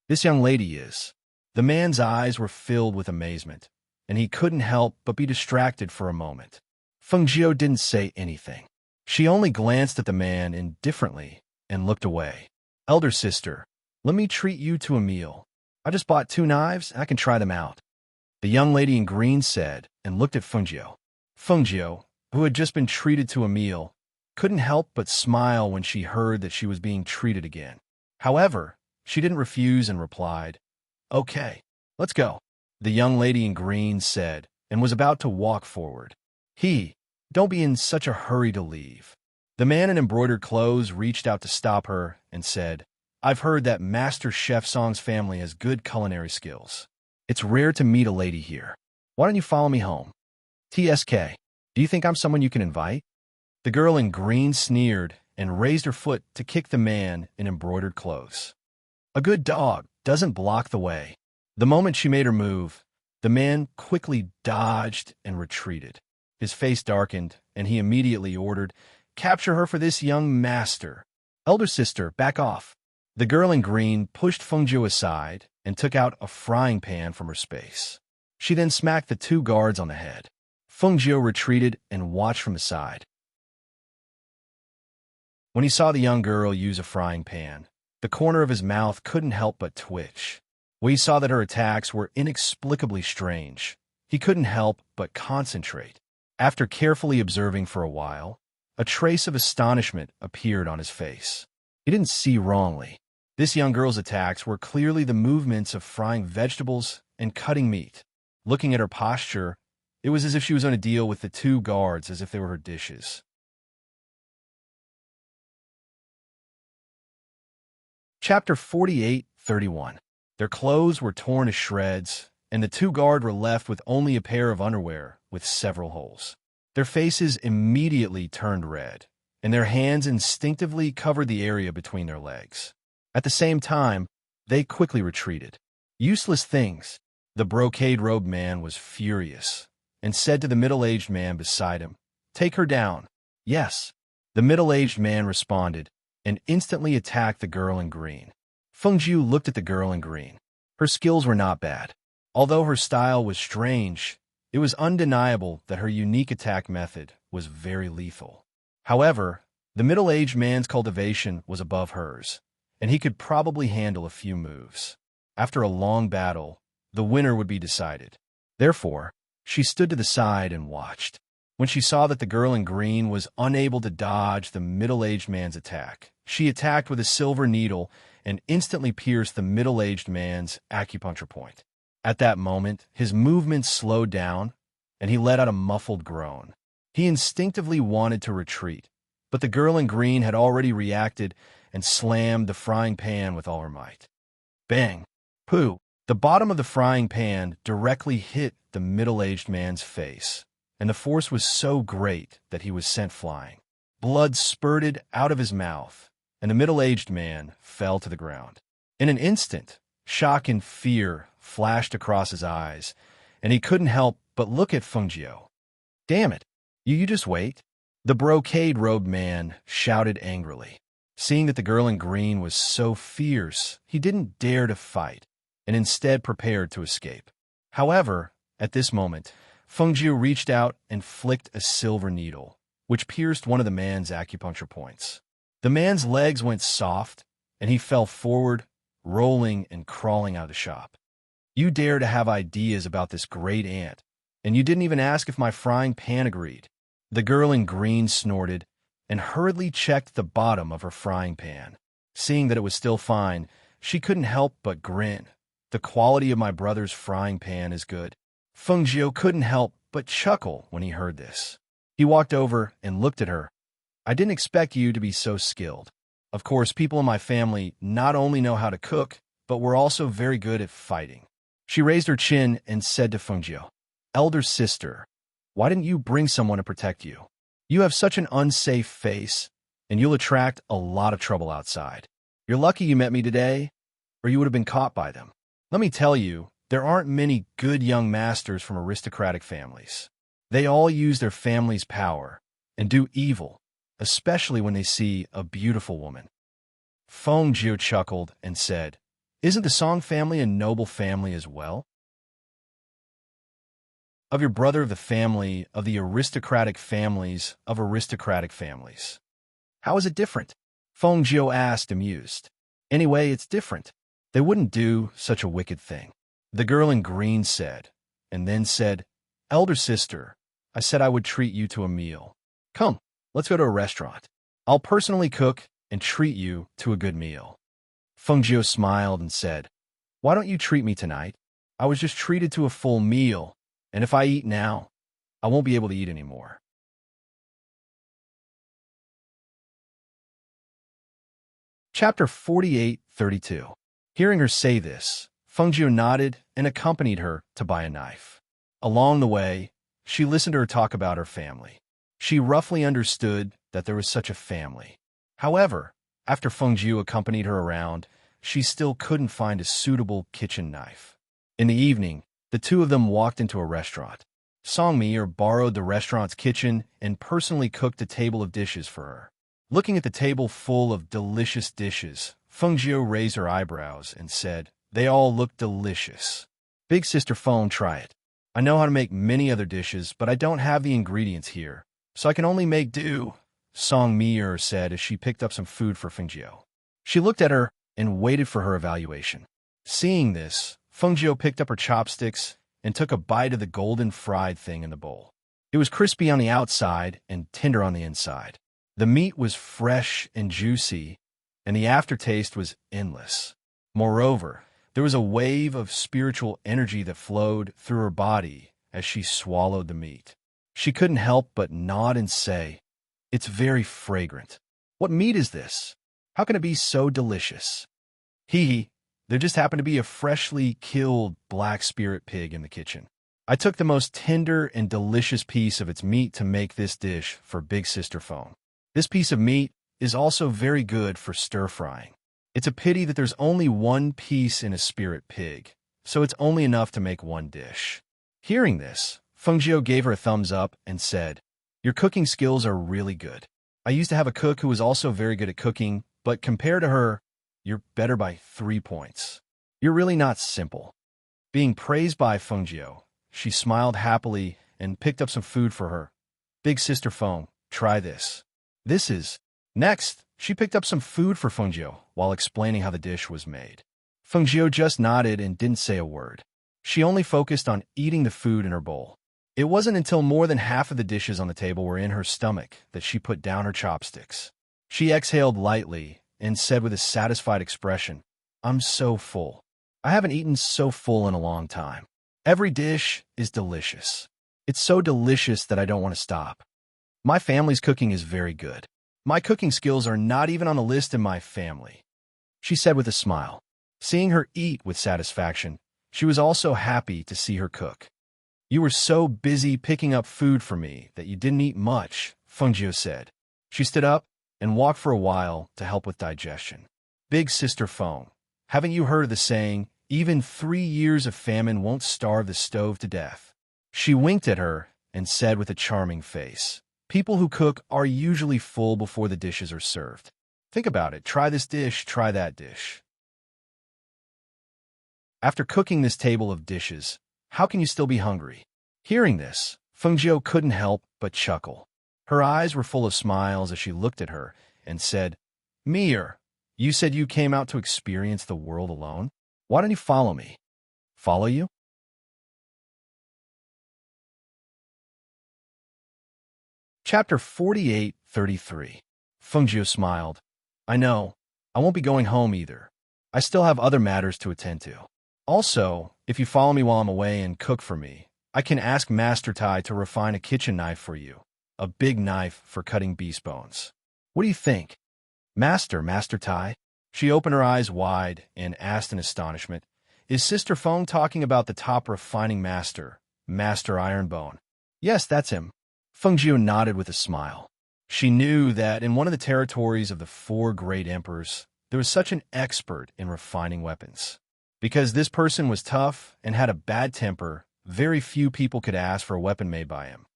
"This young lady is." The man's eyes were filled with amazement, and he couldn't help but be distracted for a moment. Fengjiu didn't say anything. She only glanced at the man indifferently and looked away. "Elder sister, let me treat you to a meal." I just bought 2 knives, and I can try them out. The young lady in green said, and looked at Fungio. Fungio, who had just been treated to a meal, couldn't help but smile when she heard that she was being treated again. However, she didn't refuse and replied, "Okay, let's go," the young lady in green said, and was about to walk forward. Don't be in such a hurry to leave." The man in embroidered clothes reached out to stop her and said, "I've heard that Master Chef Song's family has good culinary skills. It's rare to meet a lady here. Why don't you follow me home? TSK, do you think I'm someone you can invite?" The girl in green sneered and raised her foot to kick the man in embroidered clothes. A good dog doesn't block the way. The moment she made her move, the man quickly dodged and retreated. His face darkened, and he immediately ordered, "Capture her for this young master. Elder sister, back off." The girl in green pushed Fungio aside and took out a frying pan from her space. She then smacked the 2 guards on the head. Fungio retreated and watched from the side. When he saw the young girl use a frying pan, the corner of his mouth couldn't help but twitch. When he saw that her attacks were inexplicably strange, he couldn't help but concentrate. After carefully observing for a while, a trace of astonishment appeared on his face. He didn't see wrongly. This young girl's attacks were clearly the movements of frying vegetables and cutting meat. Looking at her posture, it was as if she was on a deal with the 2 guards as if they were her dishes. Chapter 48:31. Their clothes were torn to shreds, and the 2 guards were left with only a pair of underwear with several holes. Their faces immediately turned red, and their hands instinctively covered the area between their legs. At the same time, they quickly retreated. "Useless things." The brocade-robed man was furious and said to the middle-aged man beside him, "Take her down." "Yes." The middle-aged man responded, and instantly attacked the girl in green. Fungju looked at the girl in green. Her skills were not bad. Although her style was strange, it was undeniable that her unique attack method was very lethal. However, the middle-aged man's cultivation was above hers, and he could probably handle a few moves. After a long battle, the winner would be decided. Therefore, she stood to the side and watched. When she saw that the girl in green was unable to dodge the middle-aged man's attack, she attacked with a silver needle and instantly pierced the middle-aged man's acupuncture point. At that moment, his movements slowed down, and he let out a muffled groan. He instinctively wanted to retreat, but the girl in green had already reacted and slammed the frying pan with all her might. Bang! Pooh! The bottom of the frying pan directly hit the middle-aged man's face, and the force was so great that he was sent flying. Blood spurted out of his mouth, and the middle-aged man fell to the ground. In an instant, shock and fear flashed across his eyes, and he couldn't help but look at Fungio. "Damn it! You just wait." The brocade-robed man shouted angrily. Seeing that the girl in green was so fierce, he didn't dare to fight, and instead prepared to escape. However, at this moment, Fungio reached out and flicked a silver needle, which pierced one of the man's acupuncture points. The man's legs went soft, and he fell forward, rolling and crawling out of the shop. "You dare to have ideas about this great aunt, and you didn't even ask if my frying pan agreed." The girl in green snorted and hurriedly checked the bottom of her frying pan. Seeing that it was still fine, she couldn't help but grin. "The quality of my brother's frying pan is good." Fungio couldn't help but chuckle when he heard this. He walked over and looked at her. "I didn't expect you to be so skilled. Of course, people in my family not only know how to cook, but we're also very good at fighting." She raised her chin and said to Fungio, "Elder sister, why didn't you bring someone to protect you? You have such an unsafe face, and you'll attract a lot of trouble outside. You're lucky you met me today, or you would have been caught by them. Let me tell you, there aren't many good young masters from aristocratic families. They all use their family's power and do evil, especially when they see a beautiful woman." Fungio chuckled and said, "Isn't the Song family a noble family as well? Of your brother of the family of the aristocratic families of aristocratic families. How is it different?" Fungio asked, amused. "Anyway, it's different. They wouldn't do such a wicked thing. The girl in green said, and then said, "Elder sister, I said I would treat you to a meal. Come, let's go to a restaurant. I'll personally cook and treat you to a good meal." Fengjiu smiled and said, "Why don't you treat me tonight? I was just treated to a full meal, and if I eat now, I won't be able to eat anymore." Chapter 48:32. Hearing her say this, Fengjiu nodded and accompanied her to buy a knife. Along the way, she listened to her talk about her family. She roughly understood that there was such a family. However, after Fengjiu accompanied her around, she still couldn't find a suitable kitchen knife. In the evening, the two of them walked into a restaurant. Songmi borrowed the restaurant's kitchen and personally cooked a table of dishes for her. Looking at the table full of delicious dishes, Fengjiu raised her eyebrows and said, "They all look delicious. Big sister Feng, try it. I know how to make many other dishes, but I don't have the ingredients here, so I can only make do," Song Mi said as she picked up some food for Fengjiu. She looked at her and waited for her evaluation. Seeing this, Fengjiu picked up her chopsticks and took a bite of the golden fried thing in the bowl. It was crispy on the outside and tender on the inside. The meat was fresh and juicy, and the aftertaste was endless. Moreover, there was a wave of spiritual energy that flowed through her body as she swallowed the meat. She couldn't help but nod and say, "It's very fragrant. What meat is this? How can it be so delicious?" Hee, there just happened to be a freshly killed black spirit pig in the kitchen. I took the most tender and delicious piece of its meat to make this dish for Big Sister Feng. This piece of meat is also very good for stir-frying. It's a pity that there's only one piece in a spirit pig, so it's only enough to make one dish. Hearing this, Fengjiu gave her a thumbs up and said, "Your cooking skills are really good. I used to have a cook who was also very good at cooking, but compared to her, you're better by 3 points. You're really not simple." Being praised by Fengjiu, she smiled happily and picked up some food for her. "Big sister Feng, try this. This is..." Next, she picked up some food for Fengjiu while explaining how the dish was made. Fengjiu just nodded and didn't say a word. She only focused on eating the food in her bowl. It wasn't until more than half of the dishes on the table were in her stomach that she put down her chopsticks. She exhaled lightly and said with a satisfied expression, "I'm so full. I haven't eaten so full in a long time. Every dish is delicious. It's so delicious that I don't want to stop. My family's cooking is very good. My cooking skills are not even on the list in my family," she said with a smile. Seeing her eat with satisfaction, she was also happy to see her cook. "You were so busy picking up food for me that you didn't eat much," Fengjiu said. She stood up and walked for a while to help with digestion. "Big sister Feng, haven't you heard of the saying, 'Even 3 years of famine won't starve the stove to death'?" She winked at her and said with a charming face, "People who cook are usually full before the dishes are served. Think about it. Try this dish, try that dish." After cooking this table of dishes, how can you still be hungry? Hearing this, Fengjiu couldn't help but chuckle. Her eyes were full of smiles as she looked at her and said, "Mir, you said you came out to experience the world alone? Why don't you follow me?" "Follow you?" Chapter 48:33. Fengjiu smiled. "I know. I won't be going home either. I still have other matters to attend to. Also, if you follow me while I'm away and cook for me, I can ask Master Tai to refine a kitchen knife for you. A big knife for cutting beast bones. What do you think?" Master Tai?" She opened her eyes wide and asked in astonishment, "Is Sister Feng talking about the top refining master, Master Ironbone?" "Yes, that's him." Fengjiu nodded with a smile. She knew that in one of the territories of the 4 great emperors, there was such an expert in refining weapons. Because this person was tough and had a bad temper, very few people could ask for a weapon made by him.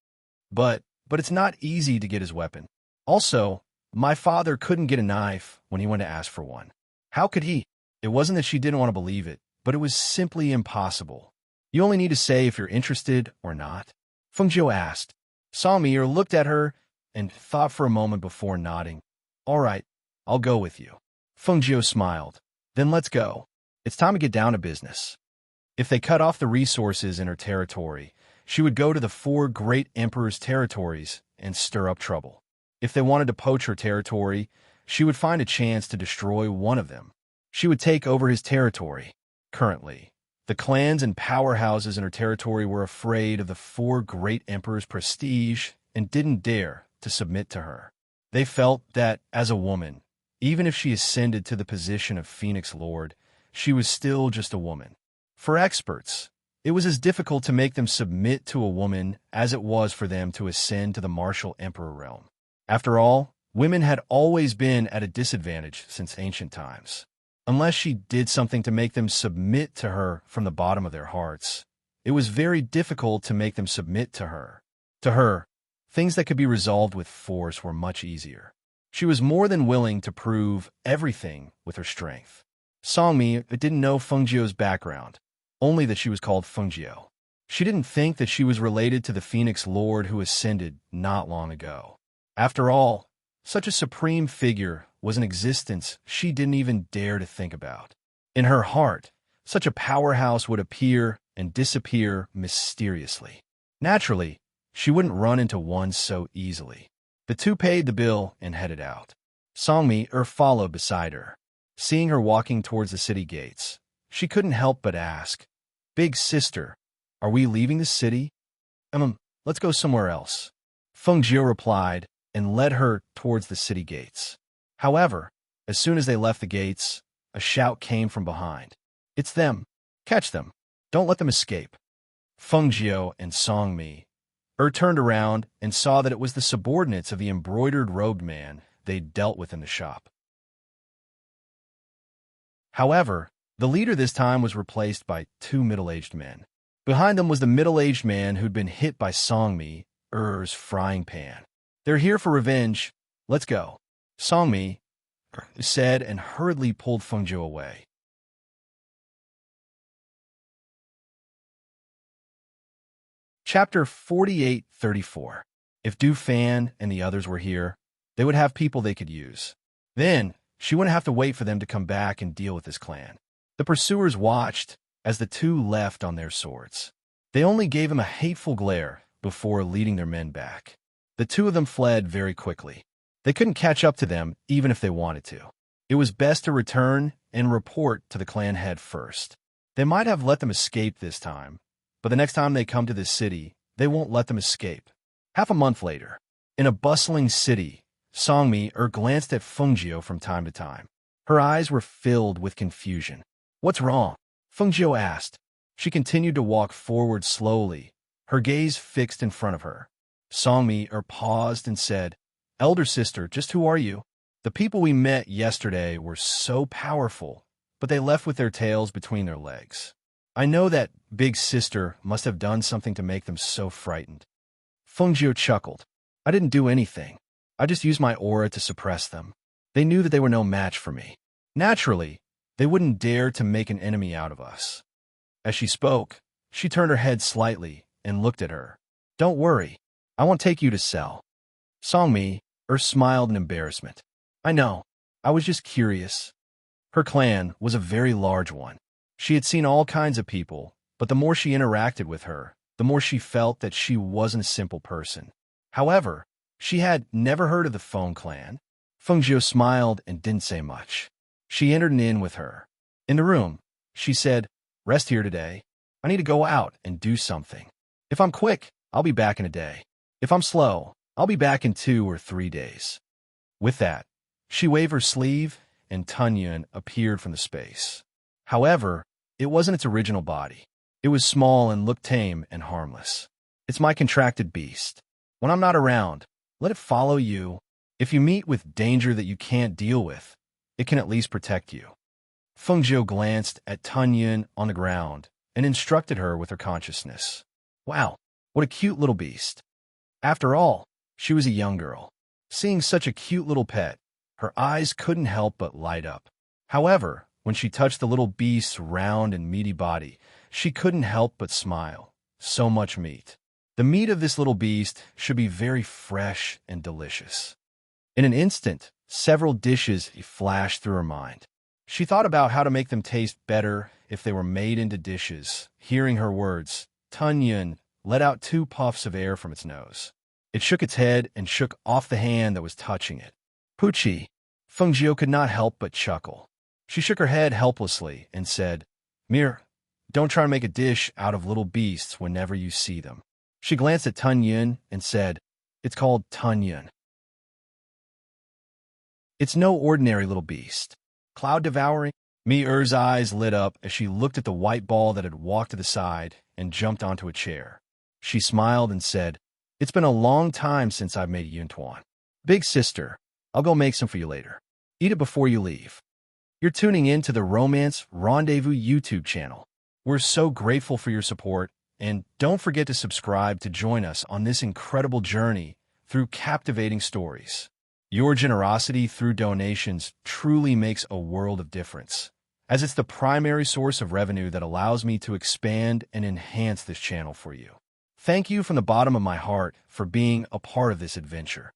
But it's not easy to get his weapon. Also, my father couldn't get a knife when he went to ask for one. How could he? It wasn't that she didn't want to believe it, but it was simply impossible. "You only need to say if you're interested or not?" Fengjiu asked. Songmi looked at her and thought for a moment before nodding. "All right, I'll go with you." Fengjiu smiled. "Then let's go." It's time to get down to business. If they cut off the resources in her territory, she would go to the 4 great emperors' territories and stir up trouble. If they wanted to poach her territory, she would find a chance to destroy one of them. She would take over his territory. Currently, the clans and powerhouses in her territory were afraid of the 4 great emperors' prestige and didn't dare to submit to her. They felt that, as a woman, even if she ascended to the position of Phoenix Lord, she was still just a woman. For experts, it was as difficult to make them submit to a woman as it was for them to ascend to the martial emperor realm. After all, women had always been at a disadvantage since ancient times. Unless she did something to make them submit to her from the bottom of their hearts, it was very difficult to make them submit to her. To her, things that could be resolved with force were much easier. She was more than willing to prove everything with her strength. Songmi didn't know Fengjiu's background, only that she was called Fengjiu. She didn't think that she was related to the Phoenix Lord who ascended not long ago. After all, such a supreme figure was an existence she didn't even dare to think about. In her heart, such a powerhouse would appear and disappear mysteriously. Naturally, she wouldn't run into one so easily. The two paid the bill and headed out. Songmi followed beside her. Seeing her walking towards the city gates, she couldn't help but ask, "Big sister, are we leaving the city?" Let's go somewhere else." Fengjiu replied and led her towards the city gates. However, as soon as they left the gates, a shout came from behind. "It's them! Catch them! Don't let them escape!" Fengjiu and Songmi turned around and saw that it was the subordinates of the embroidered-robed man they'd dealt with in the shop. However, the leader this time was replaced by 2 middle-aged men. Behind them was the middle-aged man who'd been hit by Songmi's frying pan. "They're here for revenge. Let's go," Songmi said and hurriedly pulled Fengjiu away. Chapter 48-34. If Du Fan and the others were here, they would have people they could use. Then, she wouldn't have to wait for them to come back and deal with this clan. The pursuers watched as the 2 left on their swords. They only gave him a hateful glare before leading their men back. The 2 of them fled very quickly. They couldn't catch up to them even if they wanted to. It was best to return and report to the clan head first. They might have let them escape this time, but the next time they come to this city, they won't let them escape. Half a month later, in a bustling city, Songmi glanced at Fengjiu from time to time. Her eyes were filled with confusion. "What's wrong?" Fengjiu asked. She continued to walk forward slowly, her gaze fixed in front of her. Songmi paused and said, "Elder sister, just who are you?" "The people we met yesterday were so powerful, but they left with their tails between their legs. I know that big sister must have done something to make them so frightened." Fengjiu chuckled. "I didn't do anything. I just used my aura to suppress them. They knew that they were no match for me. Naturally, they wouldn't dare to make an enemy out of us." As she spoke, she turned her head slightly and looked at her. "Don't worry, I won't take you to sell." Songmi smiled in embarrassment. "I know, I was just curious." Her clan was a very large one. She had seen all kinds of people, but the more she interacted with her, the more she felt that she wasn't a simple person. However, she had never heard of the Phone Clan. Fengjiu smiled and didn't say much. She entered an inn with her. In the room, she said, "Rest here today. I need to go out and do something. If I'm quick, I'll be back in a day. If I'm slow, I'll be back in 2 or 3 days." With that, she waved her sleeve, and Tunyun appeared from the space. However, it wasn't its original body. It was small and looked tame and harmless. "It's my contracted beast. When I'm not around, let it follow you. If you meet with danger that you can't deal with, it can at least protect you." Fengjiu glanced at Tunyun on the ground and instructed her with her consciousness. Wow, what a cute little beast. After all, she was a young girl. Seeing such a cute little pet, her eyes couldn't help but light up. However, when she touched the little beast's round and meaty body, she couldn't help but smile. So much meat. The meat of this little beast should be very fresh and delicious. In an instant, several dishes flashed through her mind. She thought about how to make them taste better if they were made into dishes. Hearing her words, Tunyon let out 2 puffs of air from its nose. It shook its head and shook off the hand that was touching it. Pucci. Fengjiu could not help but chuckle. She shook her head helplessly and said, Mir, don't try to make a dish out of little beasts whenever you see them. She glanced at Tunyon and said, It's called Tunyon. It's no ordinary little beast. Cloud-devouring? Mir's eyes lit up as she looked at the white ball that had walked to the side and jumped onto a chair. She smiled and said, It's been a long time since I've made yuntuan. Big sister, I'll go make some for you later. Eat it before you leave. You're tuning in to the Romance Rendezvous YouTube channel. We're so grateful for your support, and don't forget to subscribe to join us on this incredible journey through captivating stories. Your generosity through donations truly makes a world of difference, as it's the primary source of revenue that allows me to expand and enhance this channel for you. Thank you from the bottom of my heart for being a part of this adventure.